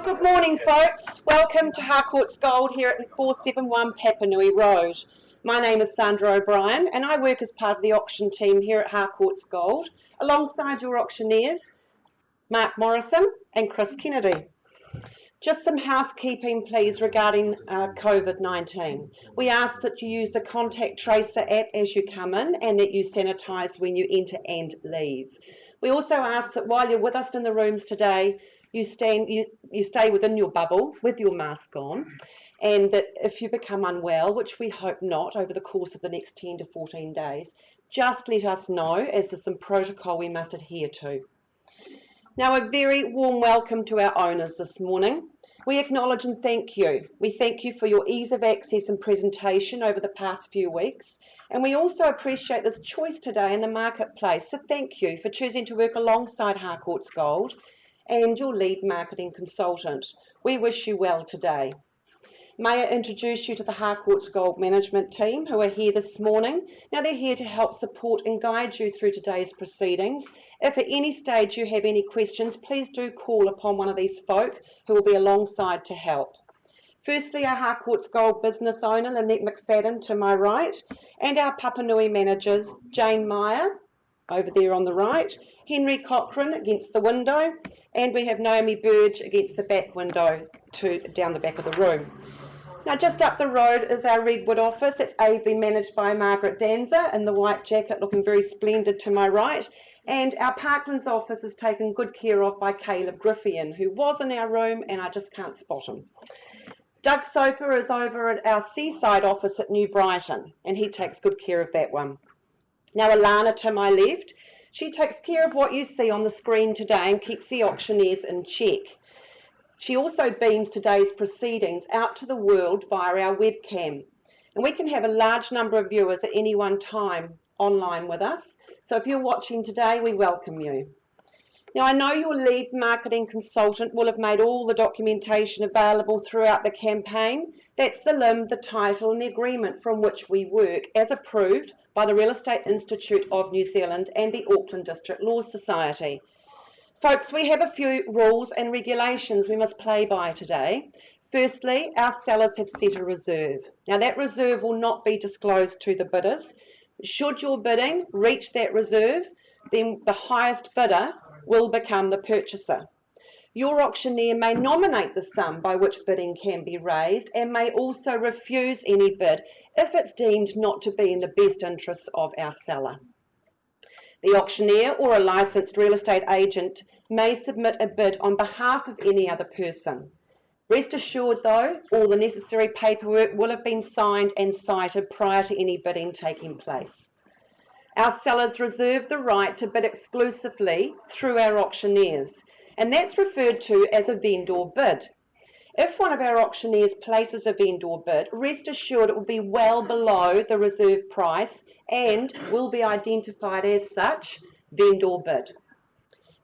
Good morning, folks. Welcome to Harcourts Gold here at 471 Papanui Road. My name is Sandra O'Brien and I work as part of the auction team here at Harcourts Gold alongside your auctioneers, Mark Morrison and Chris Kennedy. Just some housekeeping, please, regarding COVID-19. We ask that you use the Contact Tracer app as you come in and that you sanitise when you enter and leave. We also ask that while you're with us in the rooms today, you stay within your bubble with your mask on, and that if you become unwell, which we hope not over the course of the next 10 to 14 days, just let us know, as there's some protocol we must adhere to. Now, a very warm welcome to our owners this morning. We acknowledge and thank you. We thank you for your ease of access and presentation over the past few weeks, and we also appreciate this choice today in the marketplace, so thank you for choosing to work alongside Harcourts Gold and your lead marketing consultant. We wish you well today. May I introduce you to the Harcourts Gold management team who are here this morning. Now, they're here to help support and guide you through today's proceedings. If at any stage you have any questions, please do call upon one of these folk who will be alongside to help. Firstly, our Harcourts Gold business owner, Lynette McFadden, to my right, and our Papanui managers, Jane Meyer, over there on the right, Henry Cochrane against the window, and we have Naomi Burge against the back window down the back of the room. Now, just up the road is our Redwood office. It's ably managed by Margaret Danza in the white jacket, looking very splendid to my right. And our Parklands office is taken good care of by Caleb Griffian, who was in our room and I just can't spot him. Doug Soper is over at our Seaside office at New Brighton, and he takes good care of that one. Now, Alana to my left, she takes care of what you see on the screen today and keeps the auctioneers in check. She also beams today's proceedings out to the world via our webcam, and we can have a large number of viewers at any one time online with us. So if you're watching today, we welcome you. Now, I know your lead marketing consultant will have made all the documentation available throughout the campaign. That's the LIM, the title and the agreement from which we work, as approved by the Real Estate Institute of New Zealand and the Auckland District Law Society. Folks, we have a few rules and regulations we must play by today. Firstly, our sellers have set a reserve. Now, that reserve will not be disclosed to the bidders. Should your bidding reach that reserve, then the highest bidder will become the purchaser. Your auctioneer may nominate the sum by which bidding can be raised and may also refuse any bid if it's deemed not to be in the best interests of our seller. The auctioneer or a licensed real estate agent may submit a bid on behalf of any other person. Rest assured, though, all the necessary paperwork will have been signed and cited prior to any bidding taking place. Our sellers reserve the right to bid exclusively through our auctioneers, and that's referred to as a vendor bid. If one of our auctioneers places a vendor bid, rest assured it will be well below the reserve price and will be identified as such, vendor bid.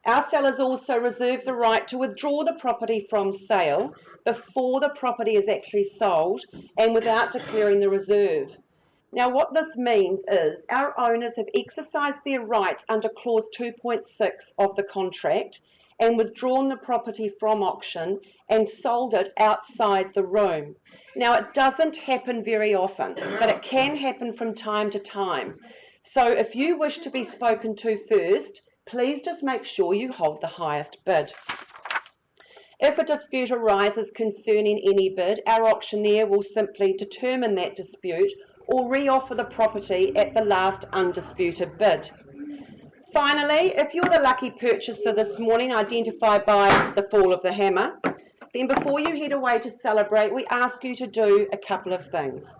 Our sellers also reserve the right to withdraw the property from sale before the property is actually sold and without declaring the reserve. Now, what this means is our owners have exercised their rights under clause 2.6 of the contract and withdrawn the property from auction and sold it outside the room. Now, it doesn't happen very often, but it can happen from time to time. So if you wish to be spoken to first, please just make sure you hold the highest bid. If a dispute arises concerning any bid, our auctioneer will simply determine that dispute or re-offer the property at the last undisputed bid. Finally, if you're the lucky purchaser this morning, identified by the fall of the hammer, then before you head away to celebrate, we ask you to do a couple of things.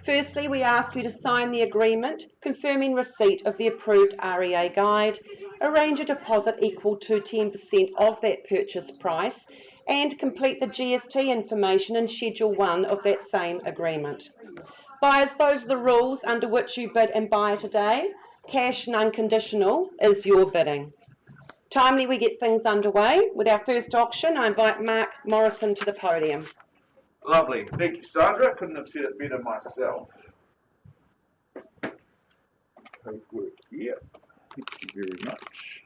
Firstly, we ask you to sign the agreement confirming receipt of the approved REA guide, arrange a deposit equal to 10% of that purchase price, and complete the GST information in Schedule 1 of that same agreement. Buyers, those are the rules under which you bid and buy today. Cash and unconditional is your bidding. Timely we get things underway. With our first auction, I invite Mark Morrison to the podium. Lovely. Thank you, Sandra. Couldn't have said it better myself. Paperwork here. Thank you very much.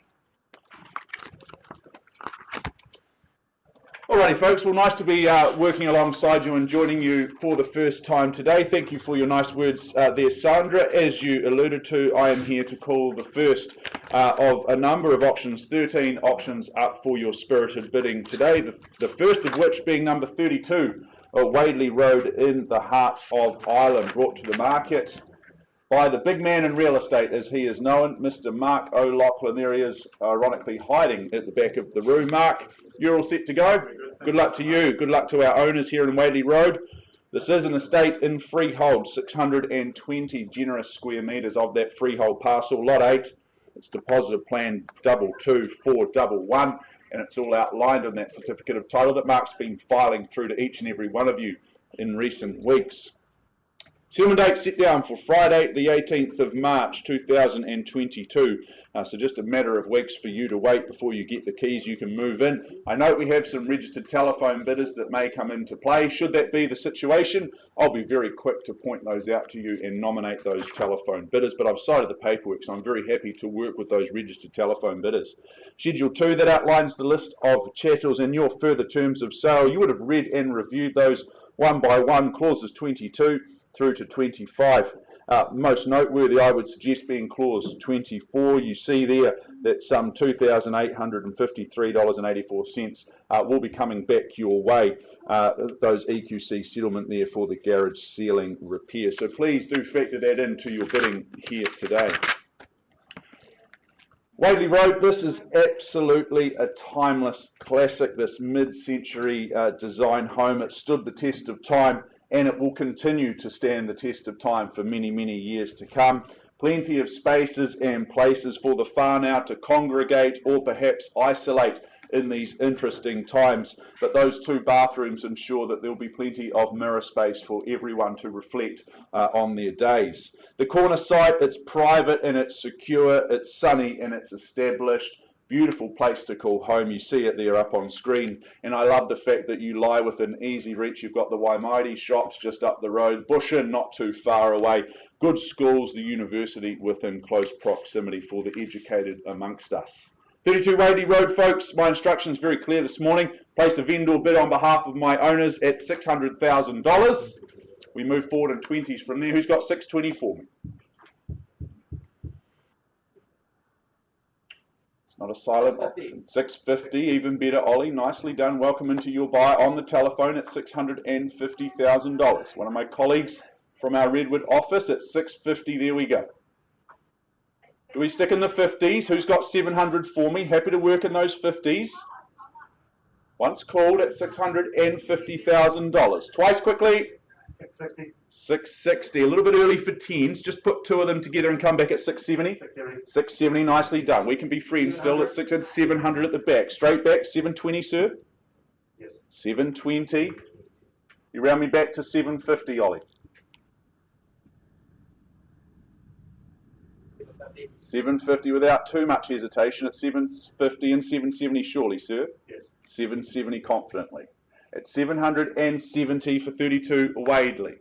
Alrighty folks, well nice to be working alongside you and joining you for the first time today. Thank you for your nice words there, Sandra. As you alluded to, I am here to call the first of a number of auctions, 13 auctions up for your spirited bidding today, the first of which being number 32, Whiteley Road in the heart of Ireland, brought to the market by the big man in real estate, as he is known, Mr. Mark O'Loughlin. There he is, ironically hiding at the back of the room. Mark, you're all set to go? Good luck to you. Good luck to our owners here in Whiteley Road. This is an estate in freehold, 620 generous square metres of that freehold parcel, Lot 8. It's deposited plan 22411, and it's all outlined in that certificate of title that Mark's been filing through to each and every one of you in recent weeks. Settlement date set down for Friday, the 18th of March 2022. So just a matter of weeks for you to wait before you get the keys. You can move in. I know we have some registered telephone bidders that may come into play. Should that be the situation, I'll be very quick to point those out to you and nominate those telephone bidders. But I've cited the paperwork, so I'm very happy to work with those registered telephone bidders. Schedule 2, that outlines the list of chattels and your further terms of sale. You would have read and reviewed those one by one, clauses 22 through to 25. Most noteworthy, I would suggest, being clause 24. You see there that some $2,853.84 will be coming back your way. Those EQC settlement there for the garage ceiling repair. So please do factor that into your bidding here today. Whiteley Road, this is absolutely a timeless classic, this mid-century design home. It stood the test of time, and it will continue to stand the test of time for many, many years to come. Plenty of spaces and places for the whānau to congregate or perhaps isolate in these interesting times. But those 2 bathrooms ensure that there will be plenty of mirror space for everyone to reflect on their days. The corner site, it's private and it's secure, it's sunny and it's established. Beautiful place to call home. You see it there up on screen, and I love the fact that you lie within easy reach. You've got the Waimaiti shops just up the road, Bush Inn not too far away, good schools, the university within close proximity for the educated amongst us. 32 Whiteley Road, folks, my instructions very clear this morning. Place a vendor bid on behalf of my owners at $600,000. We move forward in 20s from there. Who's got 620 for me? Not a silent option. 650, even better, Ollie. Nicely done. Welcome into your buy on the telephone at $650,000. One of my colleagues from our Redwood office at 650. There we go. Do we stick in the 50s? Who's got 700 for me? Happy to work in those 50s. Once called at $650,000. Twice quickly. 650. 660, a little bit early for 10s. Just put 2 of them together and come back at 670. 670, nicely done. We can be friends still at 6 and 700 at the back. Straight back, 720, sir. Yes. 720. You round me back to 750, Ollie. 750 without too much hesitation at 750 and 770 surely, sir. Yes. 770 confidently. At 770 for 32 Whiteley.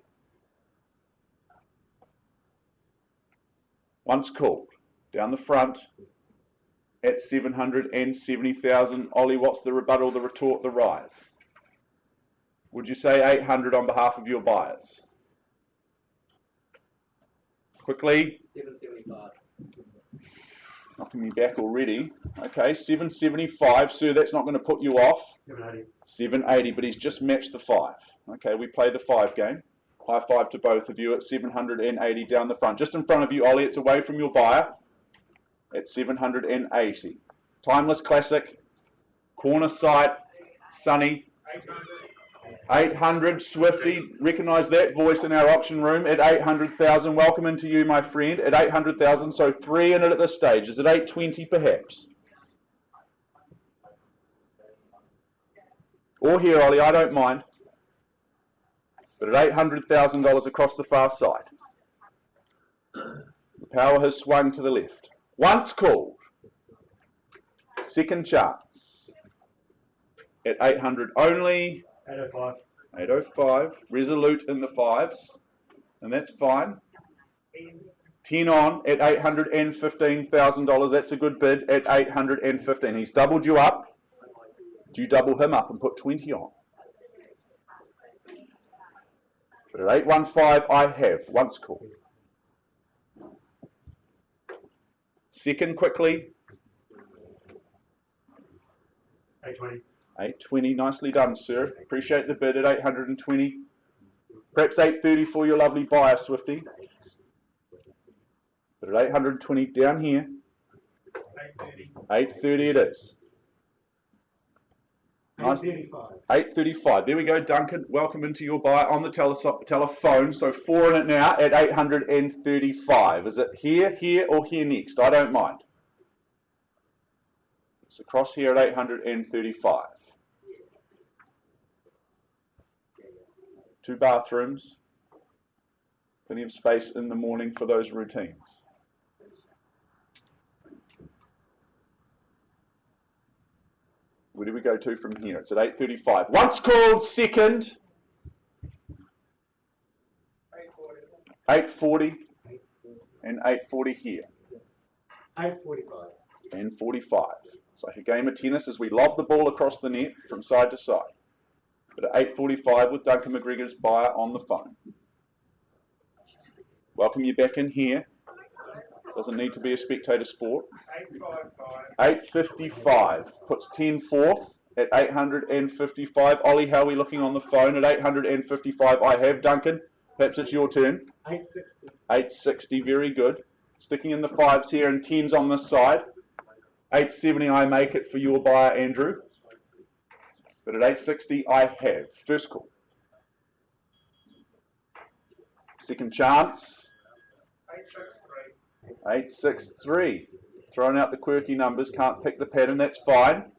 Once called, down the front at 770,000. Ollie, what's the rebuttal, the retort, the rise? Would you say 800 on behalf of your buyers? Quickly. 775. Knocking me back already. Okay, 775. Sir, that's not going to put you off. 780. 780, but he's just matched the 5. Okay, we play the 5 game. High five to both of you at 780 down the front. Just in front of you, Ollie, it's away from your buyer at 780. Timeless classic, corner site, sunny. 800, Swifty, recognise that voice in our auction room at 800,000. Welcome into you, my friend, at 800,000. So 3 in it at this stage. Is it 820 perhaps? Or here, Ollie, I don't mind. But at $800,000 across the far side, the power has swung to the left. Once called, second chance at 800 only. 805. 805, resolute in the 5s, and that's fine. 10 on at $815,000. That's a good bid at 815. He's doubled you up. Do you double him up and put 20 on? But at 815, I have. Once called. Second quickly. 820. 820, nicely done, sir. Appreciate the bid at 820. Perhaps 830 for your lovely buyer, Swifty. But at 820 down here. 830. 830 it is. Nice. 835. 835. There we go, Duncan. Welcome into your buy on the telephone. So 4 in it now at 835. Is it here, here, or here next? I don't mind. It's across here at 835. 2 bathrooms. Plenty of space in the morning for those routines. Where do we go to from here? It's at 835. Once called, second. 840. And 840 here. 845. And 45. It's like a game of tennis as we lob the ball across the net from side to side. But at 8:45 with Duncan McGregor's buyer on the phone. Welcome you back in here. Doesn't need to be a spectator sport. 8:55 puts 10 fourth at 855. Ollie, how are we looking on the phone at 855? I have, Duncan. Perhaps it's your turn. 860. 860, very good. Sticking in the 5s here and 10s on this side. 870, I make it for your buyer, Andrew. But at 860, I have. First call. Second chance. 863. Throwing out the quirky numbers, can't pick the pattern, that's fine.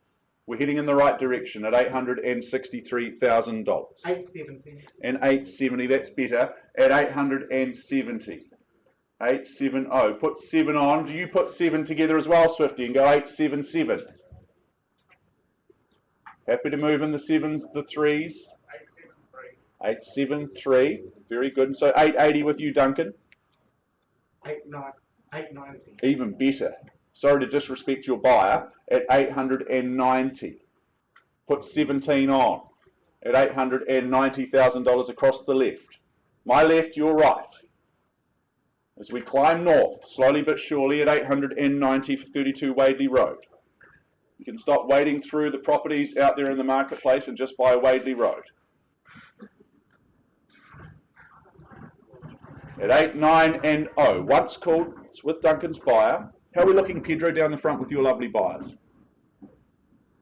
We're heading in the right direction at $863,000. 870. And 870, that's better, at 870. 870. Put 7 on. Do you put 7 together as well, Swifty, and go 877? Happy to move in the 7s, the 3s. 873. Very good. And so 880 with you, Duncan. 890. Even better. Sorry to disrespect your buyer at 890. Put 17 on at $890,000 across the left. My left, your right. As we climb north, slowly but surely at 890 for 32 Whiteley Road. You can stop wading through the properties out there in the marketplace and just buy Whiteley Road. At 89 and 0. Once called, it's with Duncan's buyer. How are we looking, Pedro, down the front with your lovely buyers?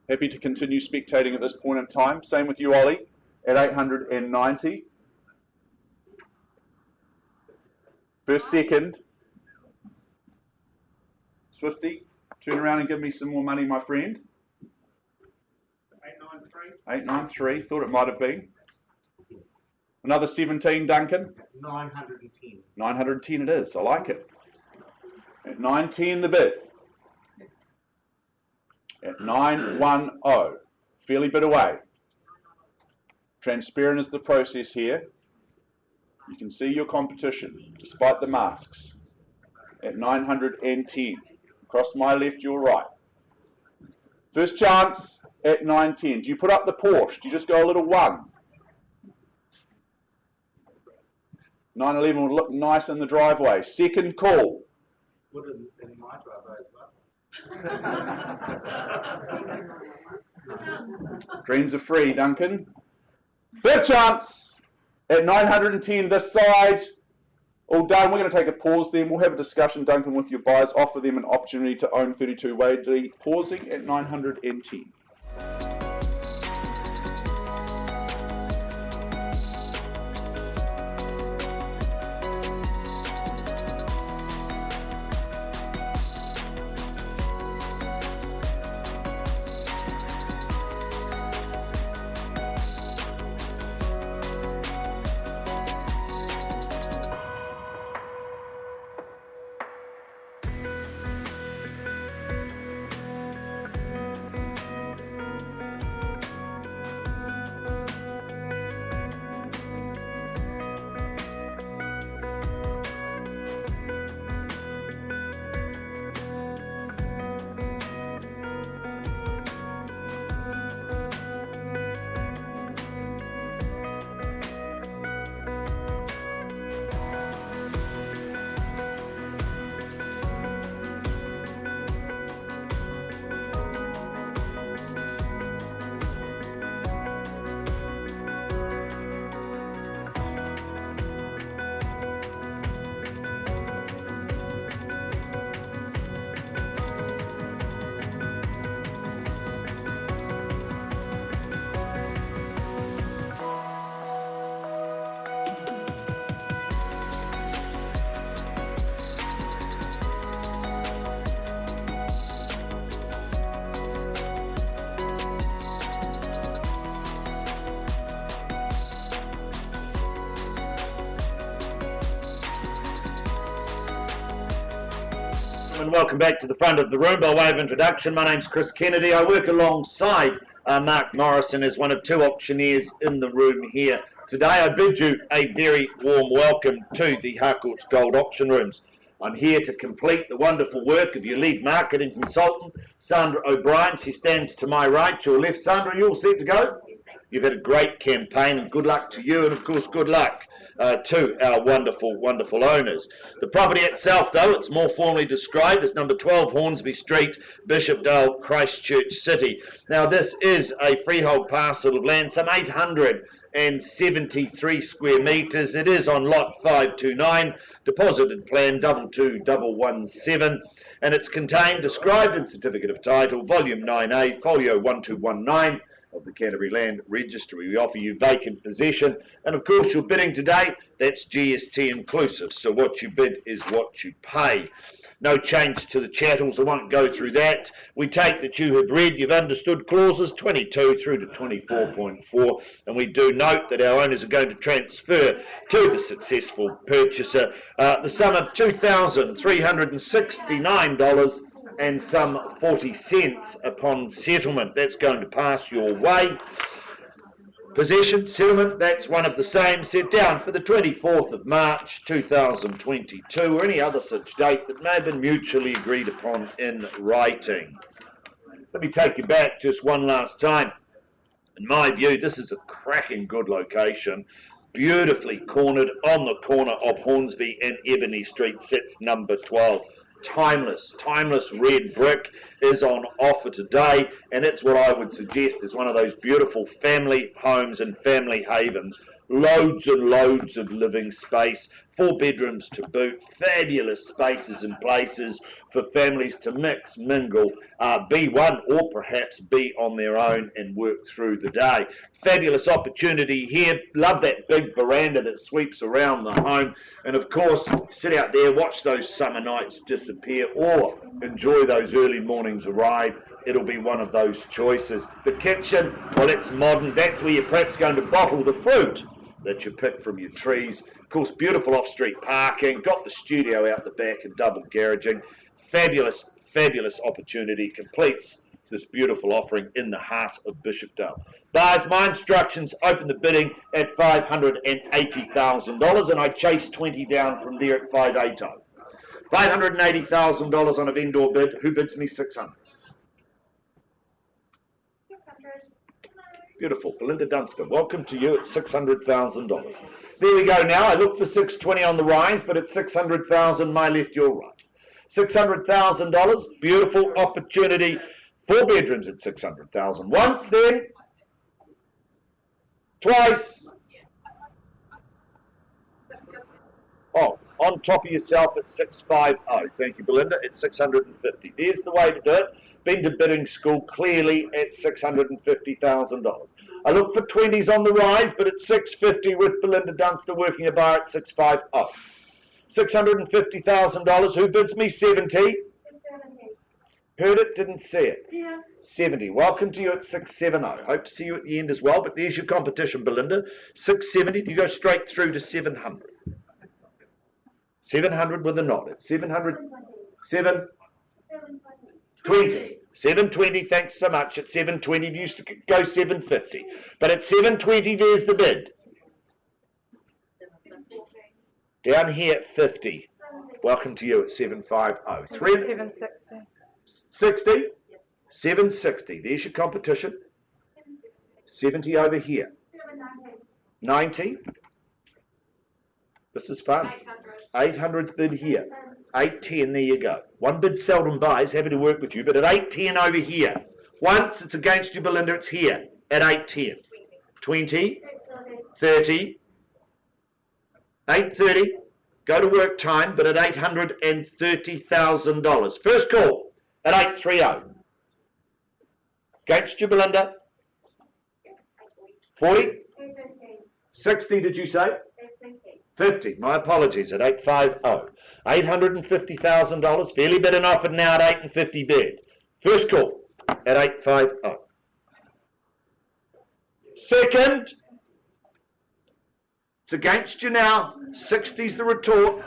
Happy to continue spectating at this point in time. Same with you, Ollie, at 890. First, second. Swifty, turn around and give me some more money, my friend. 893. 893, thought it might have been. Another 17, Duncan. 910. 910 it is, I like it. At 910 the bid. At 910, fairly bit away. Transparent is the process here. You can see your competition, despite the masks. At 910. Across my left, your right. First chance at 910. Do you put up the Porsche? Do you just go a little 1? 911 would look nice in the driveway. Second call. Would in my driveway as well. Dreams are free, Duncan. Third chance at 910 this side. All done. We're going to take a pause then. We'll have a discussion, Duncan, with your buyers. Offer them an opportunity to own 32 Whiteley. Pausing at 910. and welcome back to the front of the room. By way of introduction, my name's Chris Kennedy. I work alongside Mark Morrison as one of two auctioneers in the room here today. I bid you a very warm welcome to the Harcourts Gold Auction Rooms. I'm here to complete the wonderful work of your lead marketing consultant, Sandra O'Brien. She stands to my right, your left. Sandra, you all set to go? You've had a great campaign, and good luck to you, and of course good luck to our wonderful, wonderful owners. The property itself, though, it's more formally described as number 12 Hornsby Street, Bishopdale, Christchurch City. Now, this is a freehold parcel of land, some 873 square metres. It is on lot 529, deposited plan 22117, and it's contained, described in Certificate of Title, Volume 9A, Folio 1219, of the Canterbury Land Registry. We offer you vacant possession, and of course your bidding today, that's GST inclusive, so what you bid is what you pay. No change to the chattels, I won't go through that. We take that you have read, you've understood clauses 22 through to 24.4, and we do note that our owners are going to transfer to the successful purchaser the sum of $2,369 and some 40 cents upon settlement. That's going to pass your way. Possession, settlement, that's one of the same, set down for the 24th of March 2022 or any other such date that may have been mutually agreed upon in writing. Let me take you back just one last time. In my view, this is a cracking good location. Beautifully cornered on the corner of Hornsby and Ebony Street sits number 12. Timeless red brick is on offer today, and it's what I would suggest is one of those beautiful family homes and family havens. Loads and loads of living space, 4 bedrooms to boot, fabulous spaces and places for families to mix, mingle, be one or perhaps be on their own and work through the day. Fabulous opportunity here. Love that big veranda that sweeps around the home, and of course sit out there, watch those summer nights disappear, or enjoy those early mornings arrive. It'll be one of those choices. The kitchen, well, it's modern. That's where you're perhaps going to bottle the fruit that you pick from your trees. Of course, beautiful off-street parking, got the studio out the back and double garaging. Fabulous, fabulous opportunity, completes this beautiful offering in the heart of Bishopdale. Buyers, my instructions, open the bidding at $580,000, and I chase 20 down from there at 580. $580,000 on a vendor bid. Who bids me 600? Beautiful. Belinda Dunster, welcome to you at $600,000. There we go now. I look for 620 on the rise, but it's 600,000, my left, your right. $600,000, beautiful opportunity. 4 bedrooms at 600,000. Once, then, twice. Oh, on top of yourself at 650. Thank you, Belinda, at 650. There's the way to do it. Been to bidding school, clearly at $650,000. I look for 20s on the rise, but at 650 with Belinda Dunster working a bar at 650. $650,000. Who bids me 70? Heard it, didn't see it. Yeah. 70. Welcome to you at 670. Hope to see you at the end as well, but there's your competition, Belinda. 670. Do you go straight through to 700? 700 with a nod. It's 700. 720. 720, thanks so much. At 720, you used to go 750. But at 720, there's the bid. Down here at 50. Welcome to you at 750. 760. 60? 760. There's your competition. 70 over here. 90. This is fun. 800's bid here. 810, there you go. One bid seldom buys, happy to work with you, but at 810 over here. Once it's against you, Belinda, it's here at 810. 20, 30, 830, go to work time, but at $830,000. First call at 830. Against you, Belinda. 40, 60, did you say? 50, my apologies, at 850. $850,000, fairly bid and offered now at 850 bid. First call at 850. Second, it's against you now. 60's the retort.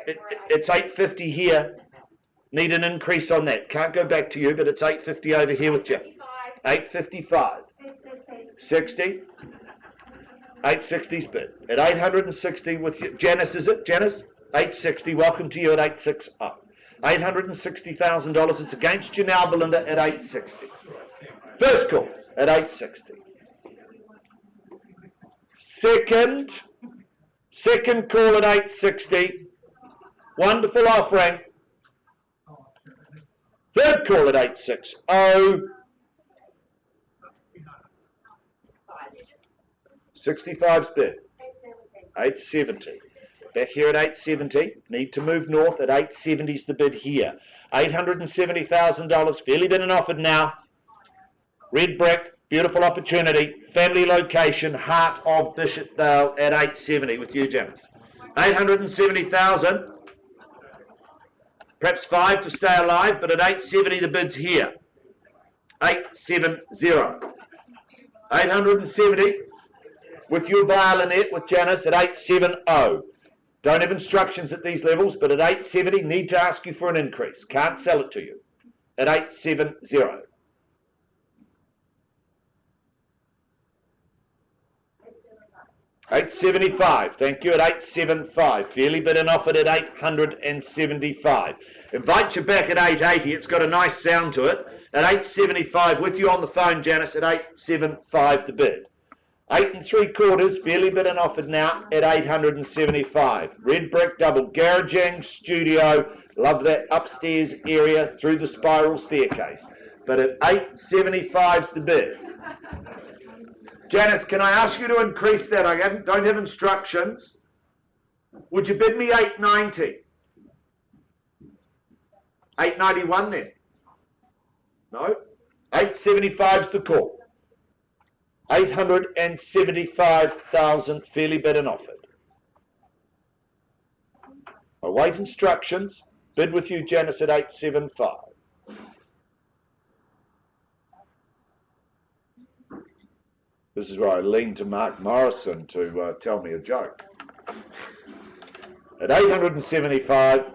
it's 850 here. Need an increase on that. Can't go back to you, but it's 850 over here with you. 855. 60. 860's bid. At 860 with you. Janice, is it? Janice? 860. Welcome to you at 860. $860,000. It's against you now, Belinda, at 860. First call at 860. Second call at 860. Wonderful offering. Third call at 860. 65's bid. 870. Back here at 870. Need to move north at 870's the bid here. $870,000. Fairly been and offered now. Red brick. Beautiful opportunity. Family location. Heart of Bishopdale at 870 with you, Janice. 870,000. Perhaps 5 to stay alive, but at 870 the bid's here. 870. 870 with your buyer Lynette with Janice at 870. Don't have instructions at these levels, but at 870 need to ask you for an increase. Can't sell it to you at 870. 875. Thank you at 875. Fairly bid and offered at 875. Invite you back at 880. It's got a nice sound to it. At 875 with you on the phone, Janice, at 875 the bid. 8 3/4. Fairly bid and offered now at 875. Red brick, double garaging, studio. Love that upstairs area through the spiral staircase. But at 875's the bid. Janice, can I ask you to increase that? I don't have instructions. Would you bid me 890? 891 then? No? 875's the call. 875,000 fairly bid and offered. I wait instructions. Bid with you, Janice, at 875. This is where I lean to Mark Morrison to tell me a joke. At 875,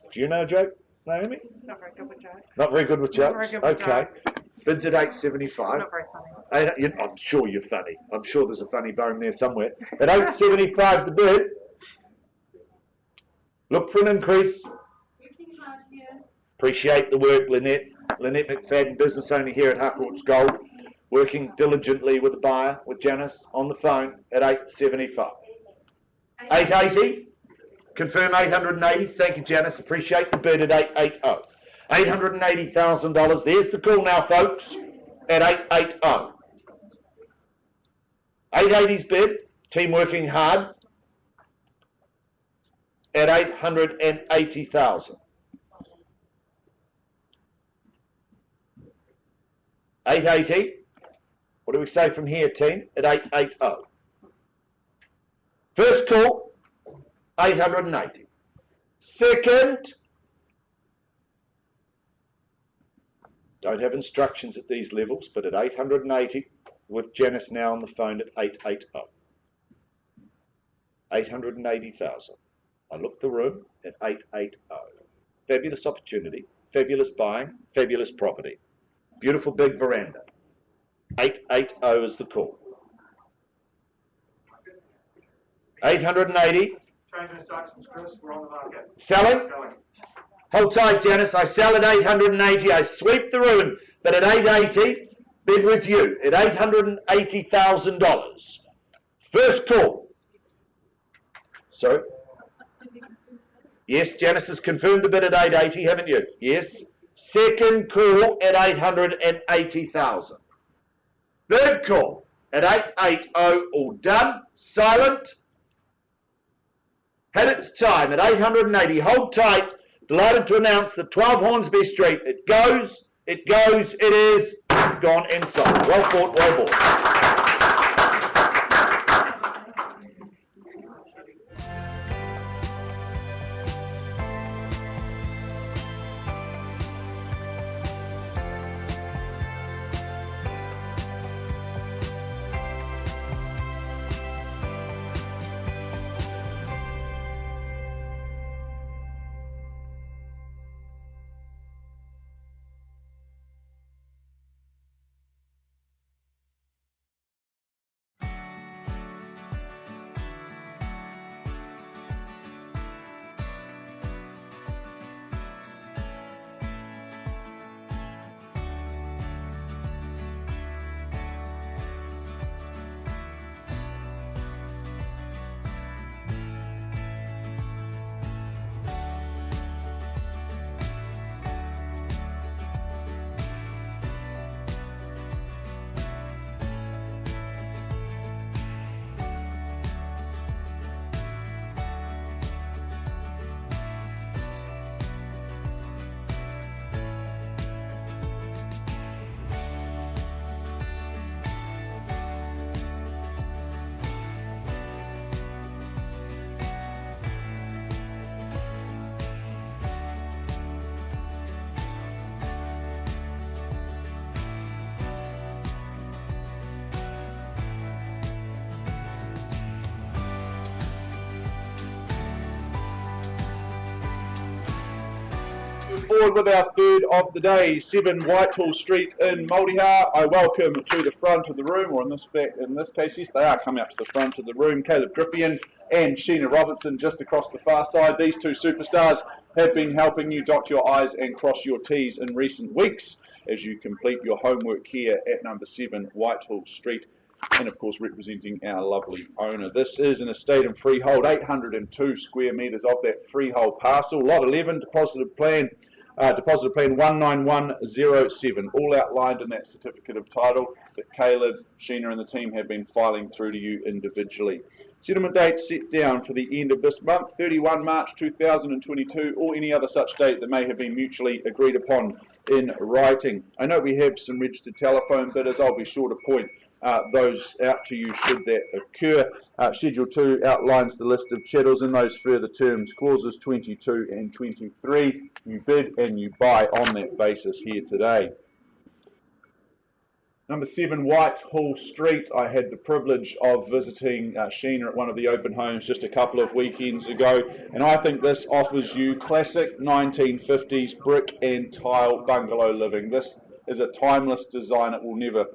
do you know a joke, Naomi? Not very good with jokes. Not very good with jokes? Not very good with Okay. jokes. Bids at 875. Not very funny. I'm sure you're funny. I'm sure there's a funny bone there somewhere. At 875 the bid. Look for an increase. Appreciate the work, Lynette. Lynette McFadden, business owner here at Harcourts Gold. Working diligently with the buyer, with Janice, on the phone at 875. 880. Confirm 880. Thank you, Janice. Appreciate the bid at 880. $880,000. There's the call now, folks, at 880. 880's bid. Team working hard at 880,000. 880. What do we say from here, team? At 880. First call, 880. Second, don't have instructions at these levels, but at 880, with Janice now on the phone at 880. 880,000. I look the room at 880. Fabulous opportunity, fabulous buying, fabulous property. Beautiful big veranda. 880 is the call. 880. Change instructions, Chris. We're on the market. Selling? Hold tight, Janice. I sell at 880. I sweep the room, but at 880, bid with you at $880,000. First call. Sorry? Yes, Janice has confirmed the bid at 880, haven't you? Yes. Second call at 880,000. Third call at 880, all done, silent. Had its time at 880. Hold tight. Delighted to announce that 12 Hornsby Street. It goes, it is gone and sold. Well fought, well bought. moving forward with our third of the day, 7 Whitehall Street in Multiha. I welcome to the front of the room, or in this case, yes, they are coming up to the front of the room, Caleb Griffian and Sheena Robertson just across the far side. These two superstars have been helping you dot your I's and cross your T's in recent weeks as you complete your homework here at number 7 Whitehall Street, and of course representing our lovely owner. This is an estate and freehold, 802 square metres of that freehold parcel, lot 11, deposited plan 19107, all outlined in that certificate of title that Caleb, Sheena and the team have been filing through to you individually. Settlement date set down for the end of this month, 31 March 2022, or any other such date that may have been mutually agreed upon in writing. I know we have some registered telephone bidders. I'll be sure to point those out to you should that occur. Schedule 2 outlines the list of chattels in those further terms, clauses 22 and 23. You bid and you buy on that basis here today. Number 7 Whitehall Street. I had the privilege of visiting Sheena at one of the open homes just a couple of weekends ago, and I think this offers you classic 1950s brick and tile bungalow living. This is a timeless design. It will never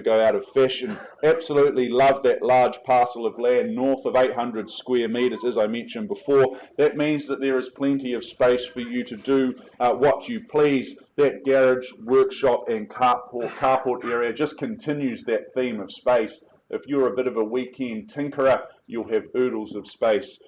go out of fashion. Absolutely love that large parcel of land north of 800 square metres, as I mentioned before. That means that there is plenty of space for you to do what you please. That garage, workshop and carport area just continues that theme of space. If you're a bit of a weekend tinkerer, you'll have oodles of space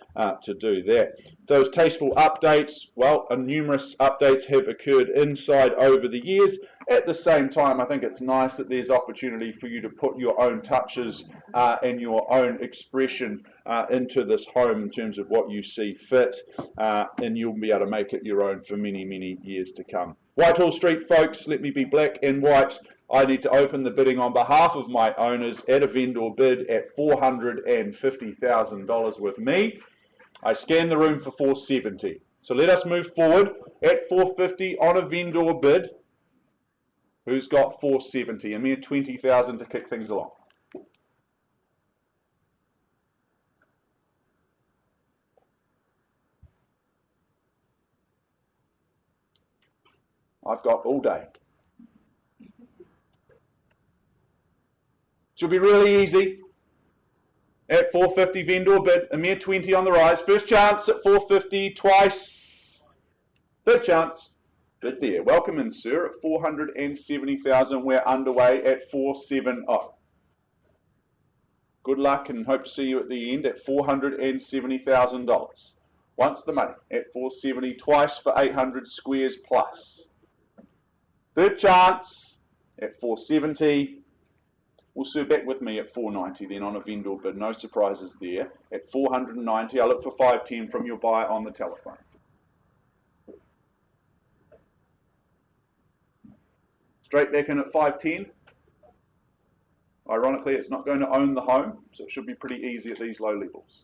to do that. Those tasteful updates, well, numerous updates have occurred inside over the years. At the same time, I think it's nice that there's opportunity for you to put your own touches and your own expression into this home in terms of what you see fit, and you'll be able to make it your own for many, many years to come. Whitehall Street, folks, let me be black and white. I need to open the bidding on behalf of my owners at a vendor bid at $450,000 with me. I scan the room for $470. So let us move forward at $450 on a vendor bid. Who's got $470? A mere $20,000 to kick things along. I've got all day. Should be really easy. At $450 vendor bid, a mere 20 on the rise. First chance at $450, twice. Third chance, bid there. Welcome in, sir, at $470,000. We're underway at $470. Good luck and hope to see you at the end at $470,000. Once the money at $470, twice for 800 squares plus. Third chance at $470. We'll sir back with me at $490 then on a vendor bid. No surprises there. At $490, I look for $510 from your buyer on the telephone. Straight back in at $510. Ironically, it's not going to own the home, so it should be pretty easy at these low levels.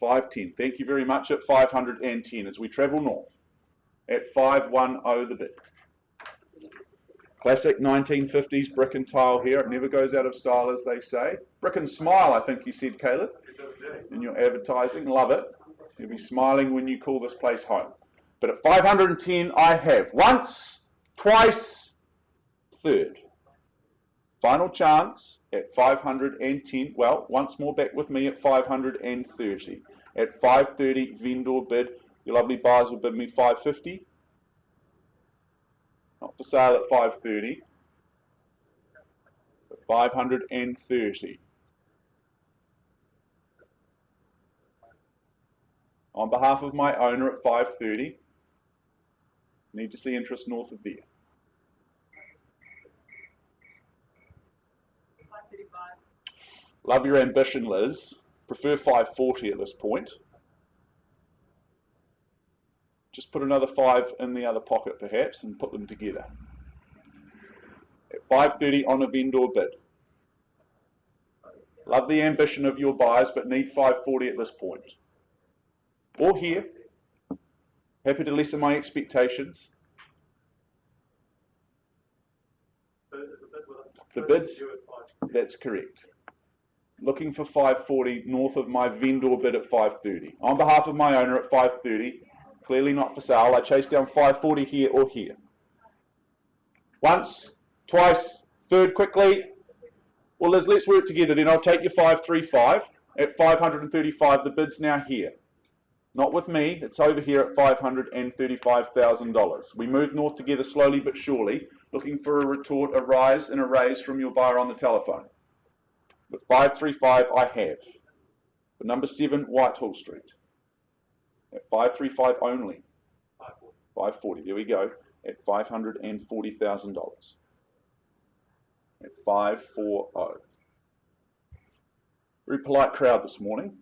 $510. Thank you very much at $510 as we travel north. At $510 the bid. Classic 1950s brick and tile here. It never goes out of style, as they say. Brick and smile, I think you said, Caleb, in your advertising. Love it. You'll be smiling when you call this place home. But at $510, I have once, twice, third. Final chance at $510. Well, once more back with me at $530. At $530 vendor bid. Your lovely buyers will bid me $550. Not for sale at $530, but $530. On behalf of my owner at $530, need to see interest north of there. Love your ambition, Liz. Prefer $540 at this point. Just put another 5 in the other pocket perhaps and put them together. At $530 on a vendor bid. Love the ambition of your buyers, but need $540 at this point. Or here. Happy to lessen my expectations. The bids, that's correct. Looking for $540 north of my vendor bid at $530. On behalf of my owner at $530, Clearly not for sale. I chase down 540 here or here. Once, twice, third quickly. Well, Liz, let's work together then. I'll take your 535 at 535. The bid's now here. Not with me, it's over here at $535,000. We move north together slowly but surely, looking for a retort, a rise and a raise from your buyer on the telephone. But 535 I have. For number 7, Whitehall Street. At 535 only. 540, there we go. At $540,000. At 540. Very polite crowd this morning.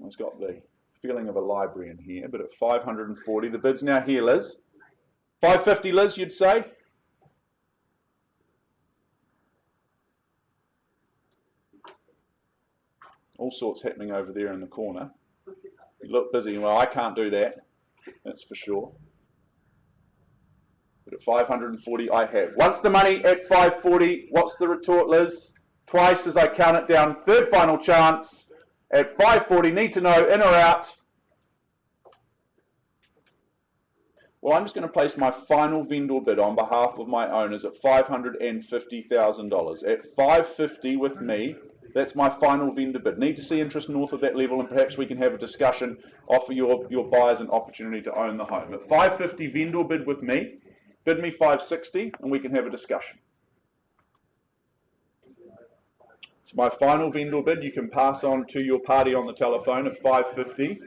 It's got the feeling of a library in here, but at 540, the bid's now here, Liz. 550, Liz, you'd say? All sorts happening over there in the corner. You look busy. Well, I can't do that, that's for sure. But at 540, I have. Once the money at 540, what's the retort, Liz? Twice as I count it down. Third final chance. At 540, need to know, in or out? Well, I'm just going to place my final vendor bid on behalf of my owners at $550,000. At 550 with me, that's my final vendor bid. Need to see interest north of that level, and perhaps we can have a discussion, offer your buyers an opportunity to own the home. At 550 vendor bid with me, bid me 560, and we can have a discussion. It's my final vendor bid. You can pass on to your party on the telephone at 550.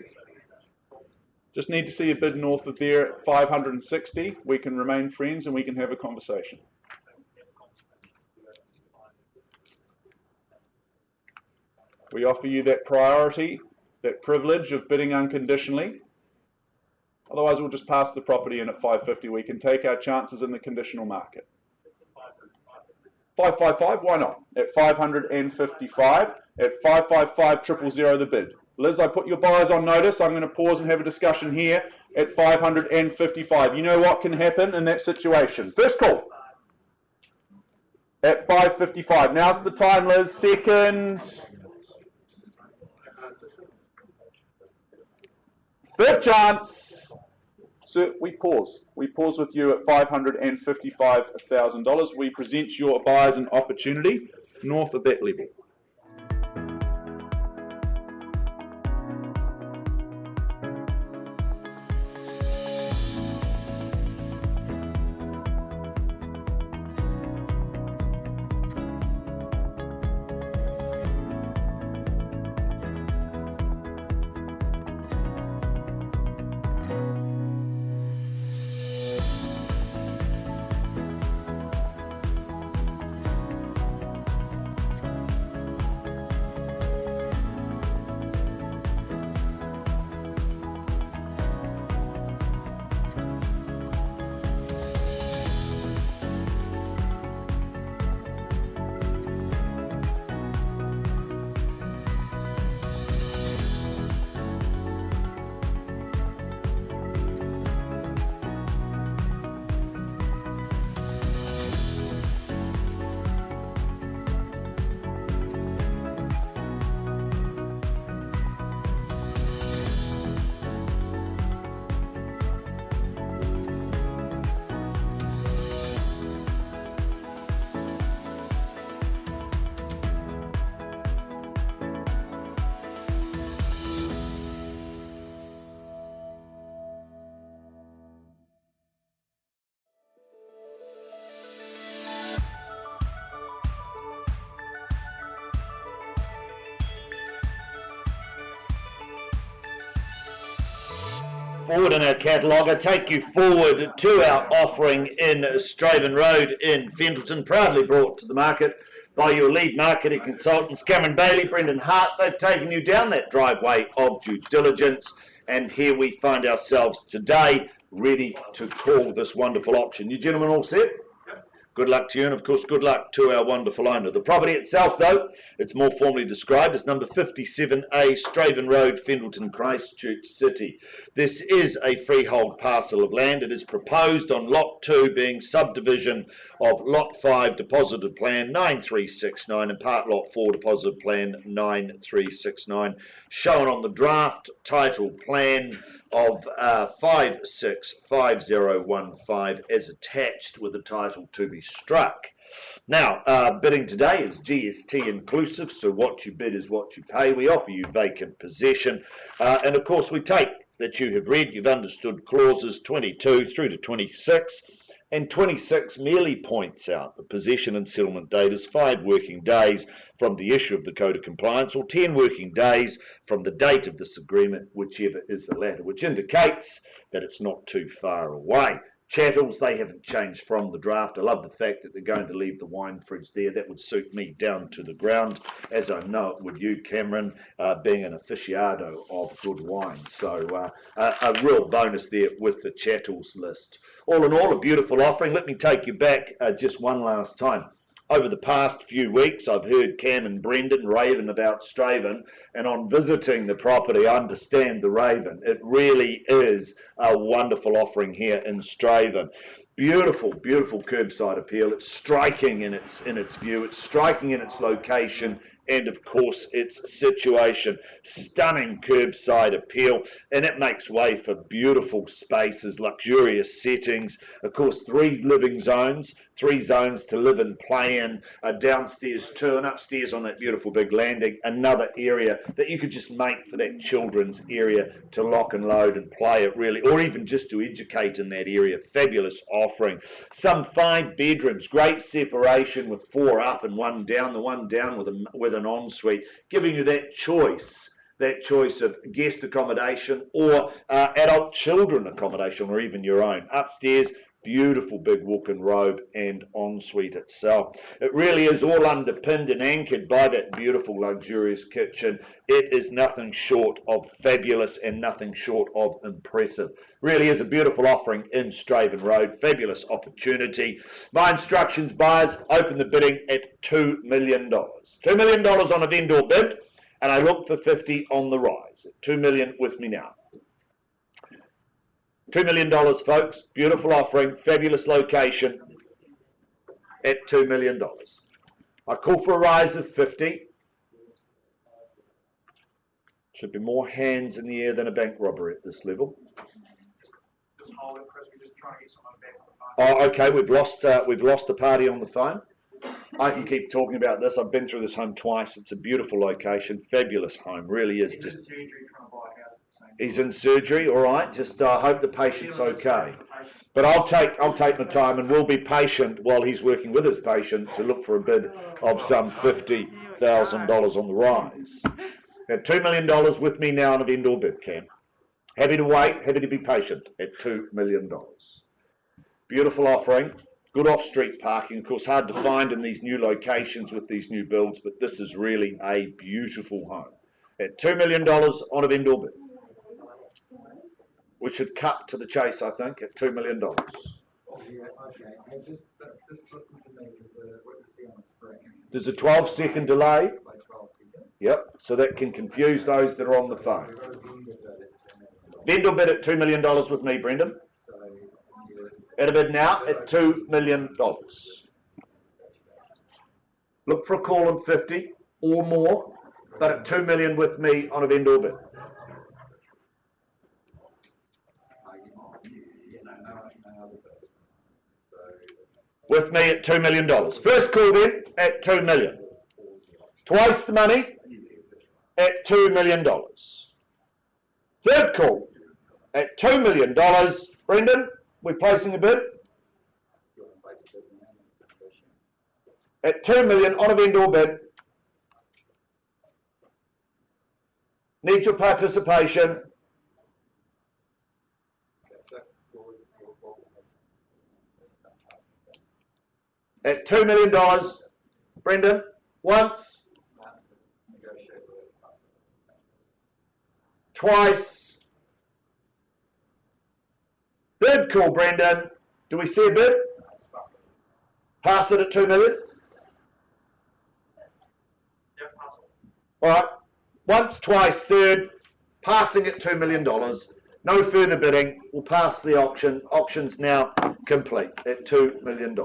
Just need to see a bid north of there at 560. We can remain friends and we can have a conversation. We offer you that priority, that privilege of bidding unconditionally. Otherwise, we'll just pass the property in at 550. We can take our chances in the conditional market. 555, why not? At 555, at 555 000 the bid. Liz, I put your buyers on notice. I'm going to pause and have a discussion here at 555. You know what can happen in that situation. First call at 555. Now's the time, Liz. Second. Third chance. So we pause. We pause with you at $555,000. We present your buyers an opportunity north of that level. Forward in our catalogue, I take you forward to our offering in Straven Road in Fendleton, proudly brought to the market by your lead marketing consultants, Cameron Bailey, Brendan Hart. They've taken you down that driveway of due diligence, and here we find ourselves today ready to call this wonderful auction. You gentlemen all set? Good luck to you, and of course good luck to our wonderful owner. The property itself, though, it's more formally described as number 57A Straven Road, Fendalton, Christchurch City. This is a freehold parcel of land. It is proposed on Lot 2 being subdivision of Lot 5 Deposited Plan 9369 and Part Lot 4 Deposited Plan 9369, shown on the draft title plan of 565015 as attached with the title to be struck. Now, bidding today is GST inclusive, so what you bid is what you pay. We offer you vacant possession, and of course we take that you have read, you've understood clauses 22 through to 26, and 26 merely points out the possession and settlement date is 5 working days from the issue of the Code of Compliance, or 10 working days from the date of this agreement, whichever is the latter, which indicates that it's not too far away. Chattels, they haven't changed from the draft. I love the fact that they're going to leave the wine fridge there. That would suit me down to the ground, as I know it would you, Cameron, being an aficionado of good wine. So a real bonus there with the chattels list. All in all, a beautiful offering. Let me take you back just one last time. Over the past few weeks, I've heard Cam and Brendan raving about Straven, and on visiting the property, I understand the raven. It really is a wonderful offering here in Straven. Beautiful, beautiful curbside appeal. It's striking in its view. It's striking in its location, and of course its situation. Stunning curbside appeal, and it makes way for beautiful spaces, luxurious settings. Of course, 3 living zones, 3 zones to live and play in, a downstairs turn, upstairs on that beautiful big landing, another area that you could just make for that children's area to lock and load and play it really, or even just to educate in that area. Fabulous offering. Some 5 bedrooms, great separation with 4 up and 1 down, the one down with an ensuite, giving you that choice of guest accommodation or adult children accommodation, or even your own. Upstairs, beautiful big walk-in robe and ensuite itself. It really is all underpinned and anchored by that beautiful luxurious kitchen. It is nothing short of fabulous and nothing short of impressive. Really is a beautiful offering in Straven Road. Fabulous opportunity. My instructions, buyers, open the bidding at $2 million. $2 million on a vendor bid, and I look for 50 on the rise. $2 million with me now. $2 million, folks. Beautiful offering, fabulous location at $2 million. I call for a rise of 50. Should be more hands in the air than a bank robbery at this level. Just hold it, Chris. We're just trying to get someone back on the phone. Oh, okay. We've lost the party on the phone. I can keep talking about this. I've been through this home twice. It's a beautiful location, fabulous home. Really is. Just. He's in surgery, all right. Just hope the patient's okay. But I'll take my time, and we'll be patient while he's working with his patient to look for a bid of some $50,000 on the rise. At $2 million with me now on a vendor bid, Cam. Happy to wait, happy to be patient at $2 million. Beautiful offering. Good off-street parking, of course, hard to find in these new locations with these new builds, but this is really a beautiful home. At $2 million on a vendor bid. We should cut to the chase, I think, at $2 million. Yeah, okay. And just listen to me with what you see on the screen. There's a 12-second delay. By 12 seconds. Yep, so that can confuse those that are on the phone. Vendor bid at $2 million with me, Brendan. At a bid now at $2 million. Look for a call on 50 or more, but at $2 million with me on a vendor bid. With me at $2 million. First call then at $2 million. Twice the money at $2 million. Third call at $2 million. Brendan, we're placing a bid at $2 million on a vendor bid. Need your participation. At $2 million, Brendan, once, twice, third call, Brendan. Do we see a bid? Pass it at 2 million? All right. Once, twice, third, passing at $2 million. No further bidding. We'll pass the auction. Auction's now complete at $2 million.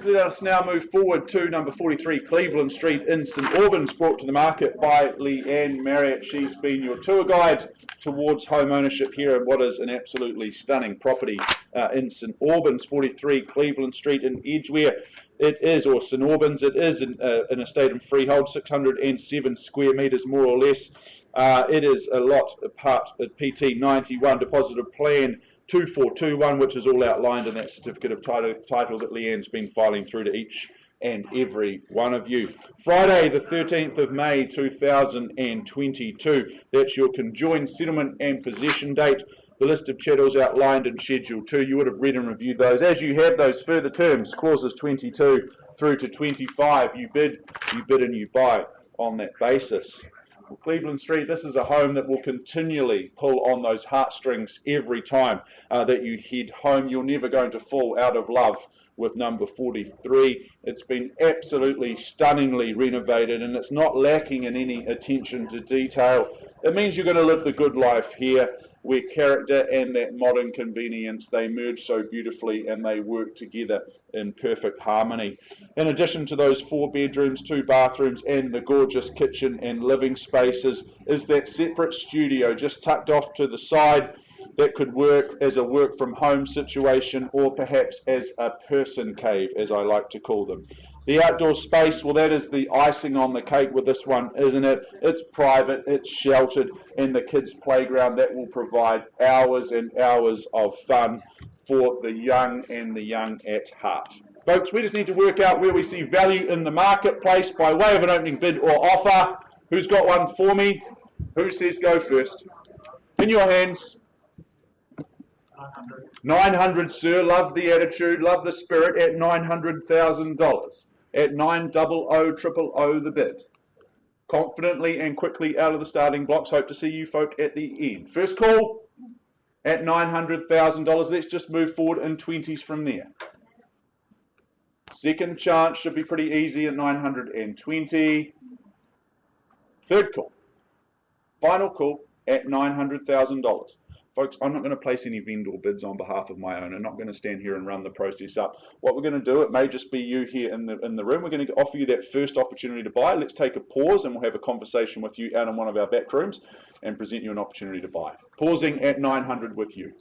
Let us now move forward to number 43 Cleveland Street in St Albans, brought to the market by Leanne Marriott. She's been your tour guide towards home ownership here in what is an absolutely stunning property in St Albans, 43 Cleveland Street in Edgware. It is, or St Albans, it is an estate and freehold, 607 square metres more or less. It is a lot part of PT 91 deposited plan 2421, which is all outlined in that certificate of title that Leanne's been filing through to each and every one of you. Friday the 13th of May 2022, that's your conjoined settlement and possession date. The list of chattels outlined in Schedule 2, you would have read and reviewed those. As you have those further terms, clauses 22 through to 25, you bid and you buy on that basis. Cleveland Street, this is a home that will continually pull on those heartstrings every time that you head home. You're never going to fall out of love with number 43. It's been absolutely stunningly renovated, and it's not lacking in any attention to detail. It means you're going to live the good life here, where character and that modern convenience, they merge so beautifully and they work together in perfect harmony. In addition to those 4 bedrooms, 2 bathrooms and the gorgeous kitchen and living spaces, is that separate studio just tucked off to the side that could work as a work from home situation, or perhaps as a person cave, as I like to call them. The outdoor space, well, that is the icing on the cake with this one, isn't it? It's private, it's sheltered, and the kids' playground that will provide hours and hours of fun for the young and the young at heart. Folks, we just need to work out where we see value in the marketplace by way of an opening bid or offer. Who's got one for me? Who says go first? In your hands. 900, sir. Love the attitude, love the spirit at $900,000. At 900,000 the bid. Confidently and quickly out of the starting blocks. Hope to see you folk at the end. First call at $900,000. Let's just move forward in 20s from there. Second chance should be pretty easy at 920. Third call. Final call at $900,000. Folks, I'm not going to place any vendor bids on behalf of my owner. I'm not going to stand here and run the process up. What we're going to do, it may just be you here in the room. We're going to offer you that first opportunity to buy. Let's take a pause and we'll have a conversation with you out in one of our back rooms and present you an opportunity to buy. Pausing at 900 with you.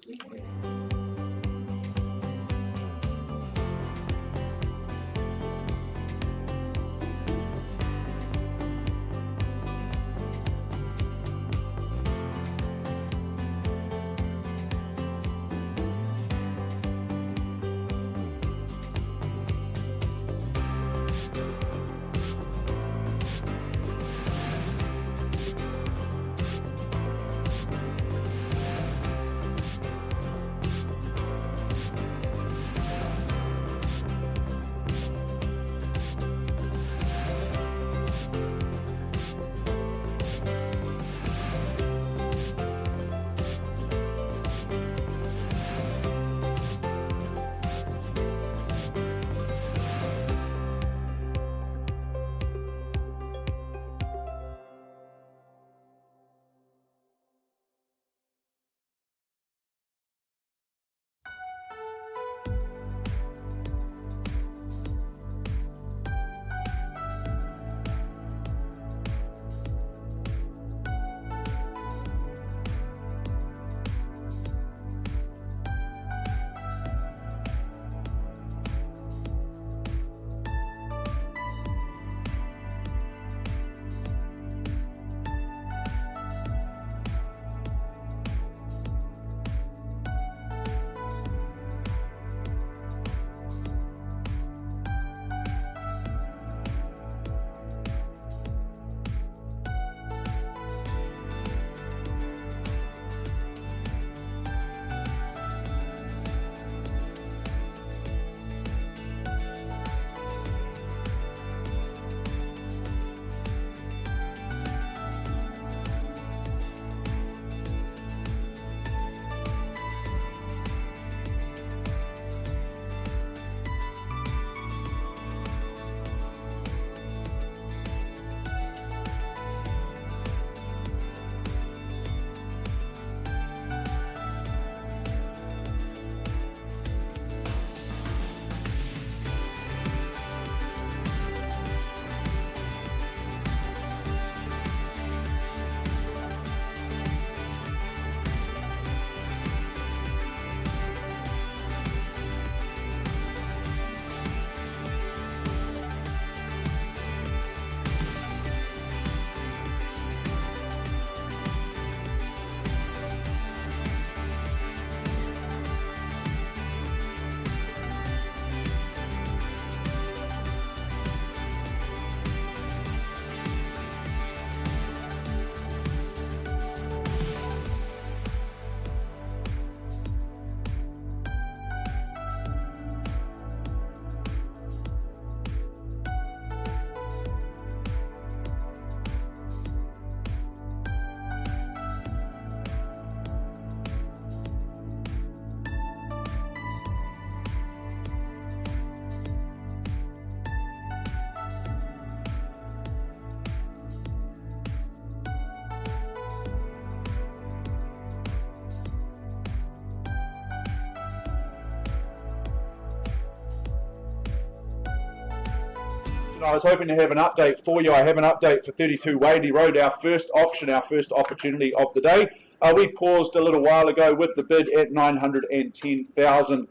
I was hoping to have an update for you. I have an update for 32 Whiteley Road, our first auction, our first opportunity of the day. We paused a little while ago with the bid at 910,000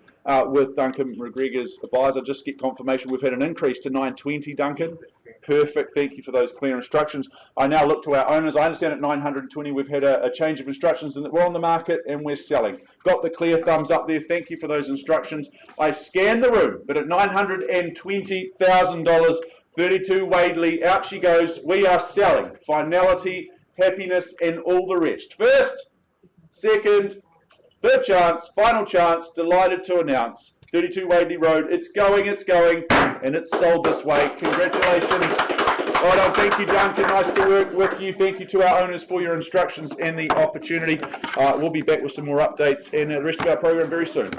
with Duncan McGregor's advisor. Just get confirmation we've had an increase to 920, Duncan. Perfect. Thank you for those clear instructions. I now look to our owners. I understand at 920 we've had a change of instructions and that we're on the market and we're selling. Got the clear thumbs up there. Thank you for those instructions. I scanned the room, but at $920,000, 32 Whiteley, out she goes. We are selling. Finality, happiness, and all the rest. First, second, third chance, final chance, delighted to announce 32 Whiteley Road, it's going, and it's sold this way. Congratulations. Right on, thank you, Duncan. Nice to work with you. Thank you to our owners for your instructions and the opportunity. We'll be back with some more updates and the rest of our program very soon.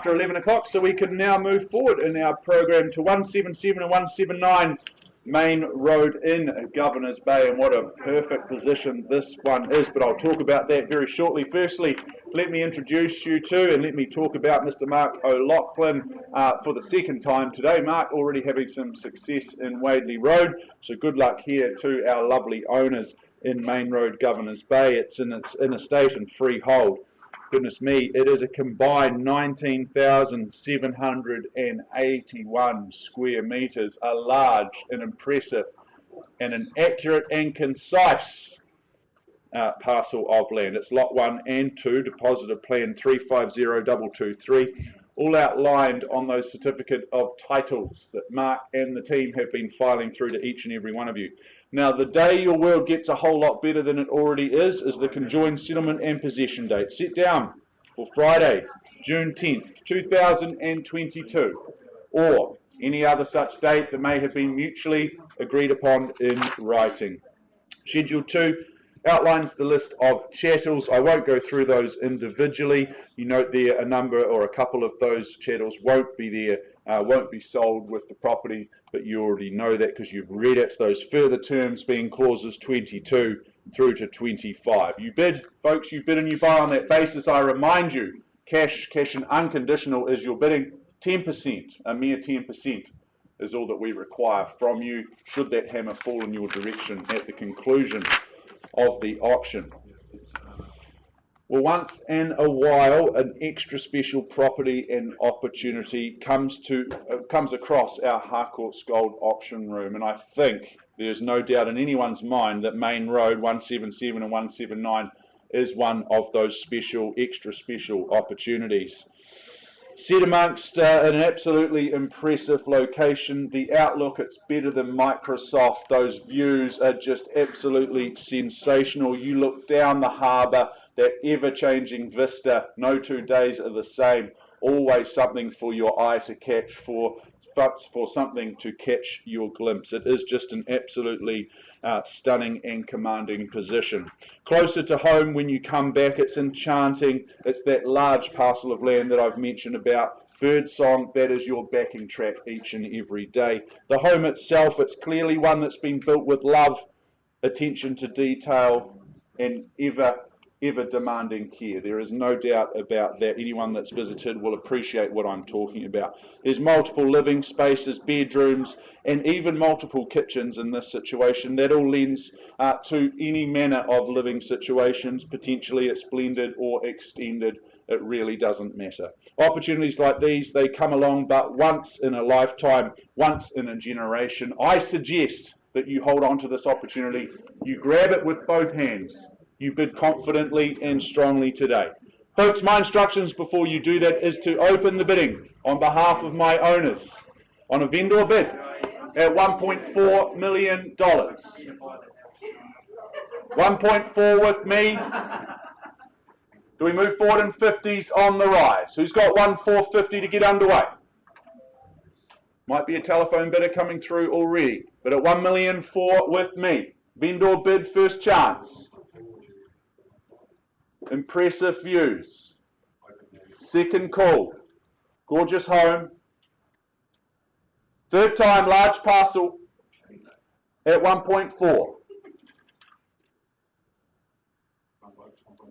after 11 o'clock, so we can now move forward in our program to 177 and 179 Main Road in Governor's Bay, and what a perfect position this one is, but I'll talk about that very shortly. Firstly, let me introduce you to and let me talk about Mr. Mark O'Loughlin for the second time today. Mark already having some success in Whiteley Road, so good luck here to our lovely owners in Main Road, Governor's Bay. It's in estate and freehold. Goodness me, it is a combined 19,781 square metres, a large and impressive and an accurate and concise parcel of land. It's Lot 1 and 2, Deposited Plan 350223, all outlined on those certificate of titles that Mark and the team have been filing through to each and every one of you. Now, the day your world gets a whole lot better than it already is the conjoined settlement and possession date. Set down for Friday, June 10th, 2022, or any other such date that may have been mutually agreed upon in writing. Schedule 2 outlines the list of chattels. I won't go through those individually. You note there a number or a couple of those chattels won't be there, won't be sold with the property, but you already know that because you've read it. Those further terms being clauses 22 through to 25. You bid, folks, you bid and you buy on that basis. I remind you, cash and unconditional is your bidding. 10%, a mere 10% is all that we require from you should that hammer fall in your direction at the conclusion of the auction. Well, once in a while, an extra special property and opportunity comes across our Harcourts Gold auction room, and I think there's no doubt in anyone's mind that Main Road 177 and 179 is one of those extra special opportunities. Set amongst an absolutely impressive location, the outlook, it's better than Microsoft. Those views are just absolutely sensational. You look down the harbour, that ever-changing vista, no 2 days are the same. Always something for your eye to catch, for something to catch your glimpse. It is just an absolutely stunning and commanding position. Closer to home when you come back, it's enchanting. It's that large parcel of land that I've mentioned about. Birdsong, that is your backing track each and every day. The home itself, it's clearly one that's been built with love, attention to detail, and ever demanding care. There is no doubt about that. Anyone that's visited will appreciate what I'm talking about. There's multiple living spaces, bedrooms, and even multiple kitchens in this situation. That all lends to any manner of living situations. Potentially it's blended or extended. It really doesn't matter. Opportunities like these, they come along but once in a lifetime, once in a generation. I suggest that you hold on to this opportunity. You grab it with both hands. You bid confidently and strongly today. Folks, my instructions before you do that is to open the bidding on behalf of my owners on a vendor bid at $1.4 million. 1.4 with me. Do we move forward in 50s on the rise? Who's got 1,450 to get underway? Might be a telephone bidder coming through already, but at $1.4 million with me. Vendor bid, first chance. Impressive views. Second call. Gorgeous home. Third time, large parcel at 1.4.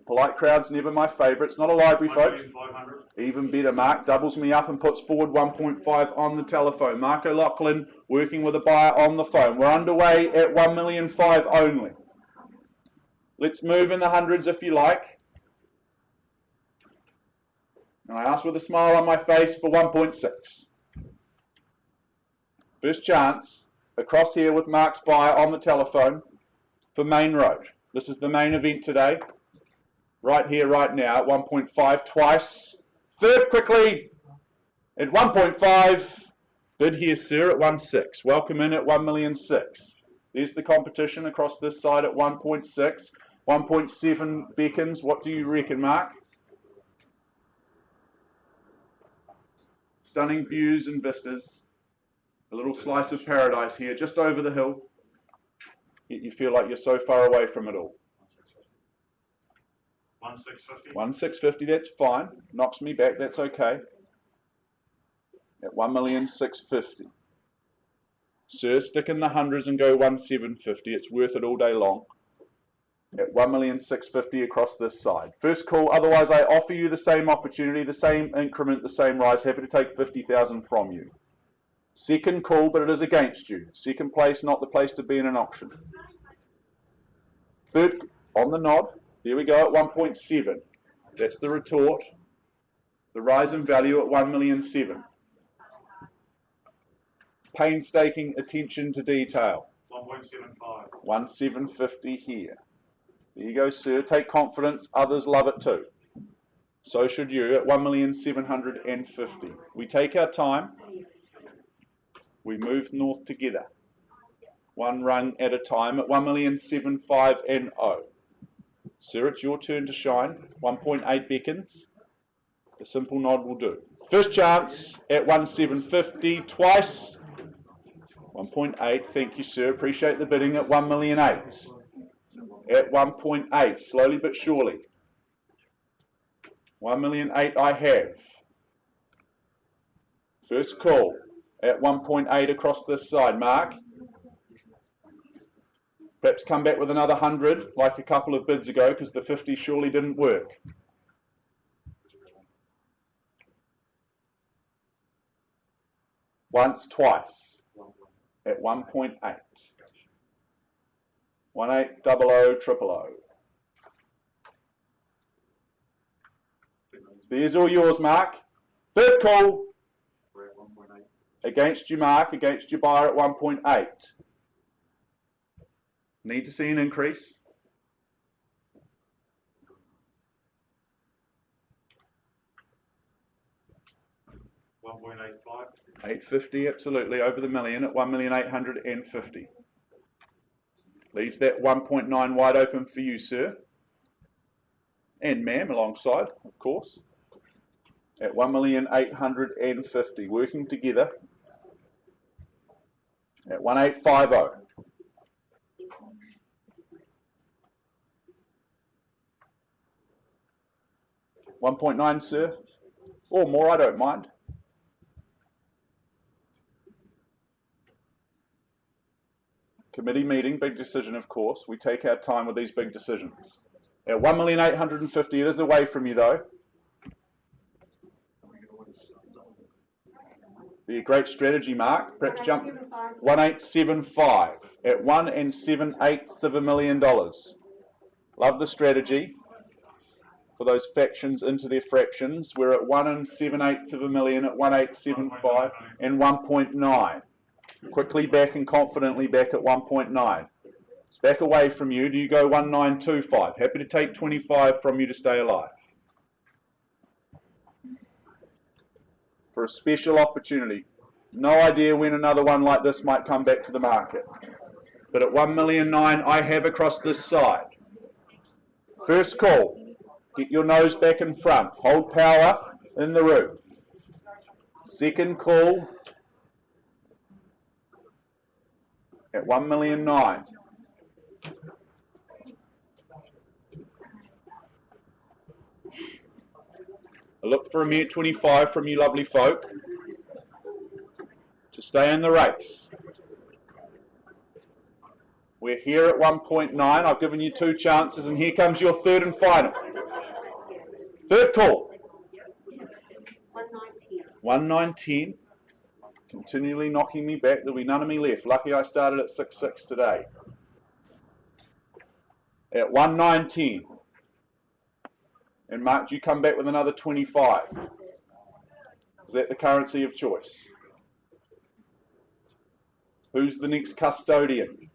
Polite crowd's never my favourite. It's not a library, folks. Even better, Mark doubles me up and puts forward 1.5 on the telephone. Mark O'Loughlin working with a buyer on the phone. We're underway at $1.5 million only. Let's move in the hundreds if you like. And I ask with a smile on my face for 1.6. First chance, across here with Mark's buyer on the telephone for Main Road. This is the main event today. Right here, right now, at 1.5 twice. Third quickly at 1.5. Bid here, sir, at 1.6. Welcome in at 1.6 million. There's the competition across this side at 1.6. 1.7 beckons. What do you reckon, Mark? Stunning views and vistas. A little slice of paradise here, just over the hill. Yet you feel like you're so far away from it all. 1,650. 1,650, that's fine. Knocks me back, that's okay. at 1,650,000. Sir, stick in the hundreds and go 1,750. It's worth it all day long. At 1,650,000 across this side. First call, otherwise I offer you the same opportunity, the same increment, the same rise. Happy to take 50,000 from you. Second call, but it is against you. Second place, not the place to be in an auction. Third, on the nod. There we go at 1.7. That's the retort. The rise in value at 1,700,000. Painstaking attention to detail. 1.75. 1,750 here. There you go, sir. Take confidence. Others love it too. So should you at 1,750,000. We take our time. We move north together. One rung at a time at 1,750,000. Sir, it's your turn to shine. 1.8 beckons. The simple nod will do. First chance at 1,750,000. Twice. 1.8. Thank you, sir. Appreciate the bidding at 1,800,000. At 1.8. Slowly but surely. 1,800,000 I have. First call at 1.8 across this side. Mark. Perhaps come back with another 100 like a couple of bids ago because the 50 surely didn't work. Once, twice at 1.8. 1800 There's all yours, Mark. Third call. We're at 1.8. Against you, Mark. Against your buyer at 1.8. Need to see an increase. 1.85. 850, absolutely, over the million at 1,850,000. Leaves that 1.9 wide open for you, sir. And ma'am, alongside, of course. At 1,850,000, working together. At 1,850,000. $1.9, sir. Or more, I don't mind. Committee meeting, big decision, of course. We take our time with these big decisions. At 1,850,000, it is away from you, though. Be a great strategy, Mark. Perhaps jump 1,875 at 1 7/8 million dollars. Love the strategy. For those factions into their fractions, we're at 1 7/8 million at 1,875 and 1.9. Quickly back and confidently back at 1.9. It's back away from you. Do you go 1,925? Happy to take 25 from you to stay alive. For a special opportunity. No idea when another one like this might come back to the market. But at 1,900,000 I have across this side. First call. Get your nose back in front. Hold power in the room. Second call at 1,900,000. I look for a mere 25 from you lovely folk to stay in the race. We're here at 1.9. I've given you 2 chances, and here comes your third and final. Third call. 1,910. Continually knocking me back. There'll be none of me left. Lucky I started at 6.6 today. At 1,910. And Mark, do you come back with another 25? Is that the currency of choice? Who's the next custodian?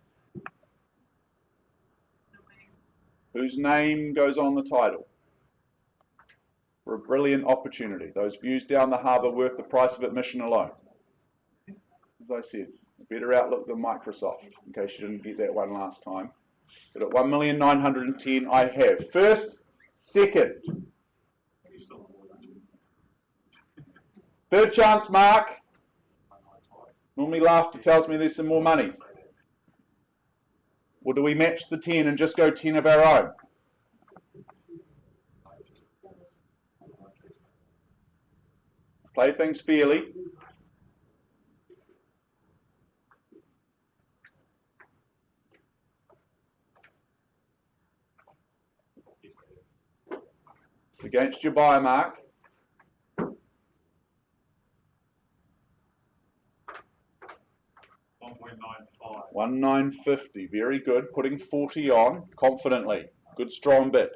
Whose name goes on the title? For a brilliant opportunity. Those views down the harbour worth the price of admission alone. As I said, a better outlook than Microsoft, in case you didn't get that one last time. But at 1,910,000 I have. First, second. Third chance, Mark. Normally laughter tells me there's some more money. Or do we match the 10 and just go 10 of our own? Play things fairly. against your buy mark. 1950, very good. Putting 40 on confidently. Good strong bid.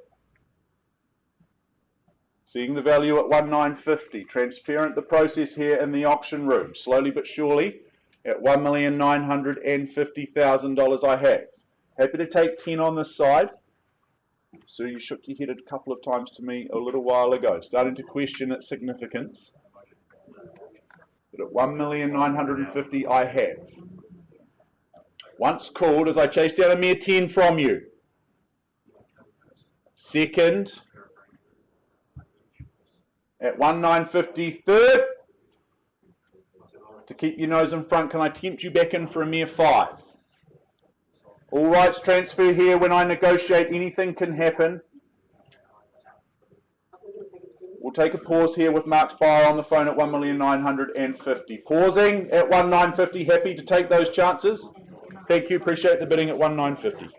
Seeing the value at 1950. Transparent the process here in the auction room. Slowly but surely at $1,950,000 I have. Happy to take 10 on this side. So you shook your head a couple of times to me a little while ago, starting to question its significance. But at $1,950,000 I have. Once called as I chase down a mere 10 from you. Second at 1950, third. To keep your nose in front, can I tempt you back in for a mere 5? All rights transfer here. When I negotiate, anything can happen. We'll take a pause here with Mark's buyer on the phone at 1,950,000. Pausing at 1,950. Happy to take those chances. Thank you. Appreciate the bidding at 1,950.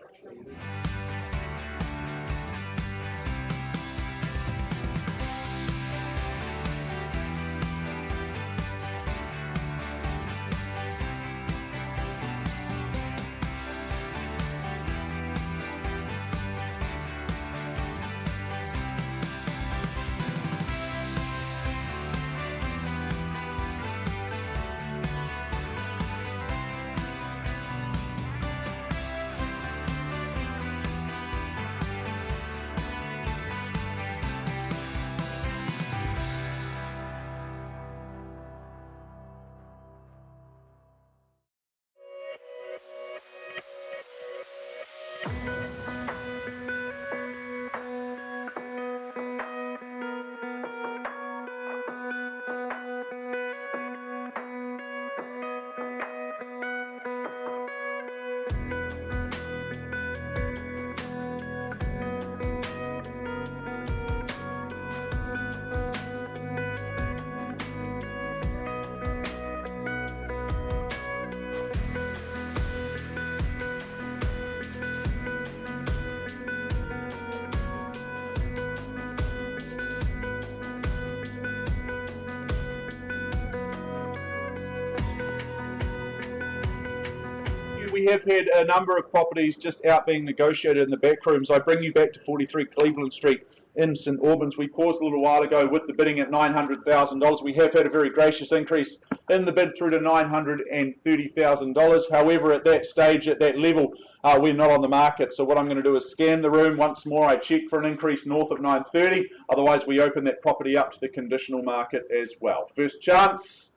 We have had a number of properties just out being negotiated in the back rooms. I bring you back to 43 Cleveland Street in St Albans. We paused a little while ago with the bidding at $900,000. We have had a very gracious increase in the bid through to $930,000. However, at that stage, at that level, we're not on the market. So what I'm going to do is scan the room once more. I check for an increase north of 930. Otherwise, we open that property up to the conditional market as well. First chance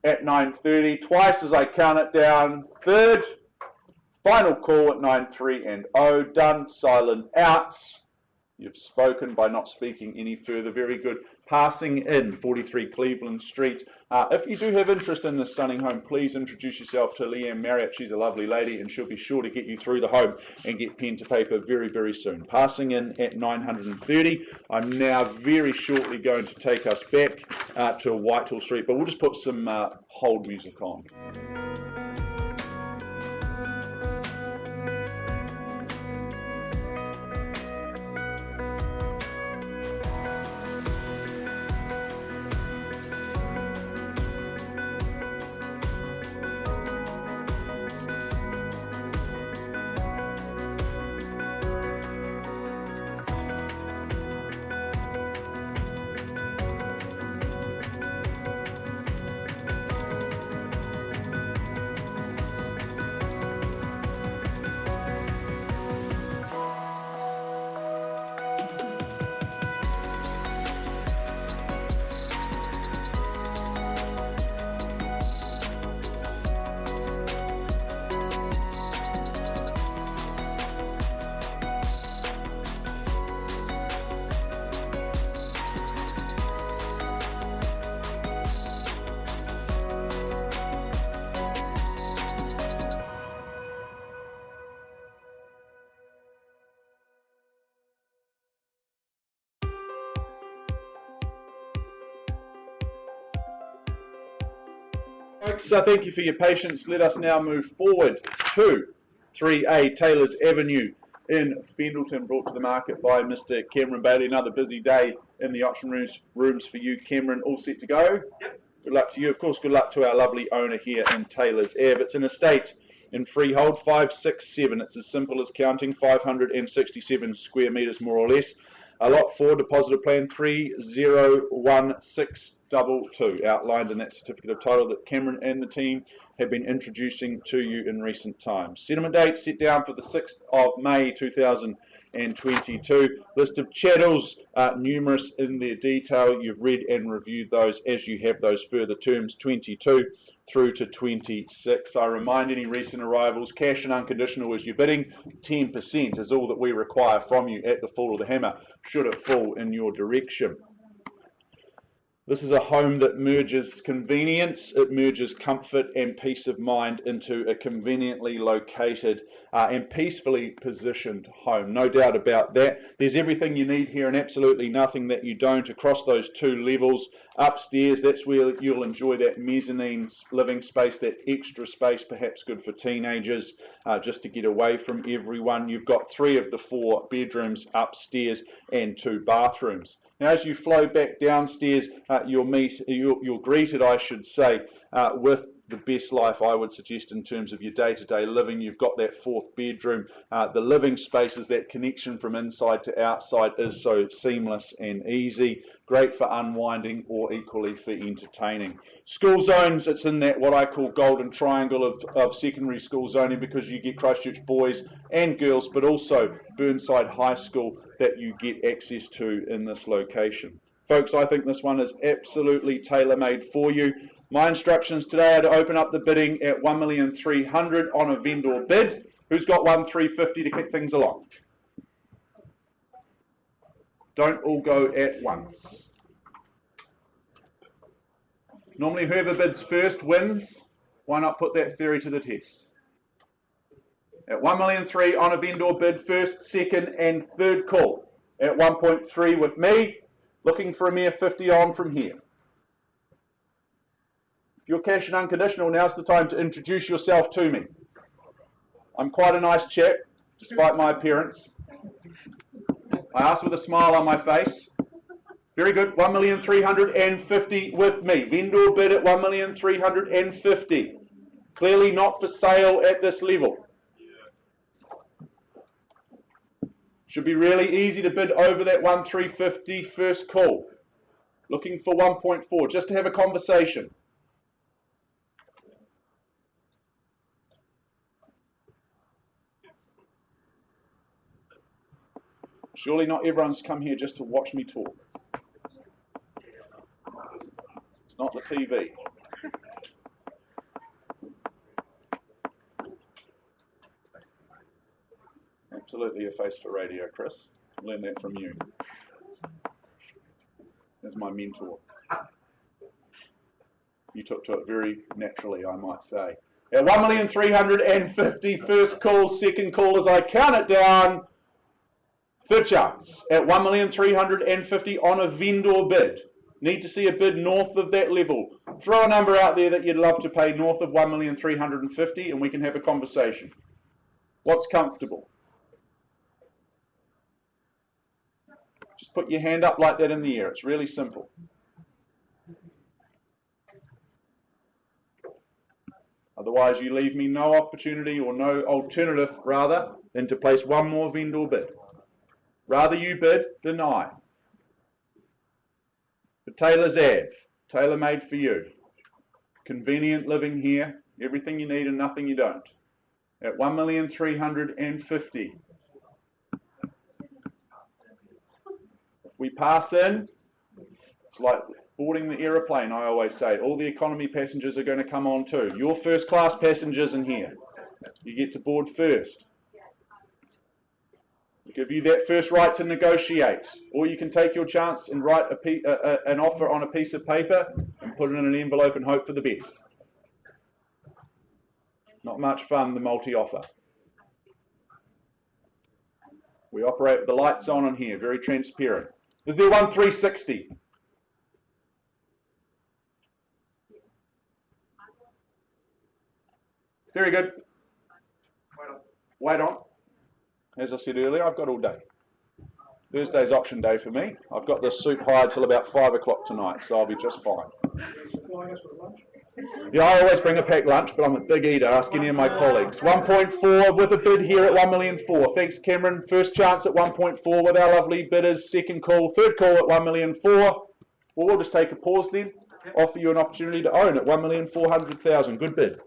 at 930, twice as I count it down. Third, final call at 93 and 0. Done, silent out. You've spoken by not speaking any further. Very good. Passing in 43 Cleveland Street. If you do have interest in this stunning home, please introduce yourself to Leanne Marriott. She's a lovely lady and she'll be sure to get you through the home and get pen to paper very, very soon. Passing in at 930. I'm now very shortly going to take us back to Whitehall Street, but we'll just put some hold music on. Folks, thank you for your patience. Let us now move forward to 3A Taylors Avenue in Fendleton, brought to the market by Mr. Cameron Bailey. Another busy day in the auction rooms for you, Cameron. All set to go? Yep. Good luck to you. Of course, good luck to our lovely owner here in Taylors Ave. It's an estate in freehold, 567. It's as simple as counting, 567 square metres more or less. Lot 4, depositor plan 301622, outlined in that certificate of title that Cameron and the team have been introducing to you in recent times. Settlement date set down for the 6th of May 2022. List of chattels, numerous in their detail. You've read and reviewed those as you have those further terms, 22 through to 26. I remind any recent arrivals, cash and unconditional is your bidding. 10% is all that we require from you at the fall of the hammer, should it fall in your direction. This is a home that merges convenience, it merges comfort and peace of mind into a conveniently located and peacefully positioned home. No doubt about that. There's everything you need here and absolutely nothing that you don't across those 2 levels. Upstairs, that's where you'll enjoy that mezzanine living space, that extra space, perhaps good for teenagers, just to get away from everyone. You've got 3 of the 4 bedrooms upstairs and 2 bathrooms. Now, as you flow back downstairs, you're greeted, I should say, with the best life, I would suggest, in terms of your day-to-day living. You've got that 4th bedroom. The living spaces, that connection from inside to outside is so seamless and easy. Great for unwinding or equally for entertaining. School zones, it's in that what I call golden triangle of secondary school zoning, because you get Christchurch boys and girls, but also Burnside High School that you get access to in this location. Folks, I think this one is absolutely tailor-made for you. My instructions today are to open up the bidding at 1,300,000 on a vendor bid. Who's got 1,350 to kick things along? Don't all go at once. Normally whoever bids first wins. Why not put that theory to the test? At 1,300,000 on a vendor bid, first, second and third call. At 1.3 with me, looking for a mere 50 on from here. If you're cash and unconditional, now's the time to introduce yourself to me. I'm quite a nice chap, despite my appearance. I ask with a smile on my face. Very good, 1,350,000 with me. Vendor bid at 1,350,000. Clearly not for sale at this level. Should be really easy to bid over that 1,350 first call. Looking for 1.4, just to have a conversation. Surely not everyone's come here just to watch me talk. It's not the TV. Absolutely a face for radio, Chris. Learn that from you. As my mentor. You took to it very naturally, I might say. At 1,350,000, first call, second call as I count it down. Third chance at 1,350,000 on a vendor bid. Need to see a bid north of that level. Throw a number out there that you'd love to pay north of 1,350,000 and we can have a conversation. What's comfortable? Just put your hand up like that in the air. It's really simple. Otherwise you leave me no opportunity or no alternative rather than to place one more vendor bid. Rather you bid than I. The Taylors Ave, tailor-made for you. Convenient living here, everything you need and nothing you don't. At 1,350,000. If we pass in, it's like boarding the aeroplane, I always say. All the economy passengers are going to come on too. Your first class passengers in here. You get to board first. Give you that first right to negotiate, or you can take your chance and write an offer on a piece of paper and put it in an envelope and hope for the best. Not much fun, the multi-offer. We operate with the lights on here, very transparent. Is there 1,360? Very good. Wait on. As I said earlier, I've got all day. Thursday's auction day for me. I've got this suit hired till about 5 o'clock tonight, so I'll be just fine. Yeah, I always bring a packed lunch, but I'm a big eater. Ask any of my colleagues. 1.4 with a bid here at 1,000,004. Thanks, Cameron. First chance at 1.4 with our lovely bidders. Second call, third call at 1,000,004. Well, we'll just take a pause then. Offer you an opportunity to own at 1,400,000. Good bid.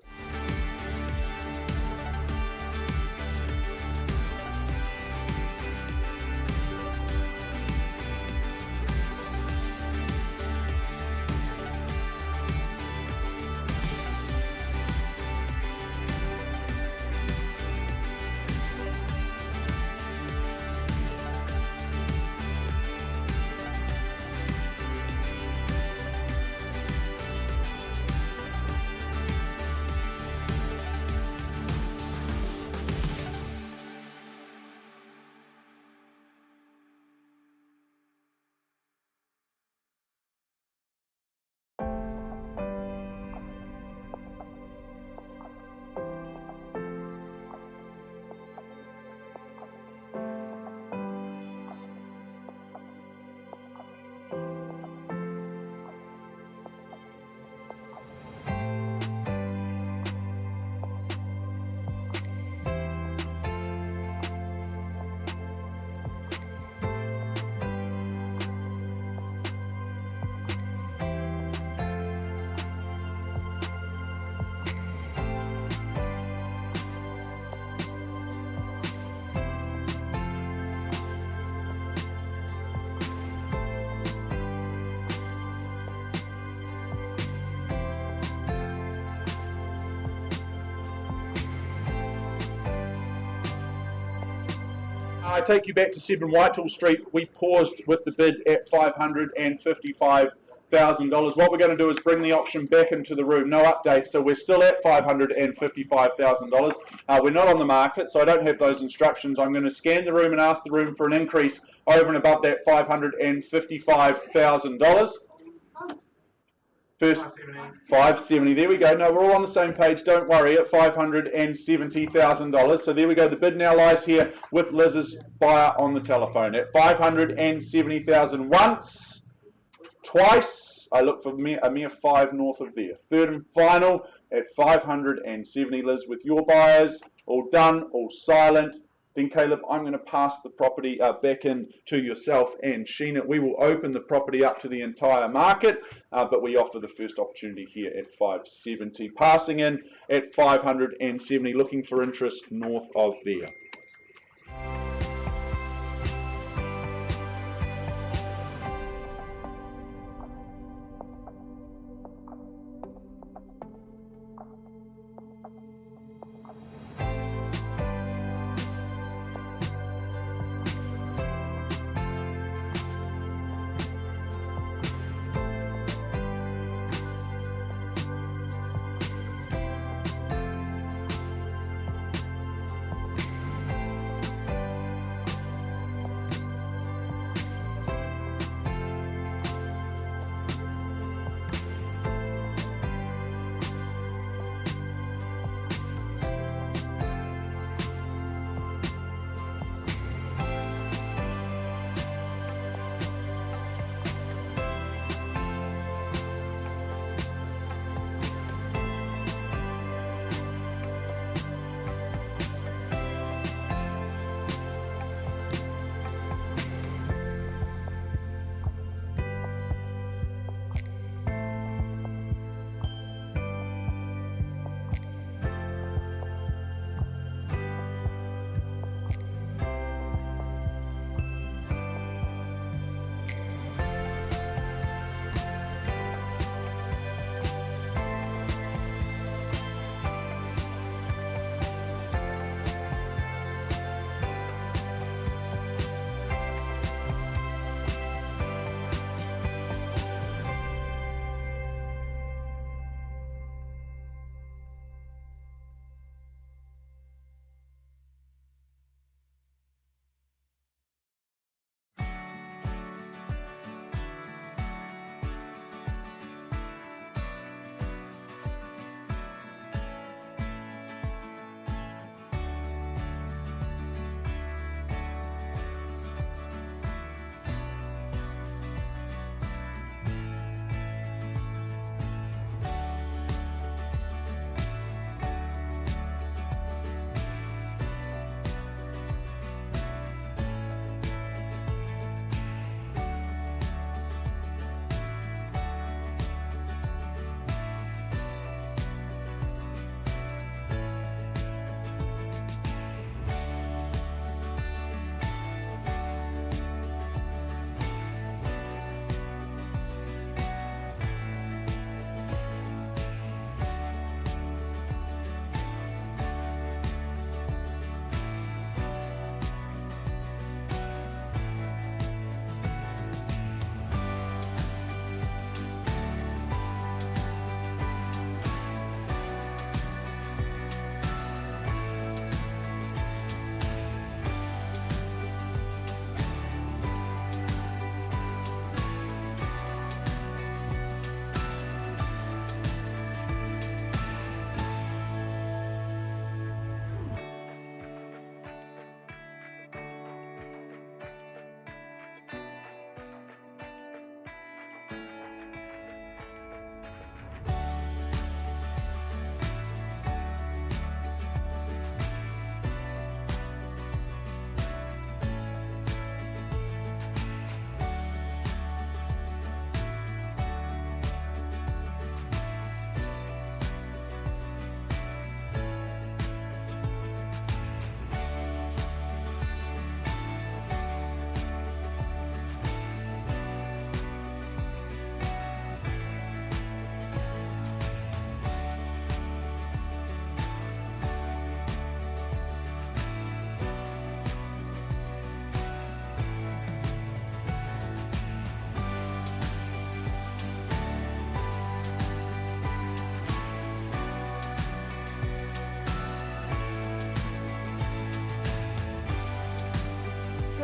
I take you back to 7 Whitehall Street. We paused with the bid at $555,000. What we're going to do is bring the auction back into the room. No update, so we're still at $555,000. We're not on the market, so I don't have those instructions. I'm going to scan the room and ask the room for an increase over and above that $555,000. First, 570. There we go. No, we're all on the same page. Don't worry. At $570,000. So there we go. The bid now lies here with Liz's buyer on the telephone at $570,000 once, twice. I look for a mere 5 north of there. Third and final at $570. Liz, with your buyers all done, all silent. Then Caleb, I'm going to pass the property back in to yourself and Sheena. We will open the property up to the entire market, but we offer the first opportunity here at 570. Passing in at 570, looking for interest north of there.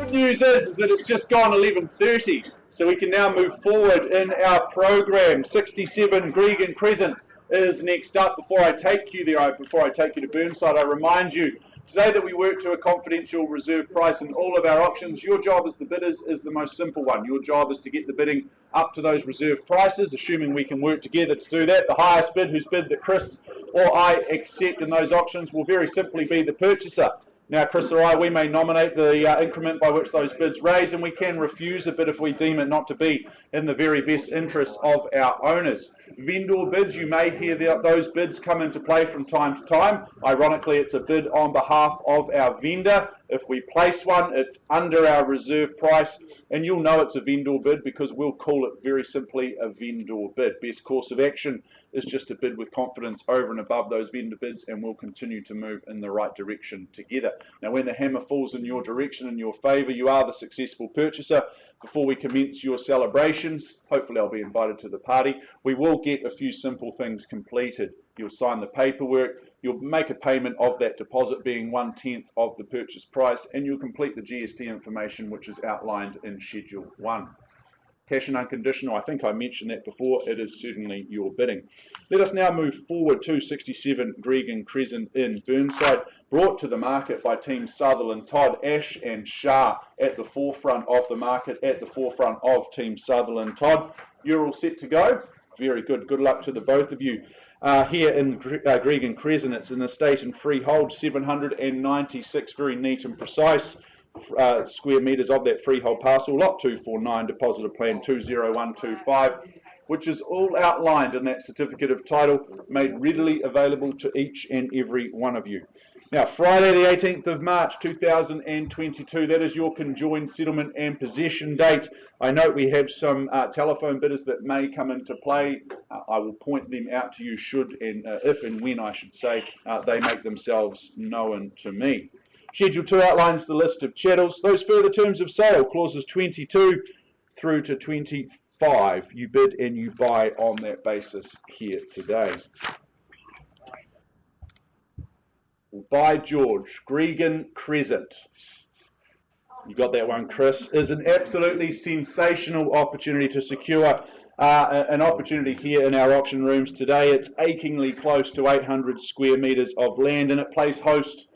good news is that it's just gone 11:30, so we can now move forward in our program. 67 Gregan Crescent is next up. Before I take you there, before I take you to Burnside, I remind you today that we work to a confidential reserve price in all of our auctions. Your job as the bidders is the most simple one. Your job is to get the bidding up to those reserve prices, assuming we can work together to do that. The highest bid, whose bid that Chris or I accept in those auctions, will very simply be the purchaser. Now, Chris or I, we may nominate the increment by which those bids raise, and we can refuse a bid if we deem it not to be in the very best interests of our owners. Vendor bids, you may hear those bids come into play from time to time. Ironically, it's a bid on behalf of our vendor. If we place one, it's under our reserve price, and you'll know it's a vendor bid because we'll call it very simply a vendor bid. Best course of action is just to bid with confidence over and above those vendor bids, and we'll continue to move in the right direction together. Now, when the hammer falls in your direction, in your favour, you are the successful purchaser. Before we commence your celebrations, hopefully I'll be invited to the party, we will get a few simple things completed. You'll sign the paperwork, you'll make a payment of that deposit being 1/10 of the purchase price, and you'll complete the GST information which is outlined in Schedule 1. Cash and unconditional, I think I mentioned that before, it is certainly your bidding. Let us now move forward to 67 Gregan Crescent in Burnside, brought to the market by Team Sutherland. Todd, Ash and Shah at the forefront of the market, at the forefront of Team Sutherland. Todd, you're all set to go? Very good. Good luck to the both of you. Here in Gregan Crescent, it's an estate and freehold, 796, very neat and precise square metres of that freehold parcel, lot 249, depositor plan 20125, which is all outlined in that certificate of title, made readily available to each and every one of you. Now, Friday the 18th of March 2022, that is your conjoined settlement and possession date. I note we have some telephone bidders that may come into play. I will point them out to you should, and if and when I should say, they make themselves known to me. Schedule 2 outlines the list of chattels. Those further terms of sale, clauses 22 through to 25. You bid and you buy on that basis here today. By George, Gregan Crescent. You got that one, Chris. Is an absolutely sensational opportunity to secure an opportunity here in our auction rooms today. It's achingly close to 800 square metres of land, and it plays host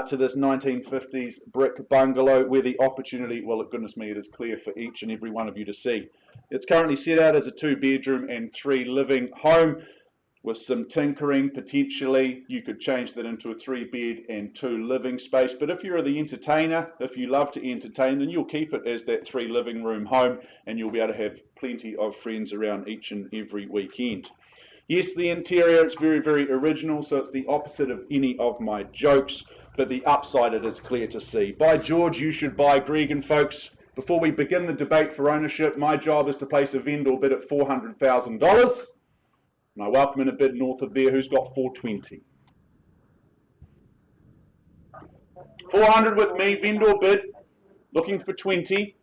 to this 1950s brick bungalow where the opportunity, well, goodness me, it is clear for each and every one of you to see. It's currently set out as a 2-bedroom and 3-living home with some tinkering. Potentially you could change that into a 3-bed and 2-living space, but if you're the entertainer, if you love to entertain, then you'll keep it as that 3-living room home, and you'll be able to have plenty of friends around each and every weekend. Yes, the interior is very, very original, so it's the opposite of any of my jokes, but the upside it is clear to see. By George, you should buy Gregan, folks. Before we begin the debate for ownership, my job is to place a vendor bid at $400,000. And I welcome in a bid north of there. Who's got 420? 400 with me, vendor bid, looking for 20.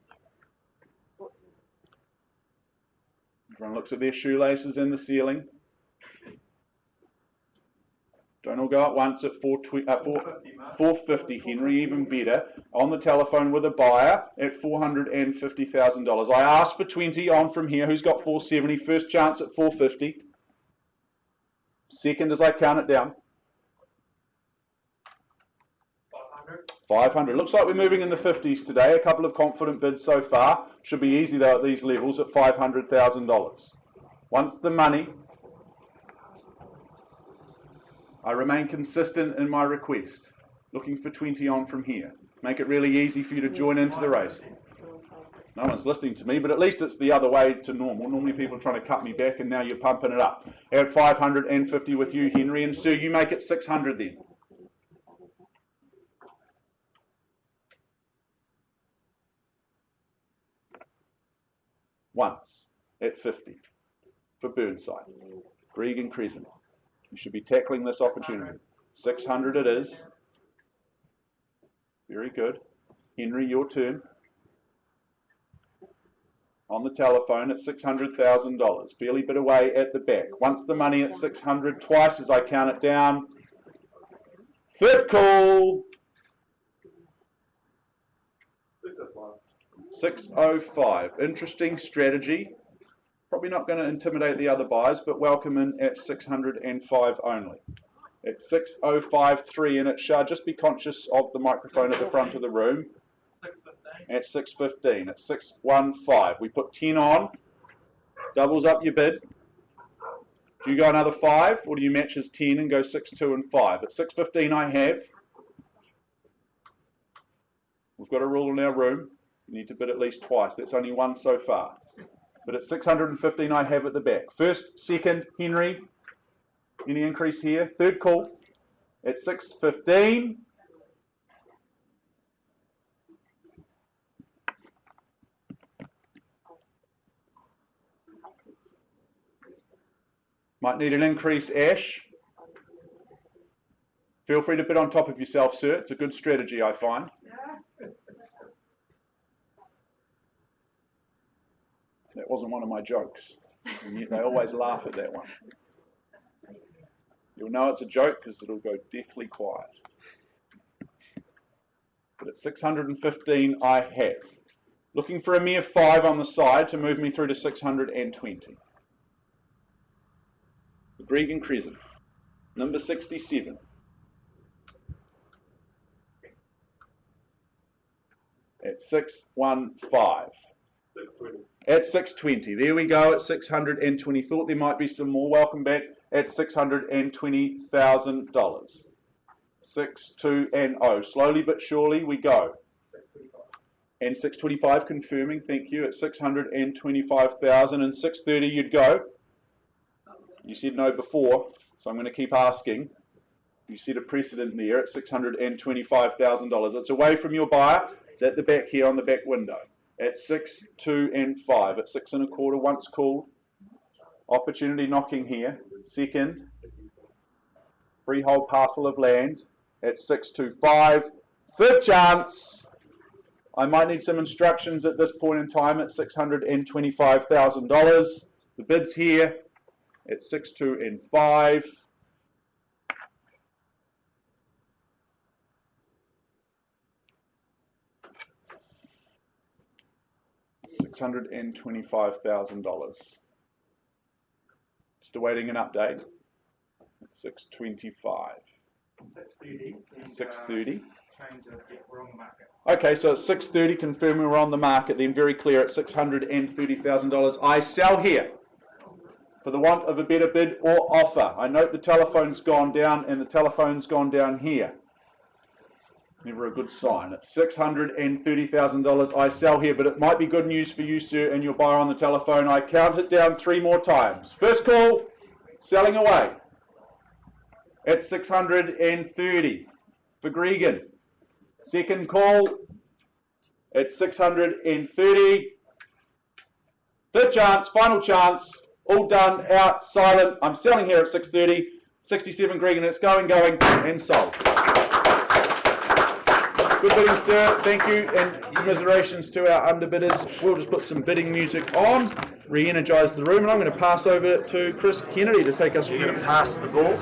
Everyone looks at their shoelaces in the ceiling. Don't all go at once at 450, Henry, even better. On the telephone with a buyer at $450,000. I asked for 20 on from here. Who's got 470? First chance at 450. Second as I count it down. 500. Looks like we're moving in the 50s today. A couple of confident bids so far. Should be easy though at these levels at $500,000. Once the money, I remain consistent in my request. Looking for 20 on from here. Make it really easy for you to join into the race. No one's listening to me, but at least it's the other way to normal. Normally people are trying to cut me back, and now you're pumping it up. At 550 with you, Henry, and Sir, you make it 600 then. Once at 50 for Burnside. Gregan Crescent. You should be tackling this opportunity. 600 it is. Very good. Henry, your turn. On the telephone at $600,000. Barely bit away at the back. Once the money at 600, twice as I count it down. Third call. 605. Interesting strategy. Probably not going to intimidate the other buyers, but welcome in at 605 only. At 605.3 in it, Shah. Just be conscious of the microphone at the front of the room. At 615. At 615. We put 10 on. Doubles up your bid. Do you go another 5, or do you match as 10 and go 6, 2 and 5? At 615 I have. We've got a rule in our room. You need to bid at least twice. That's only one so far. But at 615 I have at the back. First, second, Henry. Any increase here? Third call. At 615. Might need an increase, Ash. Feel free to bid on top of yourself, sir. It's a good strategy, I find. That wasn't one of my jokes. And yet they always laugh at that one. You'll know it's a joke because it'll go deathly quiet. But at 615 I have. Looking for a mere 5 on the side to move me through to 620. The Gregan Crescent, number 67. At 615. At 620. There we go at 620. Thought there might be some more. Welcome back at $620,000. 6, 2 and 0. Slowly but surely we go. And 625 confirming. Thank you. At 625,000 and 630 you'd go. You said no before, so I'm going to keep asking. You set a precedent there at $625,000. It's away from your buyer. It's at the back here on the back window. At 6, 2 and 5. At 6 1/4 once called. Opportunity knocking here. Second. Freehold parcel of land. At 625. Third chance. I might need some instructions at this point in time at $625,000. The bid's here. At 6, 2 and 5. $625,000. Just awaiting an update. At 625. 630. Okay, so at 630, confirm we're on the market. Then very clear at $630,000. I sell here. For the want of a better bid or offer. I note the telephone's gone down and the telephone's gone down here. Never a good sign. At $630,000 I sell here, but it might be good news for you, sir, and your buyer on the telephone. I count it down 3 more times. First call, selling away. At $630 for Gregan. Second call at $630. Third chance, final chance. All done, out, silent. I'm selling here at 630. 67 Gregan, it's going, and sold. Good bidding, sir. Thank you, and commiserations to our underbidders. We'll just put some bidding music on, re-energise the room, and I'm going to pass over to Chris Kennedy to take us through. You're going to pass the ball.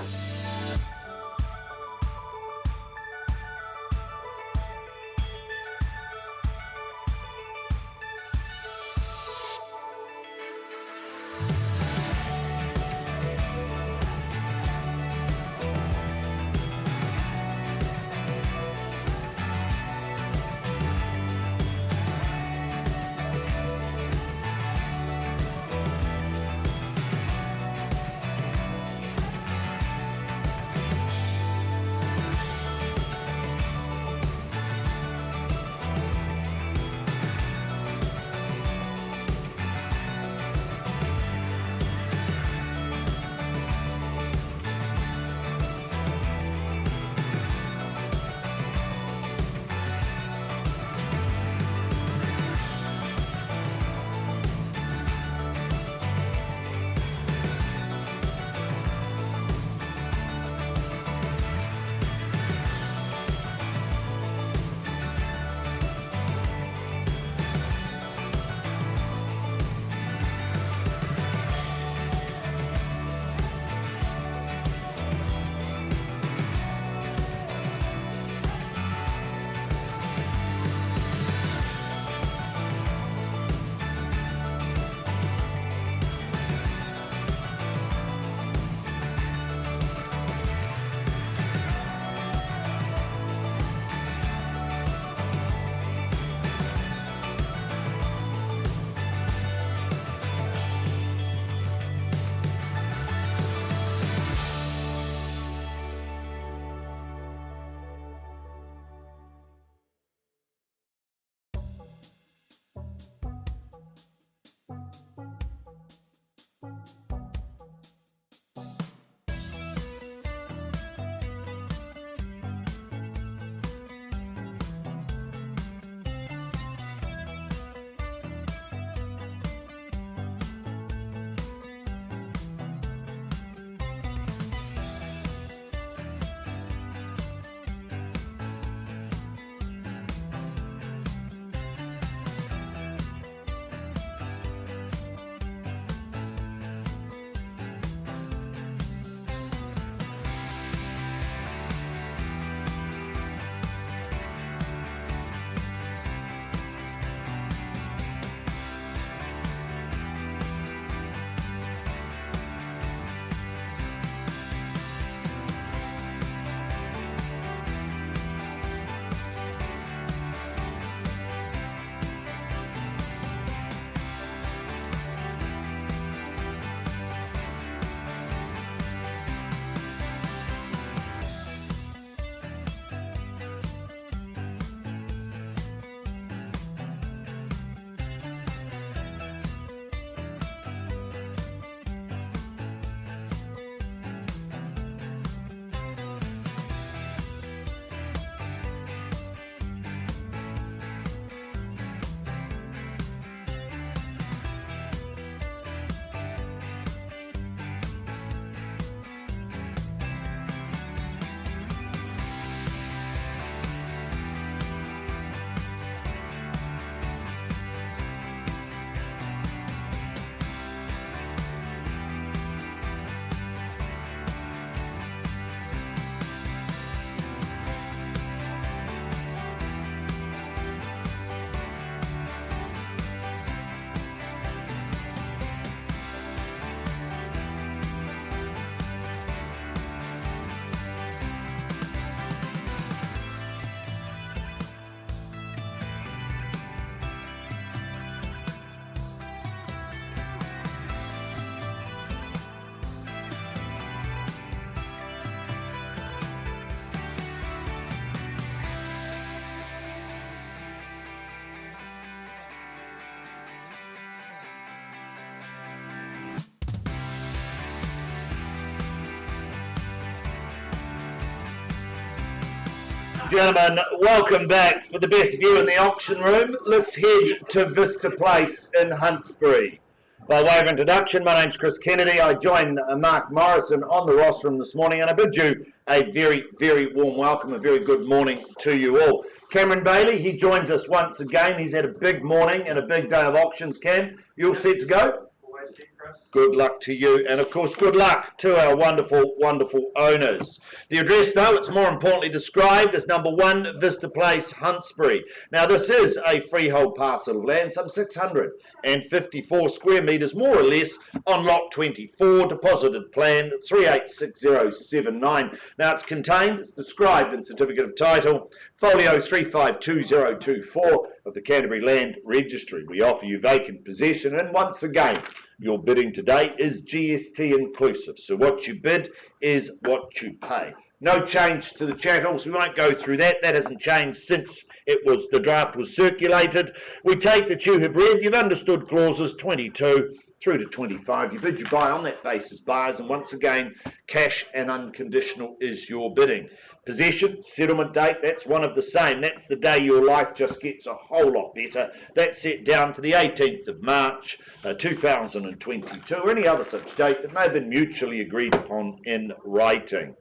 Gentlemen, welcome back. For the best view in the auction room, let's head to Vista Place in Huntsbury. By way of introduction, my name's Chris Kennedy. I join Mark Morrison on the rostrum this morning, and I bid you a very, very warm welcome, a very good morning to you all. Cameron Bailey, he joins us once again. He's had a big morning and a big day of auctions. Cam, you all set to go? Always set, Chris. Good luck to you, and of course good luck to our wonderful, wonderful owners. The address, though, it's more importantly described as number 1 Vista Place, Huntsbury. Now this is a freehold parcel of land, some 654 square metres more or less, on lot 24, deposited plan 386079. Now it's contained, it's described in certificate of title, folio 352024 of the Canterbury Land Registry. We offer you vacant possession, and once again, your bidding today is GST inclusive. So what you bid is what you pay. No change to the chattels. We won't go through that. That hasn't changed since the draft was circulated. We take that you have read, you've understood clauses 22 through to 25. You bid, you buy on that basis, buyers, and once again, cash and unconditional is your bidding. Possession, settlement date, that's one of the same. That's the day your life just gets a whole lot better. That's set down for the 18th of March 2022, or any other such date that may have been mutually agreed upon in writing.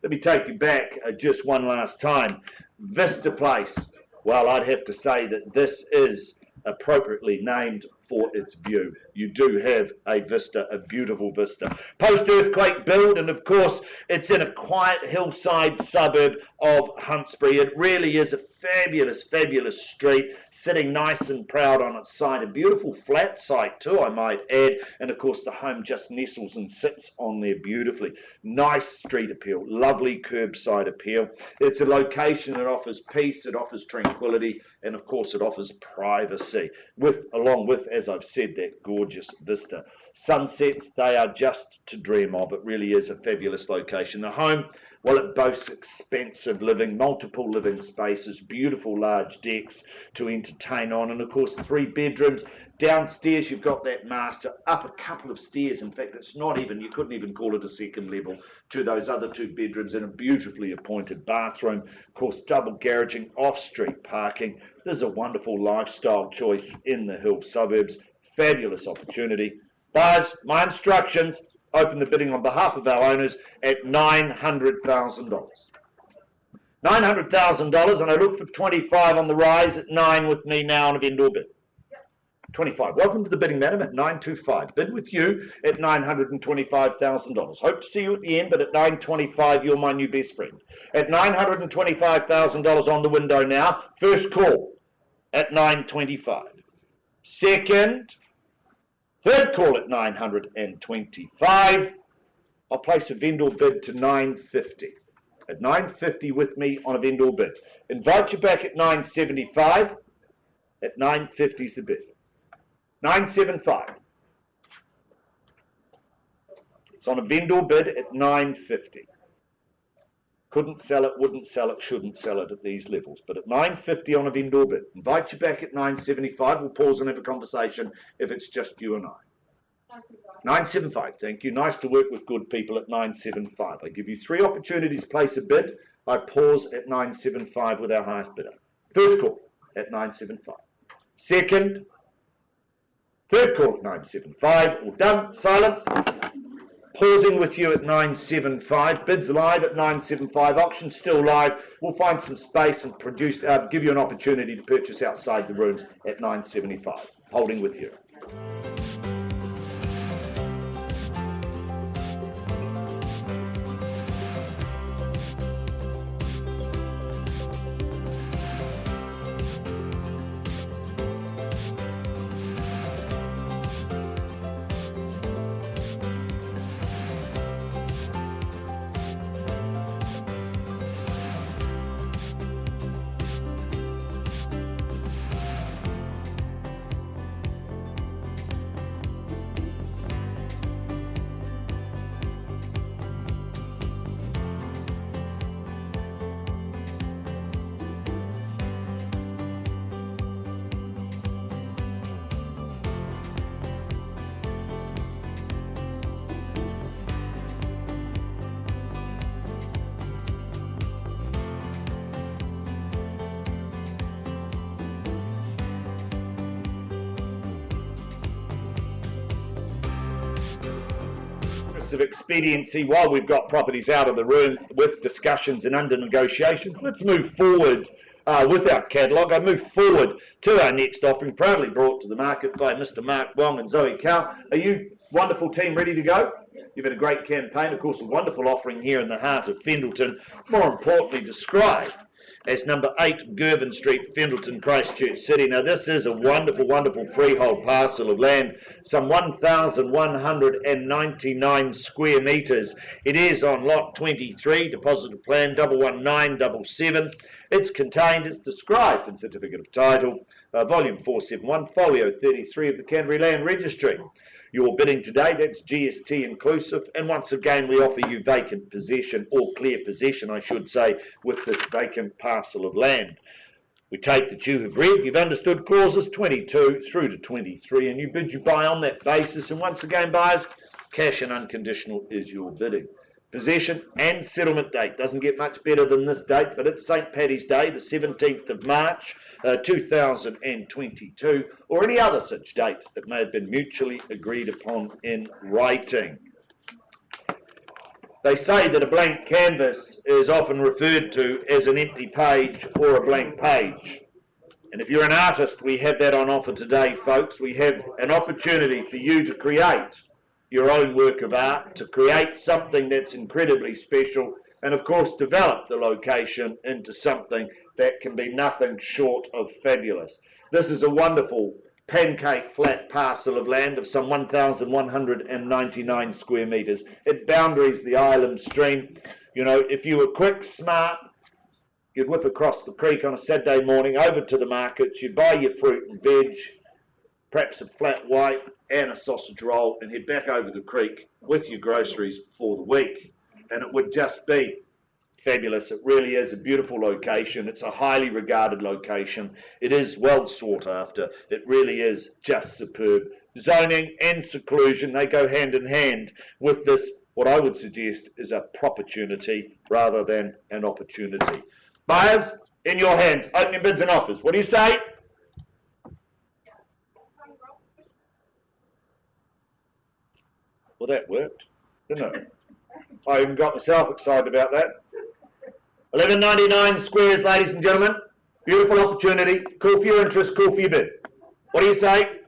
Let me take you back just one last time. Vista Place. Well, I'd have to say that this is appropriately named for its view. You do have a vista, a beautiful vista. Post-earthquake build, and of course it's in a quiet hillside suburb of Huntsbury. It really is a fabulous, fabulous street, sitting nice and proud on its side. A beautiful flat site too, I might add, and of course the home just nestles and sits on there beautifully. Nice street appeal, lovely curbside appeal. It's a location that offers peace, it offers tranquility, and of course it offers privacy, along with, as I've said, that gorgeous vista. Sunsets, they are just to dream of. It really is a fabulous location. The home, well, it boasts expansive living, multiple living spaces, beautiful large decks to entertain on, and of course 3 bedrooms. Downstairs you've got that master, up a couple of stairs. In fact, it's not even, you couldn't even call it a second level, to those other 2 bedrooms and a beautifully appointed bathroom. Of course, double garaging, off-street parking. There's a wonderful lifestyle choice in the hill suburbs. Fabulous opportunity. Buyers, my instructions, open the bidding on behalf of our owners at $900,000. $900,000, and I look for 25 on the rise at 9 with me now on a vendor bid. 25. Welcome to the bidding, madam, at 925. Bid with you at $925,000. Hope to see you at the end, but at 925, you're my new best friend. At $925,000 on the window now. First call at 925. Second, third call at 925. I'll place a vendor bid to 950. At 950 with me on a vendor bid. Invite you back at 975. At 950 is the bid. 975. It's on a vendor bid at 950. Couldn't sell it, wouldn't sell it, shouldn't sell it at these levels. But at 950 on a vendor bid. Invite you back at 975. We'll pause and have a conversation if it's just you and I. 975, thank you. Nice to work with good people at 975. I give you 3 opportunities to place a bid. I pause at 975 with our highest bidder. First call at 975. Second, third call at 975. All done. Silent. Pausing with you at 975. Bids live at 975. Auction still live. We'll find some space and give you an opportunity to purchase outside the rooms at 975. Holding with you. of expediency, while we've got properties out of the room with discussions and under negotiations, let's move forward with our catalogue. I move forward to our next offering, proudly brought to the market by Mr. Mark Wong and Zoe Cow. Are you, wonderful team, ready to go? You've had a great campaign, of course, a wonderful offering here in the heart of Fendleton, more importantly described as number 8 Girvin Street, Fendleton, Christchurch City. Now this is a wonderful, wonderful freehold parcel of land, some 1,199 square metres. It is on lot 23, deposited plan 11977. It's contained, it's described in Certificate of Title, volume 471, folio 33 of the Canterbury Land Registry. Your bidding today, that's GST inclusive, and once again we offer you vacant possession, or clear possession I should say, with this vacant parcel of land. We take that you have read, you've understood clauses 22 through to 23, and you bid, you buy on that basis, and once again buyers, cash and unconditional is your bidding. Possession and settlement date, doesn't get much better than this date, but it's St. Paddy's Day, the 17th of March, 2022, or any other such date that may have been mutually agreed upon in writing. They say that a blank canvas is often referred to as an empty page or a blank page. And if you're an artist, we have that on offer today, folks. We have an opportunity for you to create your own work of art, to create something that's incredibly special, and of course develop the location into something that can be nothing short of fabulous. This is a wonderful pancake flat parcel of land of some 1,199 square metres. It boundaries the Island Stream. You know, if you were quick, smart, you'd whip across the creek on a Saturday morning over to the markets, you'd buy your fruit and veg, perhaps a flat white and a sausage roll, and head back over the creek with your groceries for the week. And it would just be fabulous. It really is a beautiful location. It's a highly regarded location. It is well sought after. It really is just superb. Zoning and seclusion, they go hand in hand with this, what I would suggest is a proportunity rather than an opportunity. Buyers, in your hands, opening bids and offers. What do you say? Well, that worked, didn't it? I even got myself excited about that. 11.99 squares, ladies and gentlemen. Beautiful opportunity. Call for your interest, call for your bid. What do you say?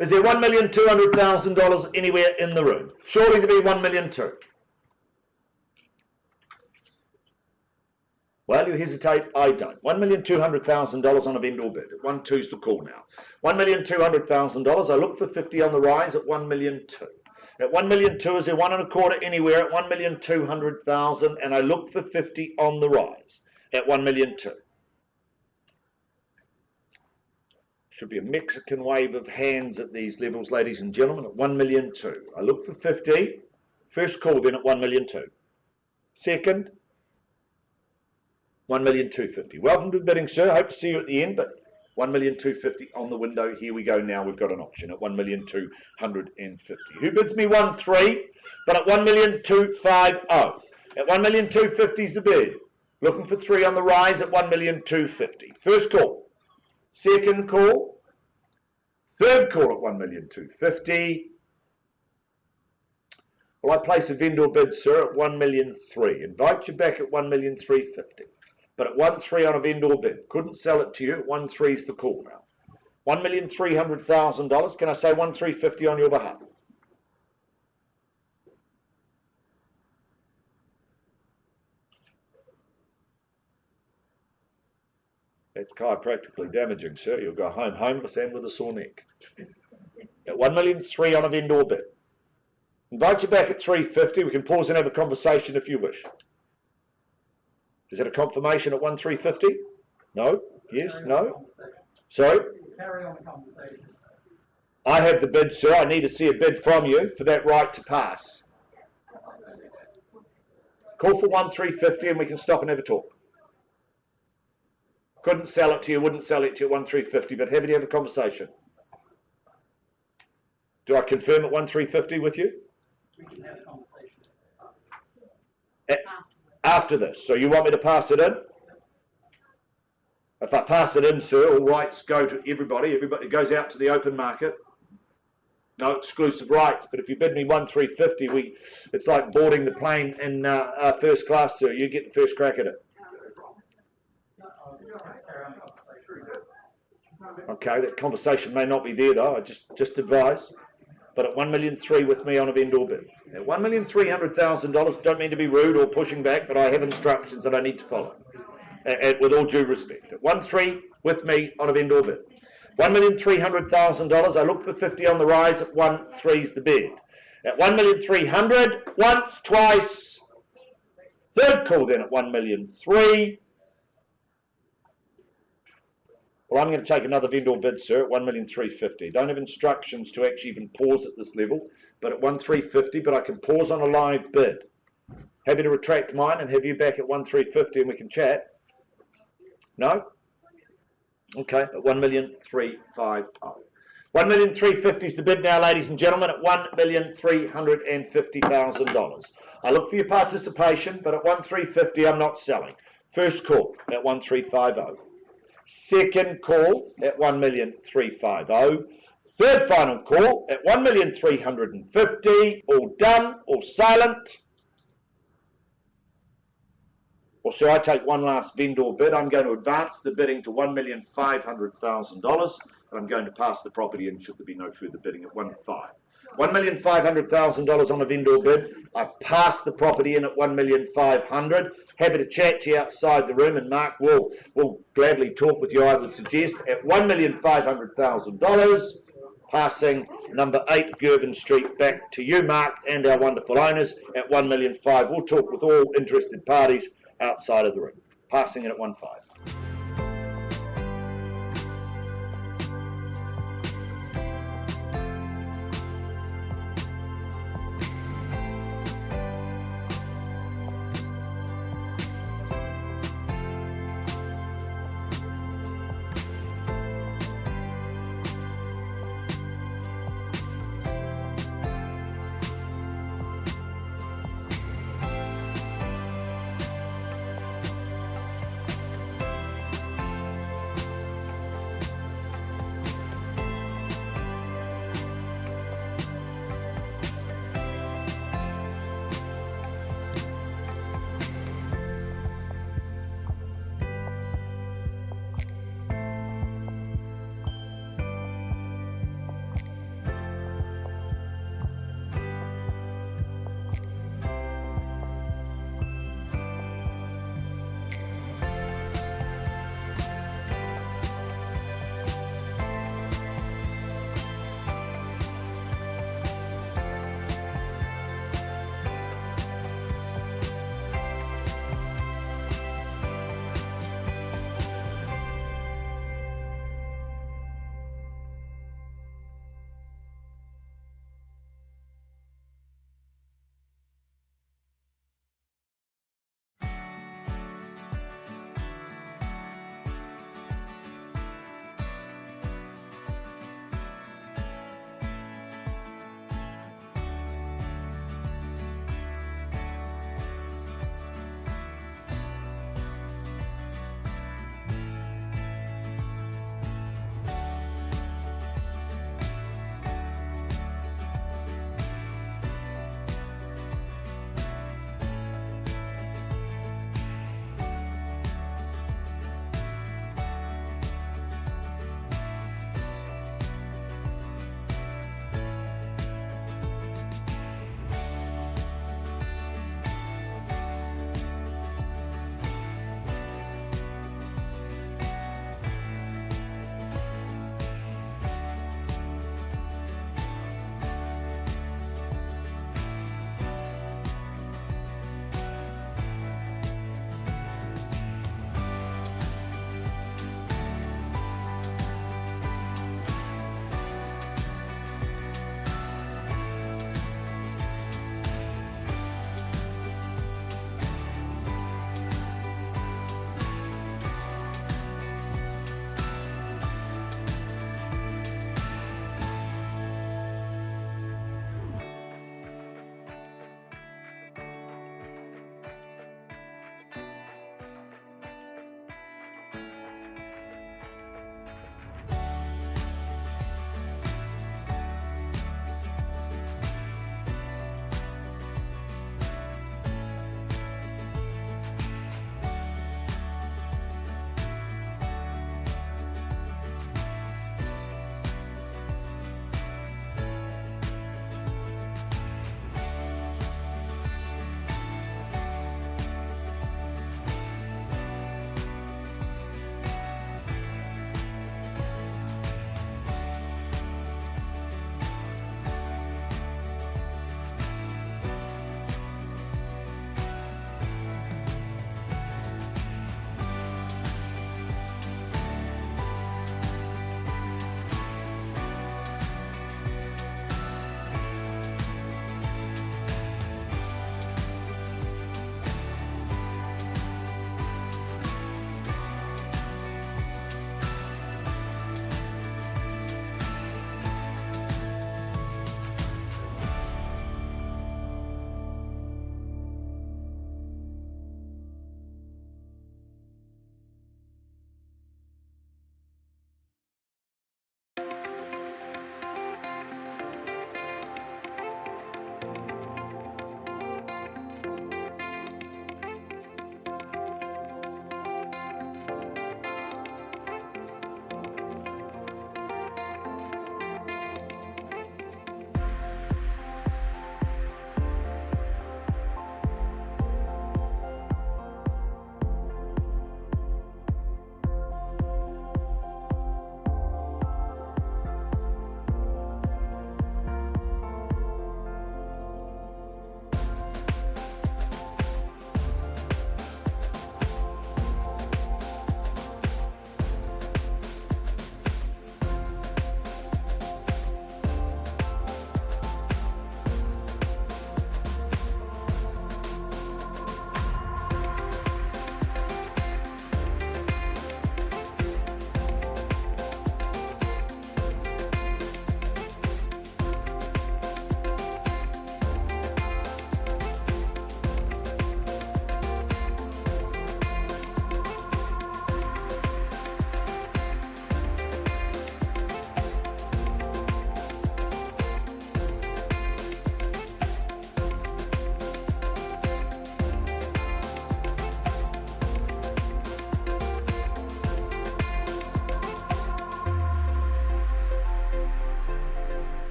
Is there $1,200,000 anywhere in the room? Surely to be $1,200,000. Well, you hesitate, I don't. $1,200,000 on a vendor bid. 1-2's the call now. $1,200,000. I look for 50 on the rise at $1,200,000. At $1,200,000, is there 1 1/4 anywhere at $1,200,000? And I look for 50 on the rise at $1,200,000. Should be a Mexican wave of hands at these levels, ladies and gentlemen, at $1,200,000. I look for 50. First call then at $1,200,000. Second, $1,250,000. Welcome to the bidding, sir. Hope to see you at the end, but $1,250,000 on the window. Here we go now. We've got an option at $1,250,000. Who bids me 1-3, but at $1,250,000? At $1,250,000 is the bid. Looking for 3 on the rise at $1,250,000. First call. Second call. Third call at $1,250,000. Well, I place a vendor bid, sir, at $1,300,000. Invite you back at $1,350,000. But at 1-3 on a vendor bid. Couldn't sell it to you. At 1-3 is the call now. $1,300,000. Can I say $1,350,000 on your behalf? That's chiropractically damaging, sir. You'll go home homeless and with a sore neck. At $1,300,000 on a vendor bid. Invite you back at $350,000. We can pause and have a conversation if you wish. Is that a confirmation at $1,350,000? No? Yes? No? Sorry? Carry on the conversation. I have the bid, sir. I need to see a bid from you for that right to pass. Call for $1,350,000 and we can stop and have a talk. Couldn't sell it to you, wouldn't sell it to you at $1,350,000, but happy to have a conversation. Do I confirm at $1,350,000 with you? We can have a conversation. After this. So you want me to pass it in? If I pass it in, sir, all rights go to everybody. Everybody goes out to the open market. No exclusive rights, but if you bid me 1,350, it's like boarding the plane in first class, sir. You get the first crack at it. Okay, that conversation may not be there though. I just advise. But at 1,300,000 with me on a vendor bid. At $1,300,000, don't mean to be rude or pushing back, but I have instructions that I need to follow. With all due respect. At 1,300,000 with me on a vendor bid. $1,300,000. I look for 50 on the rise. At 1,300,000 the bid. At 1,300,000, once, twice. Third call then at 1,300,000. Well, I'm going to take another vendor bid, sir, at 1,350,000. Don't have instructions to actually even pause at this level, but at 1,350,000, but I can pause on a live bid. Happy to retract mine and have you back at 1,350,000 and we can chat. No? Okay, at 1,350,000. 1,350,000 is the bid now, ladies and gentlemen, at $1,350,000. I look for your participation, but at 1,350,000 I'm not selling. First call at 1,350,000. Second call at 1,350,000. Third final call at 1,350,000. All done, all silent. Or shall I take one last vendor bid? I'm going to advance the bidding to $1,500,000, and I'm going to pass the property in should there be no further bidding at 1,500,000. $1,500,000 on a vendor bid. I pass the property in at 1,500,000. Happy to chat to you outside the room, and Mark will gladly talk with you, I would suggest, at $1,500,000, passing number 8 Girvin Street back to you, Mark, and our wonderful owners at 1,500,000. We'll talk with all interested parties outside of the room, passing it at 1,500,000.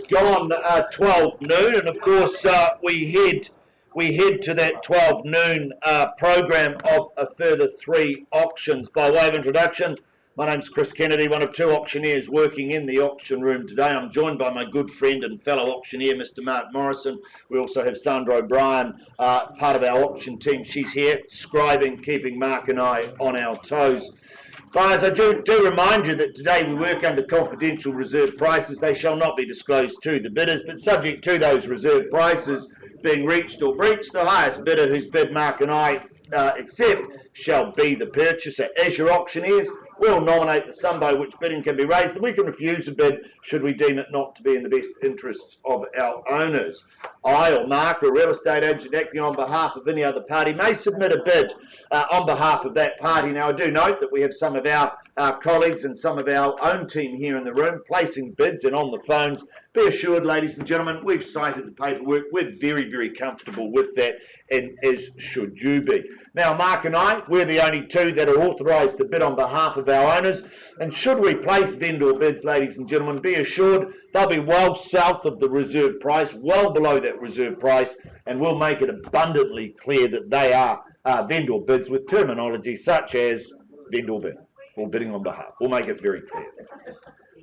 just gone 12 noon, and of course we head to that 12 noon program of a further 3 auctions. By way of introduction, my name's Chris Kennedy, one of 2 auctioneers working in the auction room today. I'm joined by my good friend and fellow auctioneer, Mr. Mark Morrison. We also have Sandra O'Brien, part of our auction team. She's here, scribing, keeping Mark and I on our toes. Buyers, I do remind you that today we work under confidential reserve prices. They shall not be disclosed to the bidders, but subject to those reserve prices being reached or breached, the highest bidder whose bid Mark and I accept shall be the purchaser. As your auctioneers, we'll nominate the sum by which bidding can be raised, and we can refuse a bid should we deem it not to be in the best interests of our owners. I or Mark or a real estate agent acting on behalf of any other party may submit a bid on behalf of that party. Now, I do note that we have some of our colleagues and some of our own team here in the room placing bids and on the phones. Be assured, ladies and gentlemen, we've cited the paperwork. We're very, very comfortable with that, and as should you be. Now, Mark and I, we're the only 2 that are authorised to bid on behalf of our owners, and should we place vendor bids, ladies and gentlemen, be assured they'll be well south of the reserve price, well below that reserve price, and we'll make it abundantly clear that they are vendor bids with terminology such as vendor bid or bidding on behalf. We'll make it very clear.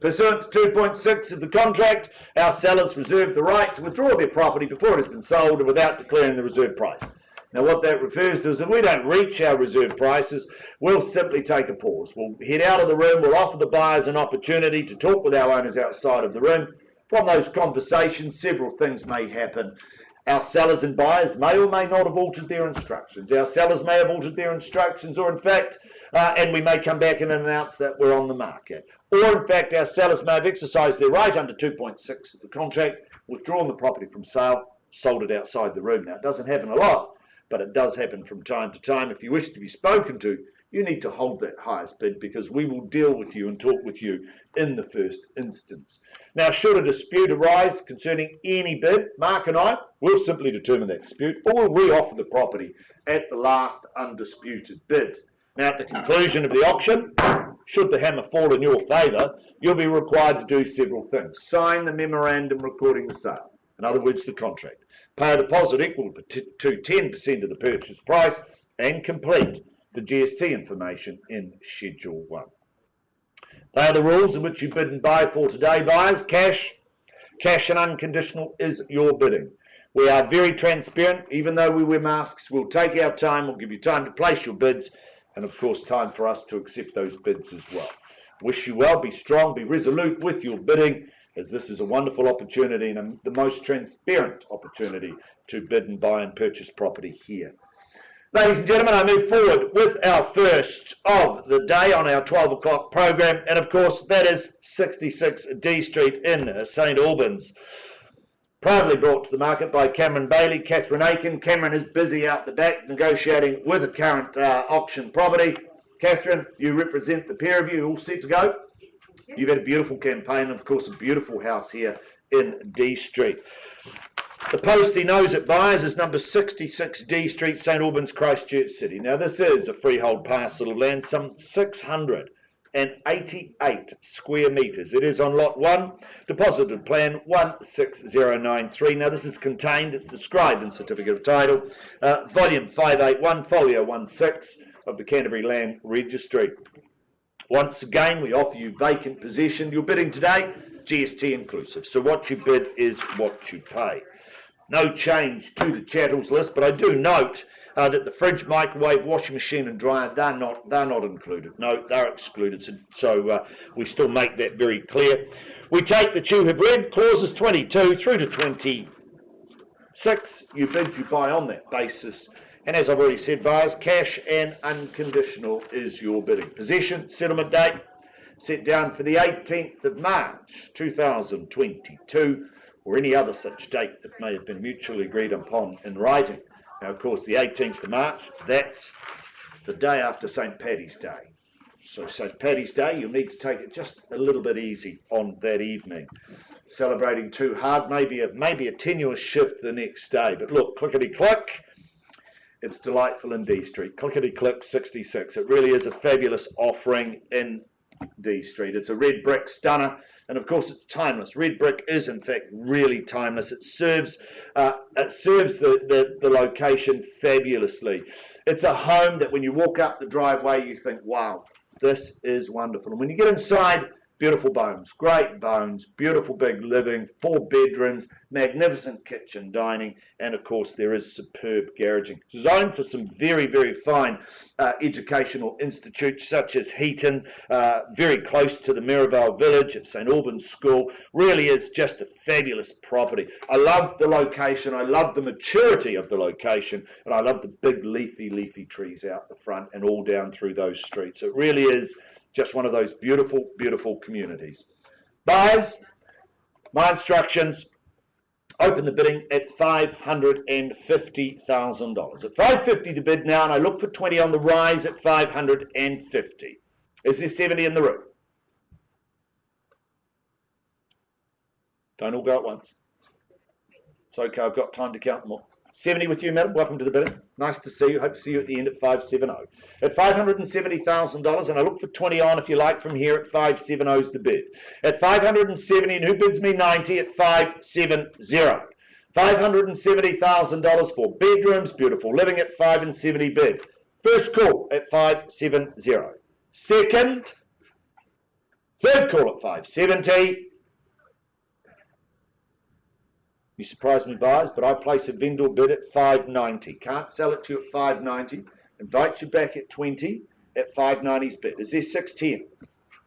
Pursuant to 2.6 of the contract, our sellers reserve the right to withdraw their property before it has been sold and without declaring the reserve price. Now, what that refers to is if we don't reach our reserve prices, we'll simply take a pause. We'll head out of the room. We'll offer the buyers an opportunity to talk with our owners outside of the room. From those conversations, several things may happen. Our sellers and buyers may or may not have altered their instructions. Our sellers may have altered their instructions, or in fact, and we may come back and announce that we're on the market. Or in fact, our sellers may have exercised their right under 2.6 of the contract, withdrawn the property from sale, sold it outside the room. Now, it doesn't happen a lot, but it does happen from time to time. If you wish to be spoken to, you need to hold that highest bid, because we will deal with you and talk with you in the first instance. Now, should a dispute arise concerning any bid, Mark and I will simply determine that dispute, or we'll re-offer the property at the last undisputed bid. Now, at the conclusion of the auction, should the hammer fall in your favour, you'll be required to do several things. Sign the memorandum recording the sale, in other words, the contract. Pay a deposit equal to 10% of the purchase price, and complete the GST information in Schedule 1. They are the rules in which you bid and buy for today, buyers. Cash and unconditional is your bidding. We are very transparent. Even though we wear masks, we'll take our time. We'll give you time to place your bids, and of course time for us to accept those bids as well. Wish you well. Be strong, be resolute with your bidding, as this is a wonderful opportunity and the most transparent opportunity to bid and buy and purchase property here. Ladies and gentlemen, I move forward with our first of the day on our 12 o'clock program, and of course that is 66 D Street in St Albans. Proudly brought to the market by Cameron Bailey, Catherine Aiken. Cameron is busy out the back negotiating with a current auction property. Catherine, you represent the pair of you, all set to go? You've had a beautiful campaign, and of course a beautiful house here in D Street. The post he knows it buyers is number 66 D Street, St Albans, Christchurch City. Now, this is a freehold parcel of land, some 688 square metres. It is on lot 1, deposited plan 16093. Now, this is contained, it's described in Certificate of Title, volume 581, folio 16 of the Canterbury Land Registry. Once again, we offer you vacant possession. Your bidding today, GST inclusive. So what you bid is what you pay. No change to the chattels list, but I do note that the fridge, microwave, washing machine and dryer, they're not included. No, they're excluded. So we still make that very clear. We take that you have read clauses 22 through to 26. You bid, you buy on that basis. And as I've already said, buyers, cash and unconditional is your bidding. Possession, settlement date, set down for the 18th of March 2022, or any other such date that may have been mutually agreed upon in writing. Now, of course, the 18th of March, that's the day after St. Paddy's Day. So St. Paddy's Day, you'll need to take it just a little bit easy on that evening. Celebrating too hard, maybe a tenuous shift the next day. But look, clickety-click, it's delightful in D Street. Clickety-click 66. It really is a fabulous offering in D Street. It's a red brick stunner. And of course, it's timeless. Red brick is, in fact, really timeless. It serves the location fabulously. It's a home that when you walk up the driveway, you think, wow, this is wonderful. And when you get inside, beautiful bones, great bones, beautiful big living, 4 bedrooms, magnificent kitchen, dining, and of course there is superb garaging. Zoned for some very, very fine educational institutes such as Heaton, very close to the Mirabelle Village at St Albans School. Really is just a fabulous property. I love the location, I love the maturity of the location, and I love the big leafy trees out the front and all down through those streets. It really is just one of those beautiful, beautiful communities. Buyers, my instructions, open the bidding at $550,000. At $550 to bid now, and I look for 20 on the rise at $550. Is there 70 in the room? Don't all go at once. It's okay, I've got time to count them all. 70 with you, madam. Welcome to the bidding. Nice to see you. Hope to see you at the end at 570. At $570,000, and I look for 20 on if you like from here at 570 is the bid. At 570, and who bids me 90 at 570. $570,000 for bedrooms, beautiful living at 570 bid. First call at 570. Second, third call at 570. You surprised me, buyers, but I place a vendor bid at 590. Can't sell it to you at 590. Invite you back at 20 at 590's bid. Is there 610?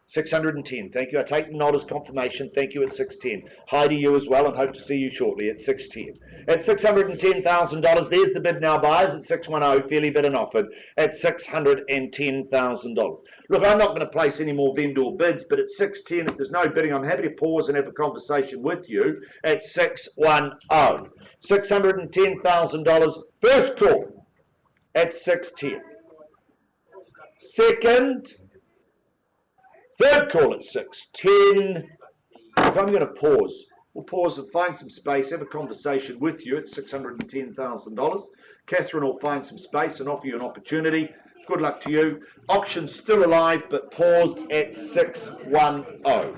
610. Thank you. I take the nod as confirmation. Thank you at 610. Hi to you as well, and hope to see you shortly at 610. At $610,000, there's the bid now, buyers, at 610, fairly bid and offered, at $610,000. Look, I'm not going to place any more vendor bids, but at 610, if there's no bidding, I'm happy to pause and have a conversation with you at 610. $610,000, first call at 610. Second, third call at 610. Look, I'm going to pause. We'll pause and find some space, have a conversation with you at $610,000. Catherine will find some space and offer you an opportunity. Good luck to you. Auction's still alive, but pause at 610.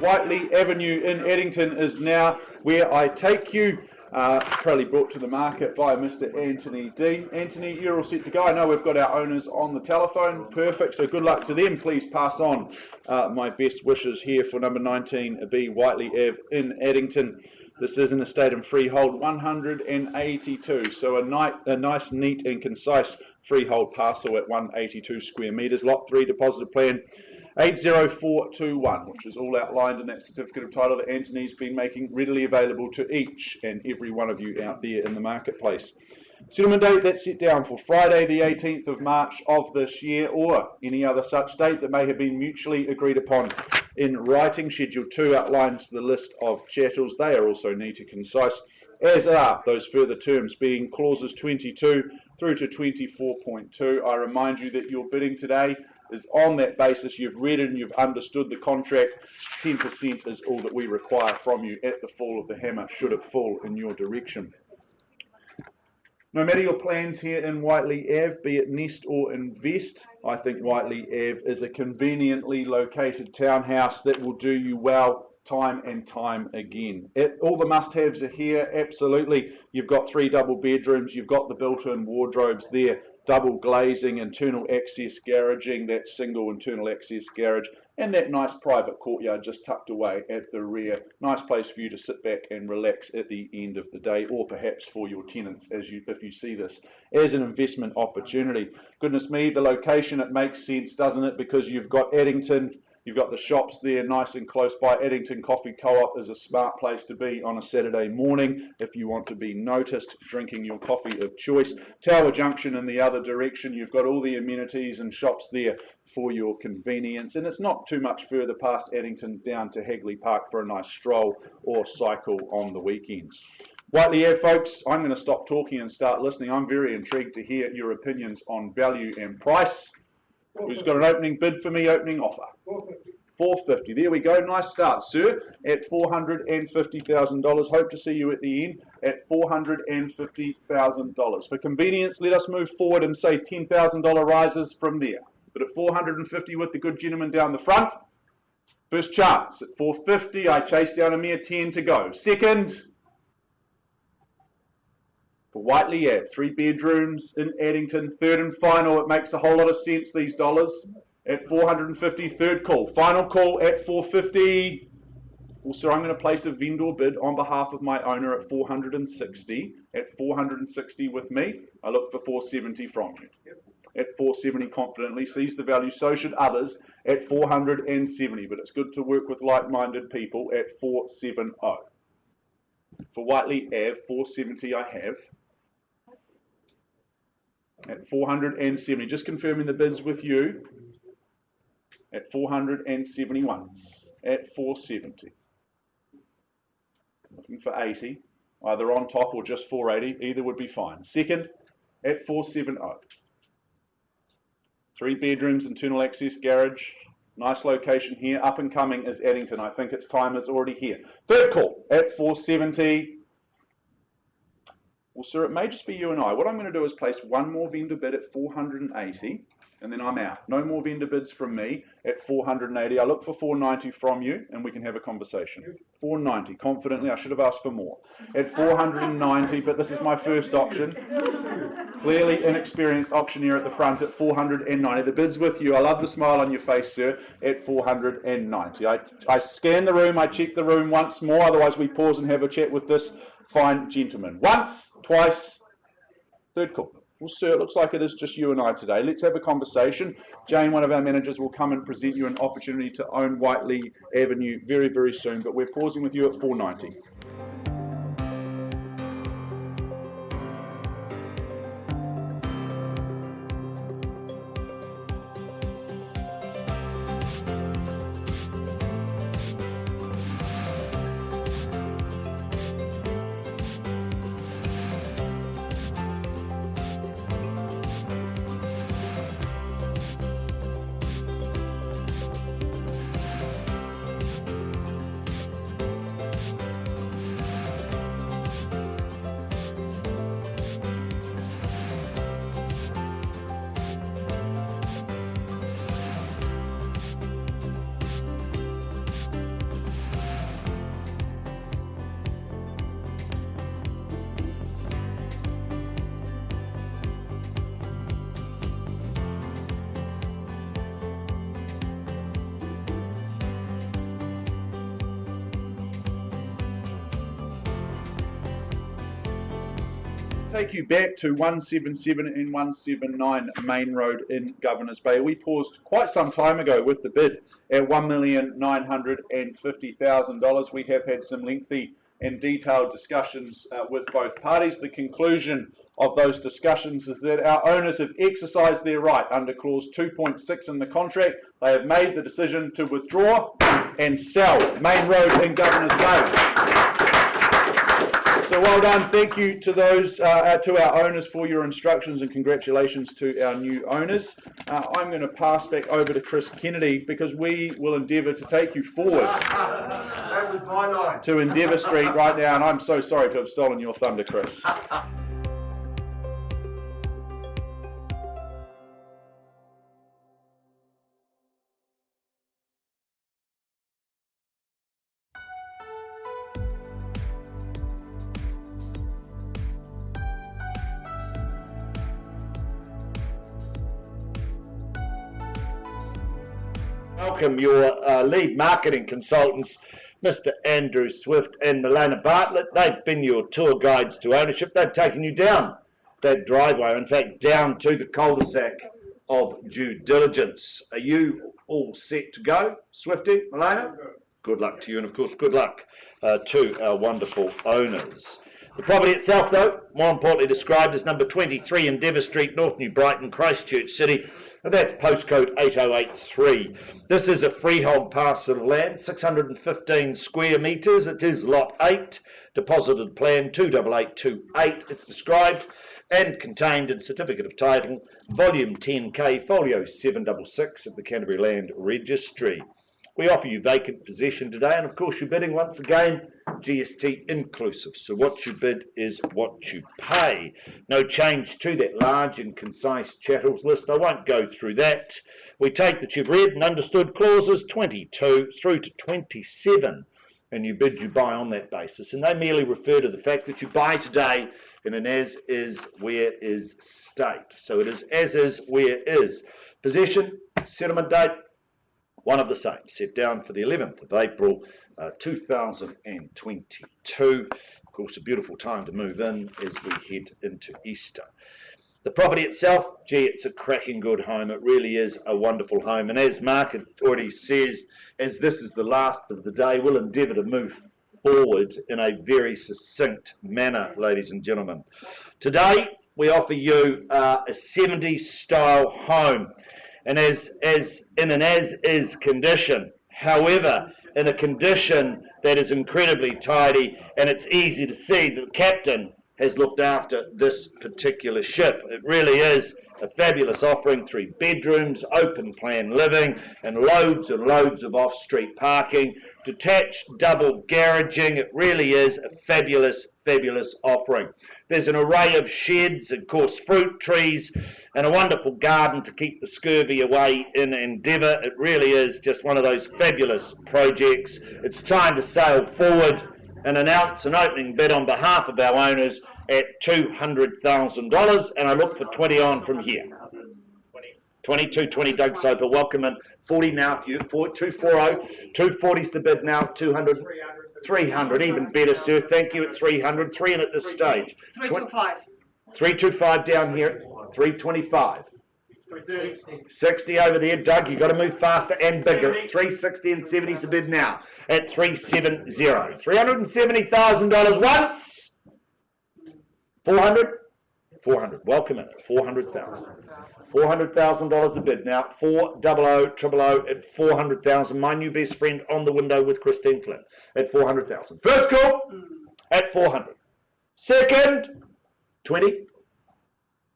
Whiteley Avenue in Eddington is now where I take you. Proudly brought to the market by Mr. Anthony Dean. Anthony, you're all set to go. I know we've got our owners on the telephone. Perfect, so good luck to them. Please pass on my best wishes here for number 19B Whiteley Ave in Eddington. This is an estate and freehold 182, so a nice, neat and concise freehold parcel at 182 square metres. Lot 3 deposited plan 80421, which is all outlined in that certificate of title that Anthony's been making readily available to each and every one of you out there in the marketplace. Settlement date that's set down for Friday the 18th of March of this year, or any other such date that may have been mutually agreed upon in writing. Schedule 2 outlines the list of chattels. They are also neat and concise, as are those further terms, being clauses 22 through to 24.2. I remind you that your bidding today is on that basis. You've read it and you've understood the contract. 10% is all that we require from you at the fall of the hammer, should it fall in your direction. No matter your plans here in Whiteley Ave, be it Nest or Invest, I think Whiteley Ave is a conveniently located townhouse that will do you well time and time again. All the must-haves are here, absolutely. You've got 3 double bedrooms, you've got the built-in wardrobes there, double glazing, internal access garaging, that single internal access garage, and that nice private courtyard just tucked away at the rear. Nice place for you to sit back and relax at the end of the day, or perhaps for your tenants if you see this as an investment opportunity. Goodness me, the location, it makes sense, doesn't it? Because you've got Addington, you've got the shops there nice and close by. Addington Coffee Co-op is a smart place to be on a Saturday morning if you want to be noticed drinking your coffee of choice. Tower Junction in the other direction, you've got all the amenities and shops there for your convenience, and it's not too much further past Addington down to Hagley Park for a nice stroll or cycle on the weekends. Whiteley Ave, folks, I'm going to stop talking and start listening. I'm very intrigued to hear your opinions on value and price. Who's got an opening bid for me, opening offer? 450. There we go. Nice start, sir, at $450,000. Hope to see you at the end at $450,000. For convenience, let us move forward and say $10,000 rises from there. But at 450 with the good gentleman down the front, first chance at 450. I chase down a mere 10 to go. Second, for Whiteley Ave, 3 bedrooms in Addington. Third and final, it makes a whole lot of sense, these dollars, at 450. Third call. Final call at 450. Also, I'm going to place a vendor bid on behalf of my owner at 460. At 460 with me, I look for 470 from you. At 470 confidently, sees the value, so should others, at 470. But it's good to work with like-minded people at 470. For Whiteley Ave, 470 I have. At 470, just confirming the bids with you, at 471, at 470. Looking for 80, either on top or just 480, either would be fine. Second, at 470. 3 bedrooms, internal access garage, nice location here. Up and coming is Addington. I think its time is already here. Third call at 470. Well, sir, it may just be you and I. What I'm going to do is place one more vendor bid at 480, and then I'm out. No more vendor bids from me at 480. I look for 490 from you, and we can have a conversation. 490, confidently. I should have asked for more. At 490, but this is my first auction. Clearly inexperienced auctioneer at the front at 490. The bid's with you. I love the smile on your face, sir, at 490. I scan the room. I check the room once more. Otherwise, we pause and have a chat with this fine gentleman. Once, twice, third call. Well, sir, it looks like it is just you and I today. Let's have a conversation. Jane, one of our managers, will come and present you an opportunity to own Whiteley Avenue very, very soon. But we're pausing with you at 490. take you back to 177 and 179 Main Road in Governor's Bay. We paused quite some time ago with the bid at $1,950,000. We have had some lengthy and detailed discussions with both parties. The conclusion of those discussions is that our owners have exercised their right under clause 2.6 in the contract. They have made the decision to withdraw and sell Main Road in Governor's Bay. So well done. Thank you to those, to our owners for your instructions, and congratulations to our new owners. I'm going to pass back over to Chris Kennedy because we will endeavour to take you forward That was my line. to Endeavour Street right now, and I'm so sorry to have stolen your thunder, Chris. Welcome your lead marketing consultants, Mr. Andrew Swift and Milena Bartlett. They've been your tour guides to ownership. They've taken you down that driveway, in fact, down to the cul-de-sac of due diligence. Are you all set to go, Swifty, Milena? Good luck to you, and of course, good luck to our wonderful owners. The property itself, though, more importantly described as number 23 Endeavour Street, North New Brighton, Christchurch City, and that's postcode 8083. This is a freehold parcel of land, 615 square metres. It is lot 8, deposited plan 28828. It's described and contained in Certificate of Title, Volume 10K, Folio 766 of the Canterbury Land Registry. We offer you vacant possession today, and of course you're bidding once again GST inclusive. So what you bid is what you pay. No change to that large and concise chattels list. I won't go through that. We take that you've read and understood clauses 22 through to 27, and you bid, you buy on that basis. And they merely refer to the fact that you buy today in an as is, where is state. So it is as is, where is. Possession, settlement date, one of the same, set down for the 11th of April 2022. Of course, a beautiful time to move in as we head into Easter. The property itself, gee, it's a cracking good home. It really is a wonderful home. And as Mark already says, as this is the last of the day, we'll endeavour to move forward in a very succinct manner, ladies and gentlemen. Today, we offer you a 70s style home. And as in an as-is condition, however, in a condition that is incredibly tidy, and it's easy to see that the captain has looked after this particular ship. It really is a fabulous offering, 3 bedrooms, open plan living, and loads of off-street parking, detached double garaging. It really is a fabulous offering. There's an array of sheds, of course, fruit trees, and a wonderful garden to keep the scurvy away in Endeavour. It really is just one of those fabulous projects. It's time to sail forward and announce an opening bid on behalf of our owners at $200,000, and I look for 20 on from here. 22, 20, Doug Soper, welcome in. 40 now, 240, 240's the bid now, 200, 300, even better, sir, thank you, at 300, 3 in at this stage. 325. 325 down here, 325. 60 over there, Doug, you've got to move faster and bigger. 360 and 70's the bid now at 370. $370,000 once. 400? 400. Welcome in at 400,000. $400,000 a bid now. 400 at 400,000. My new best friend on the window with Christine Flynn at 400,000. First call at 400. Second, 20.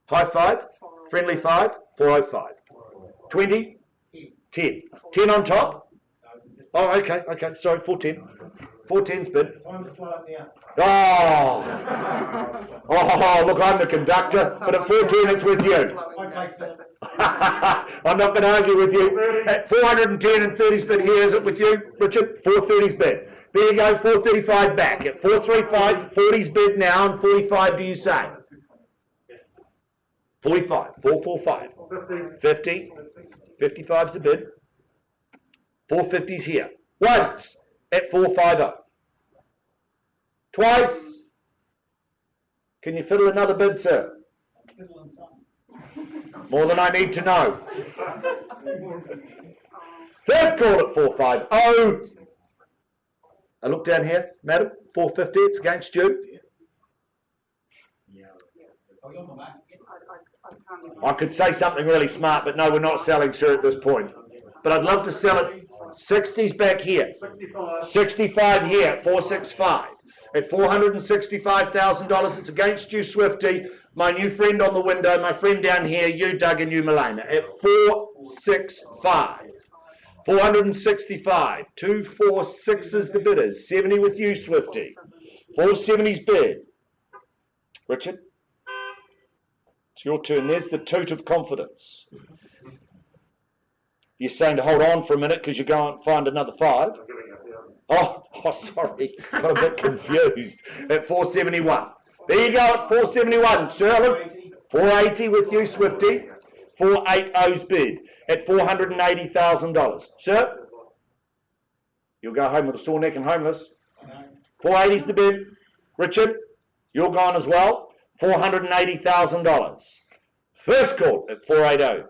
High 5. Friendly 5. 405. 20. 10. 10 on top. Oh, okay. Sorry, 410. 410's bid. Oh, look, I'm the conductor, but at 410 it's with you. I'm not going to argue with you. At 410 and 30's bid here, is it with you, Richard? 430's bid. There you go, 435 back. At 435, 40's bid now, and 45 do you say? 45, 445. 50, 55's the bid. 450's here. Once at 450. Twice Can you fiddle another bid, sir? More than I need to know. Third call at 450. I look down here, madam, 450, it's against you. I could say something really smart, but no, we're not selling, sir, at this point. But I'd love to sell it. 60's back here. 65 here at 465. At $465,000, it's against you, Swifty, my new friend on the window, my friend down here, you, Doug, and you, Malena. At 465. 465. 246 is the bidders. 70 with you, Swifty. 470's bid. Richard? It's your turn. There's the toot of confidence. You're saying to hold on for a minute because you're going to find another 5. Oh, sorry. Got a bit confused. At 471. There you go at 471. Shirley. 480 with you, Swifty. 480's bid at $480,000. Sir? You'll go home with a sore neck and homeless. 480's the bid. Richard? You're gone as well. $480,000. First call at 480.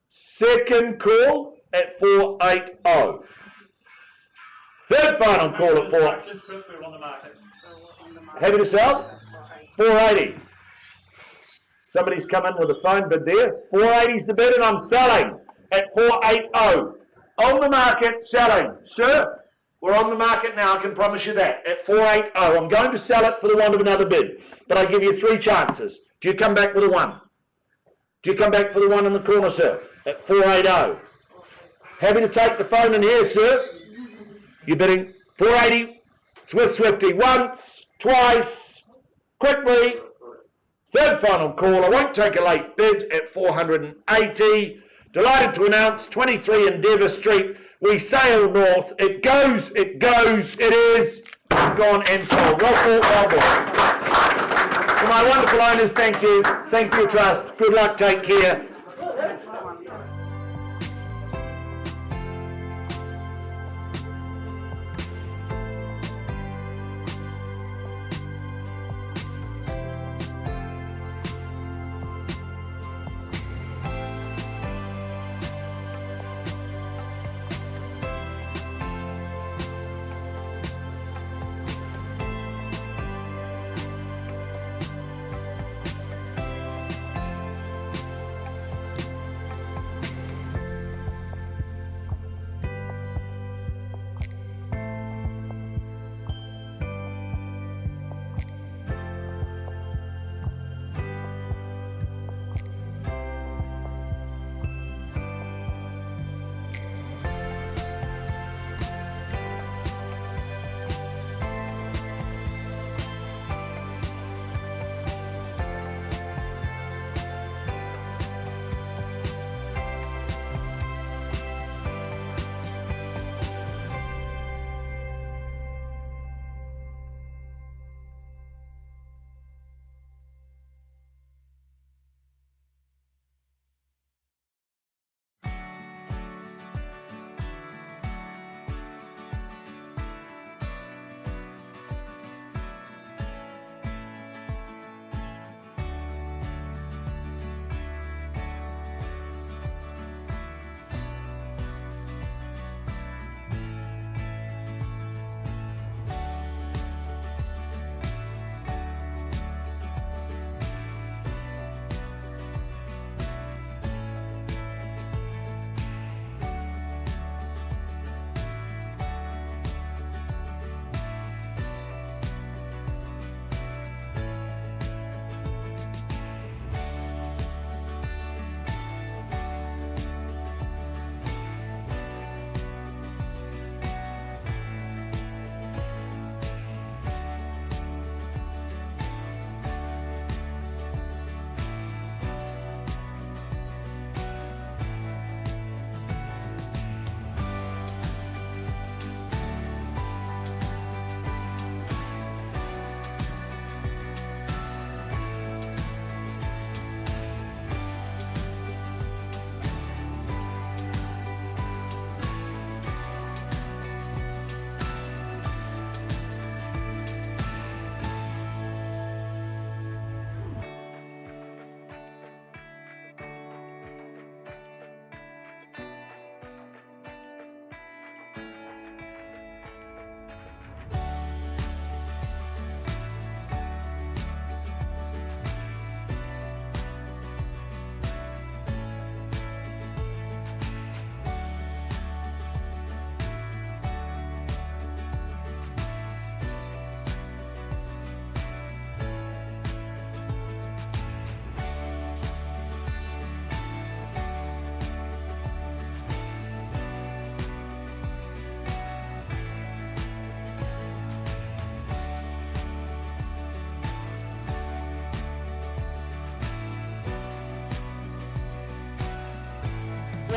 Second call at 480. Third final call at 480. Happy to sell? 480. Somebody's come in with a phone bid there. 480's the bid and I'm selling at 480. On the market, selling. Sir, we're on the market now, I can promise you that. At 480. I'm going to sell it for the want of another bid. But I give you 3 chances. Do you come back with a 1? Do you come back for the 1 in the corner, sir? At 480. Happy to take the phone in here, sir. You're bidding 480. It's with Swifty. Once, twice, quickly. Third final call. I won't take a late bid at 480. Delighted to announce 23 Endeavour Street. We sail north. It goes, it is gone and sold. Well fought, well done. To my wonderful owners, thank you. Thank you for your trust. Good luck. Take care.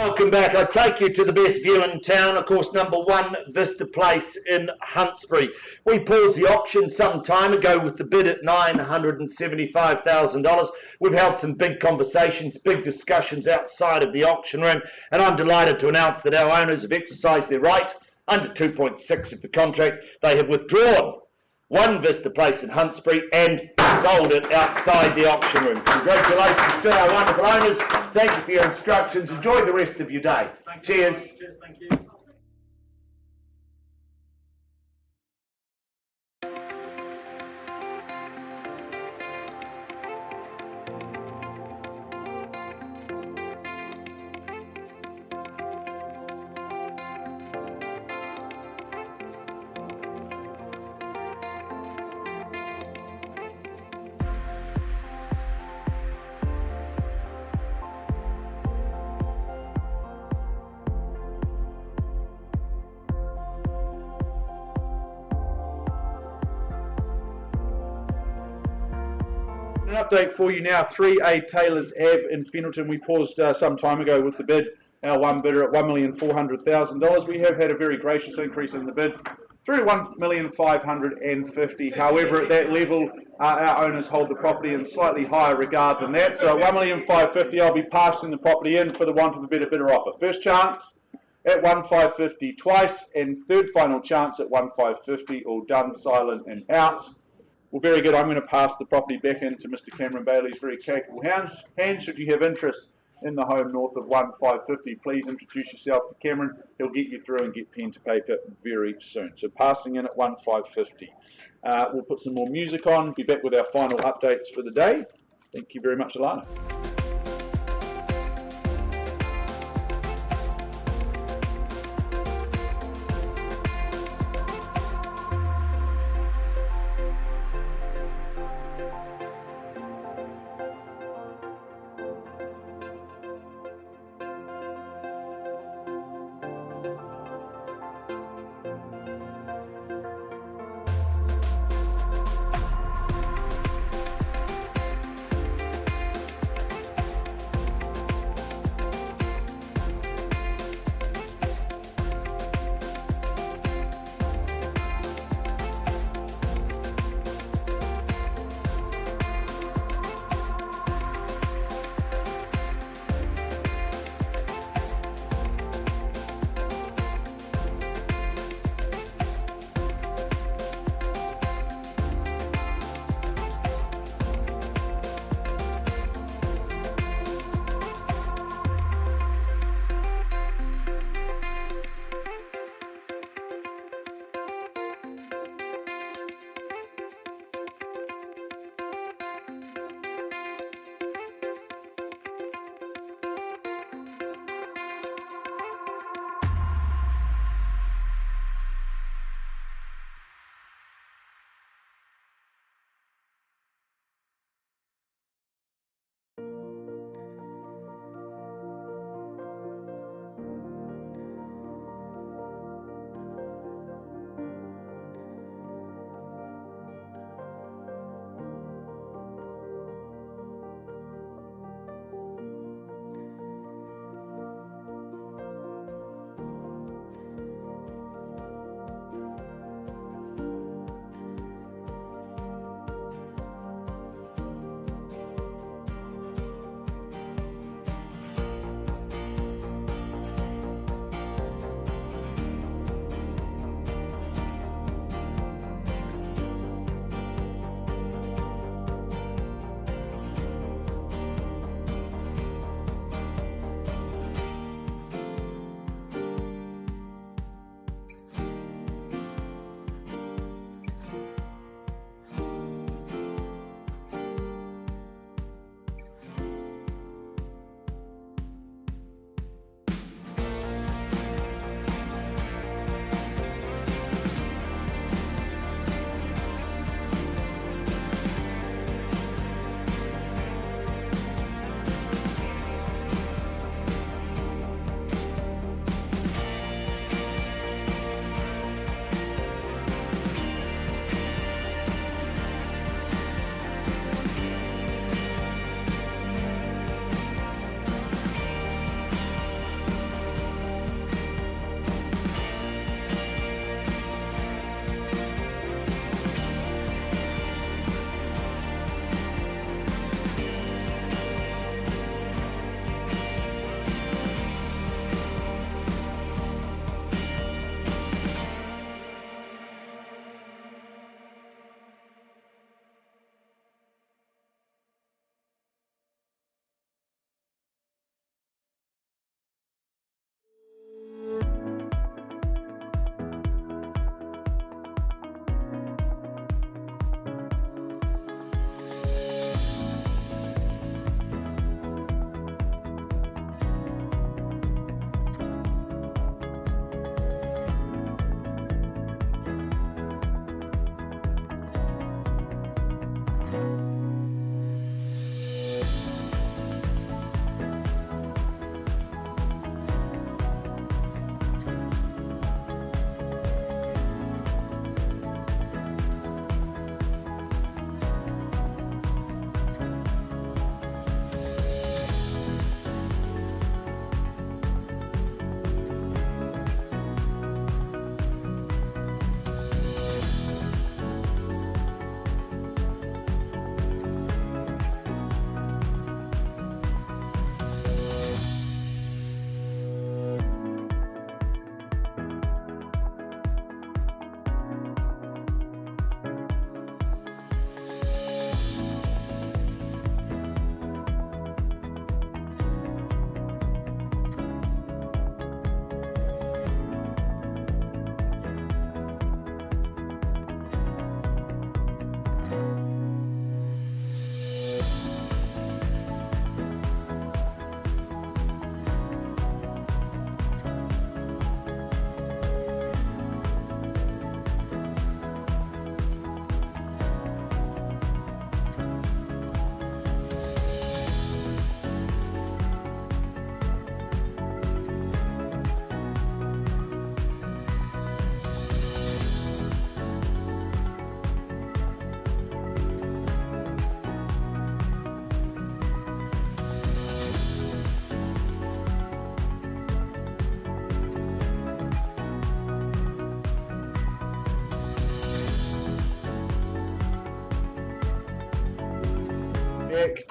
Welcome back. I take you to the best view in town, of course, number 1, Vista Place in Huntsbury. We paused the auction some time ago with the bid at $975,000. We've held some big conversations, big discussions outside of the auction room, and I'm delighted to announce that our owners have exercised their right under 2.6 of the contract. They have withdrawn 1 Vista Place in Huntsbury and sold it outside the auction room. Congratulations to our wonderful owners. Thank you for your instructions. Enjoy the rest of your day. Cheers. Cheers, thank you. An update for you now, 3A Taylors Ave in Fenelton. We paused some time ago with the bid, our one bidder at $1,400,000. We have had a very gracious increase in the bid through $1,550,000. However, at that level, our owners hold the property in slightly higher regard than that. So at $1,550,000, I'll be passing the property in for the want of a better bidder offer. First chance at $1,550,000 twice, and third final chance at $1,550,000, all done, silent and out. Well, very good. I'm going to pass the property back into Mr. Cameron Bailey's very capable hands. Should you have interest in the home north of $1,550,000, please introduce yourself to Cameron. He'll get you through and get pen to paper very soon. So passing in at $1,550,000. We'll put some more music on, be back with our final updates for the day. Thank you very much, Alana.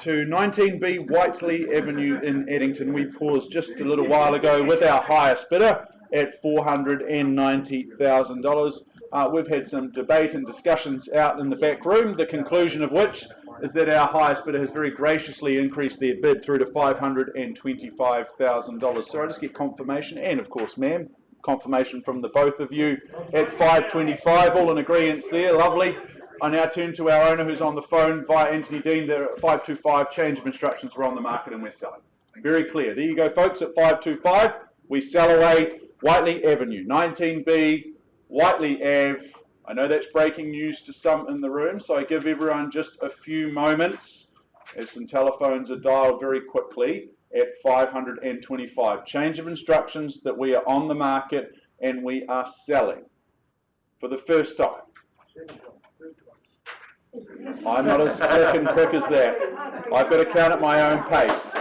to 19B Whiteley Avenue in Eddington. We paused just a little while ago with our highest bidder at $490,000. We've had some debate and discussions out in the back room, the conclusion of which is that our highest bidder has very graciously increased their bid through to $525,000. So I just get confirmation, and of course, ma'am, confirmation from the both of you at $525, all in agreement there, lovely. I now turn to our owner who's on the phone via Anthony Dean. They're at $525, change of instructions, we're on the market and we're selling. Very clear. There you go, folks, at $525. We sell away Whiteley Avenue, 19B, Whiteley Ave. I know that's breaking news to some in the room, so I give everyone just a few moments as some telephones are dialed very quickly at $525. Change of instructions that we are on the market and we are selling for the first time. I'm not as slick and quick as that. I've got to count at my own pace.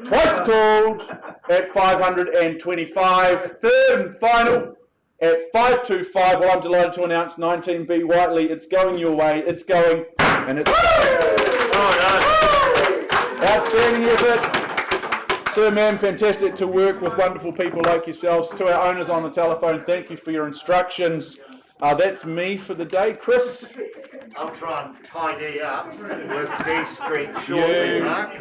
Twice called at $525. Third and final at $525. Well, I'm delighted to announce 19B Whiteley. It's going your way. It's going, and it's outstanding effort. Sir, ma'am, fantastic to work with wonderful people like yourselves. To our owners on the telephone, thank you for your instructions. That's me for the day. Chris? I'll try and tidy up with D Street shortly, Mark.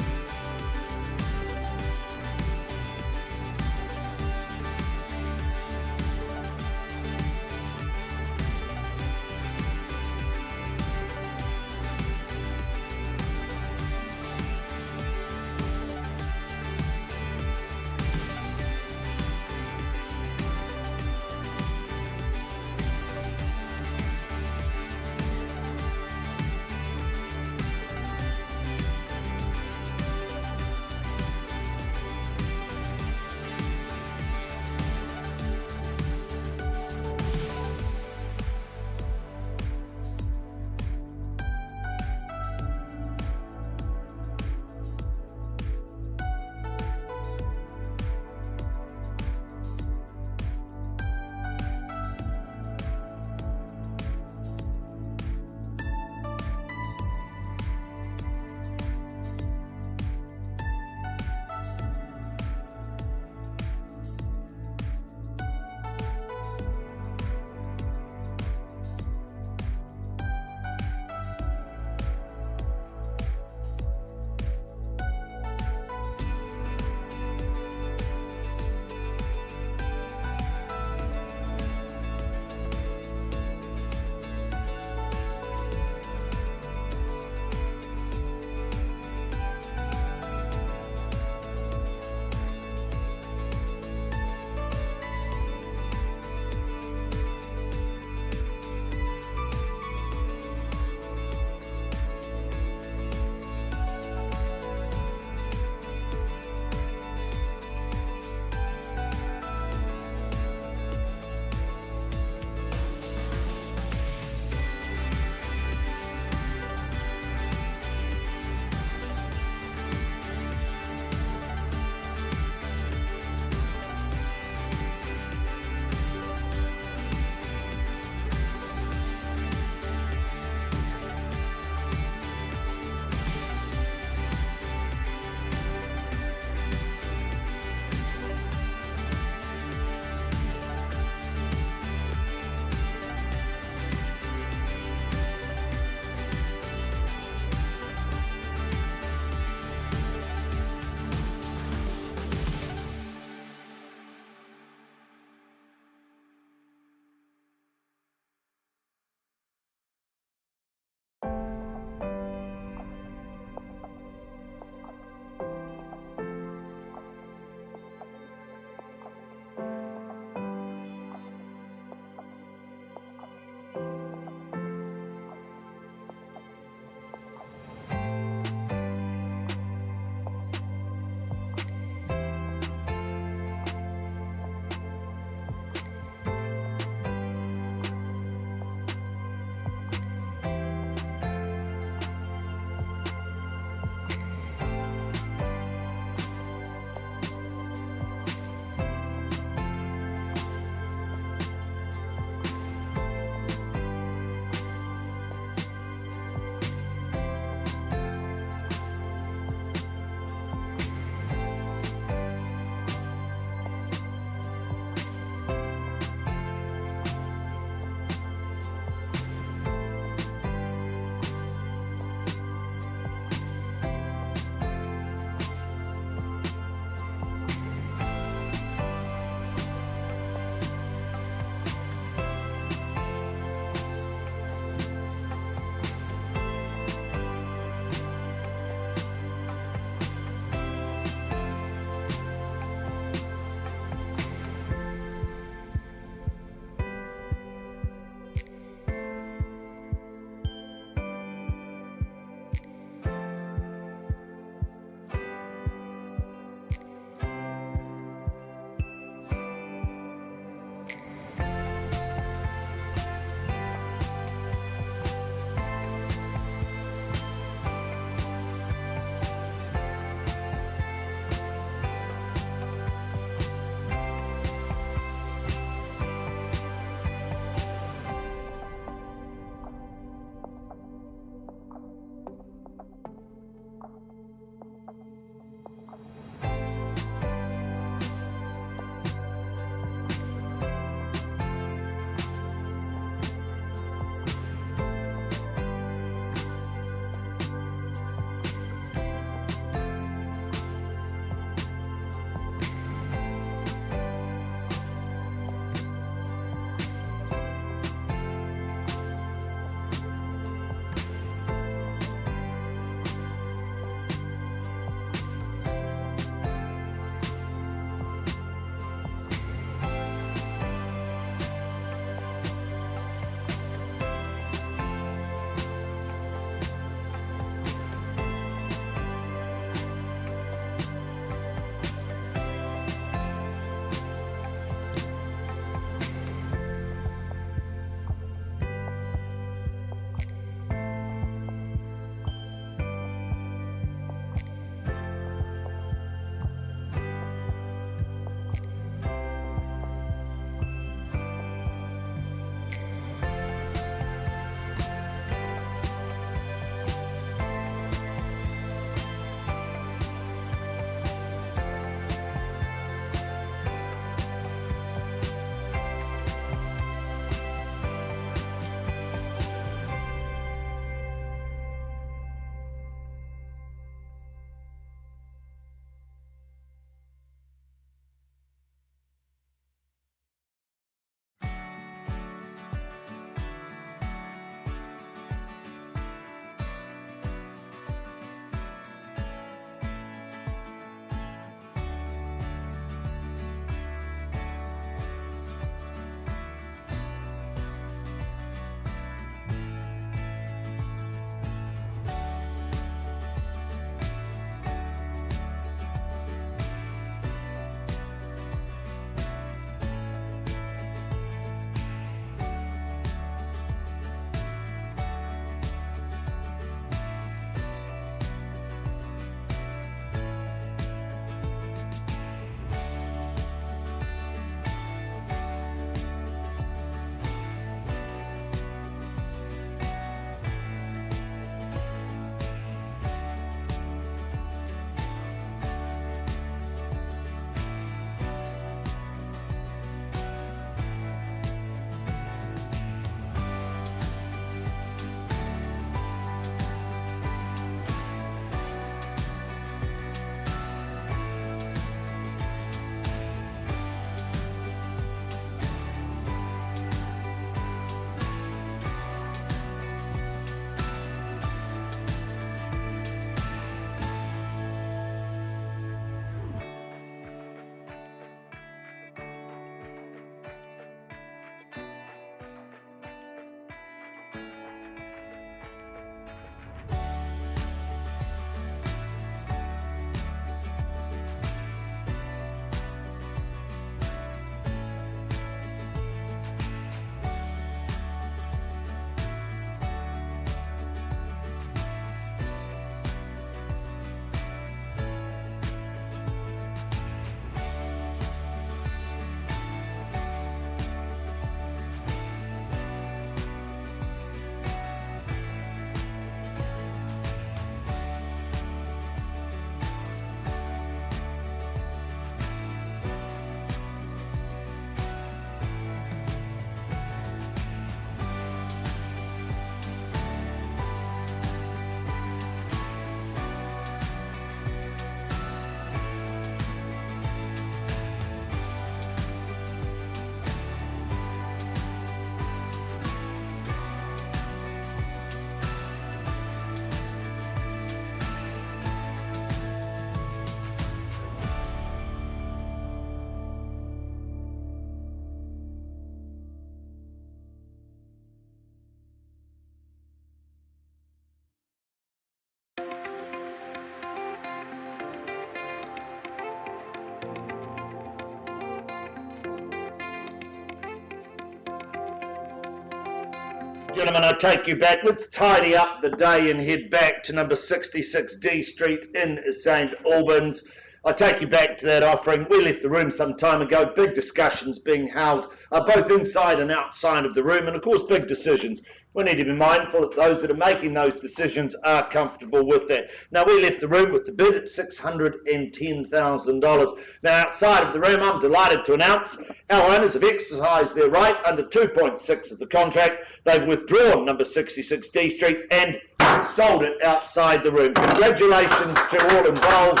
Gentlemen, I take you back. Let's tidy up the day and head back to number 66 D Street in St Albans. I take you back to that offering. We left the room some time ago. Big discussions being held both inside and outside of the room, and of course big decisions. We need to be mindful that those that are making those decisions are comfortable with that. Now, we left the room with the bid at $610,000. Now, outside of the room, I'm delighted to announce our owners have exercised their right under 2.6 of the contract. They've withdrawn number 66 D Street and sold it outside the room. Congratulations to all involved.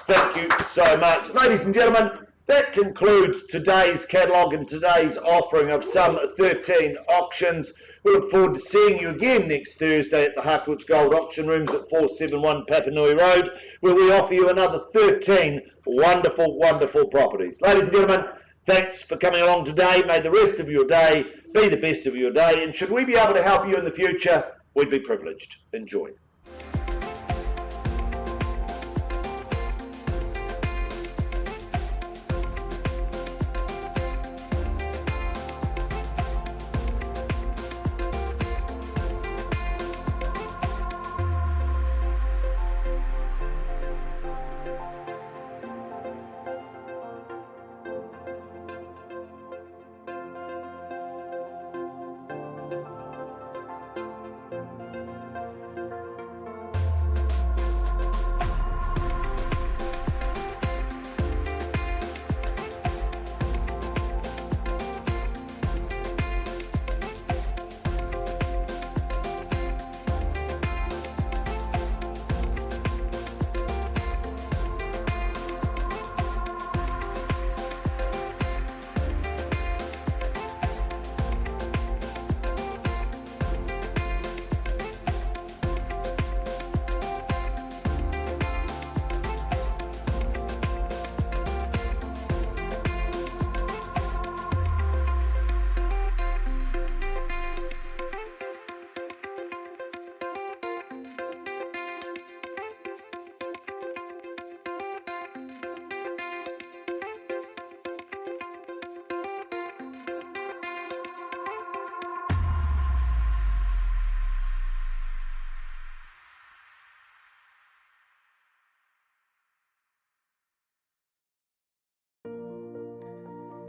Thank you so much. Ladies and gentlemen, that concludes today's catalogue and today's offering of some 13 auctions. We look forward to seeing you again next Thursday at the Harcourts Gold Auction Rooms at 471 Papanui Road, where we offer you another 13 wonderful, wonderful properties. Ladies and gentlemen, thanks for coming along today. May the rest of your day be the best of your day, and should we be able to help you in the future, we'd be privileged. Enjoy.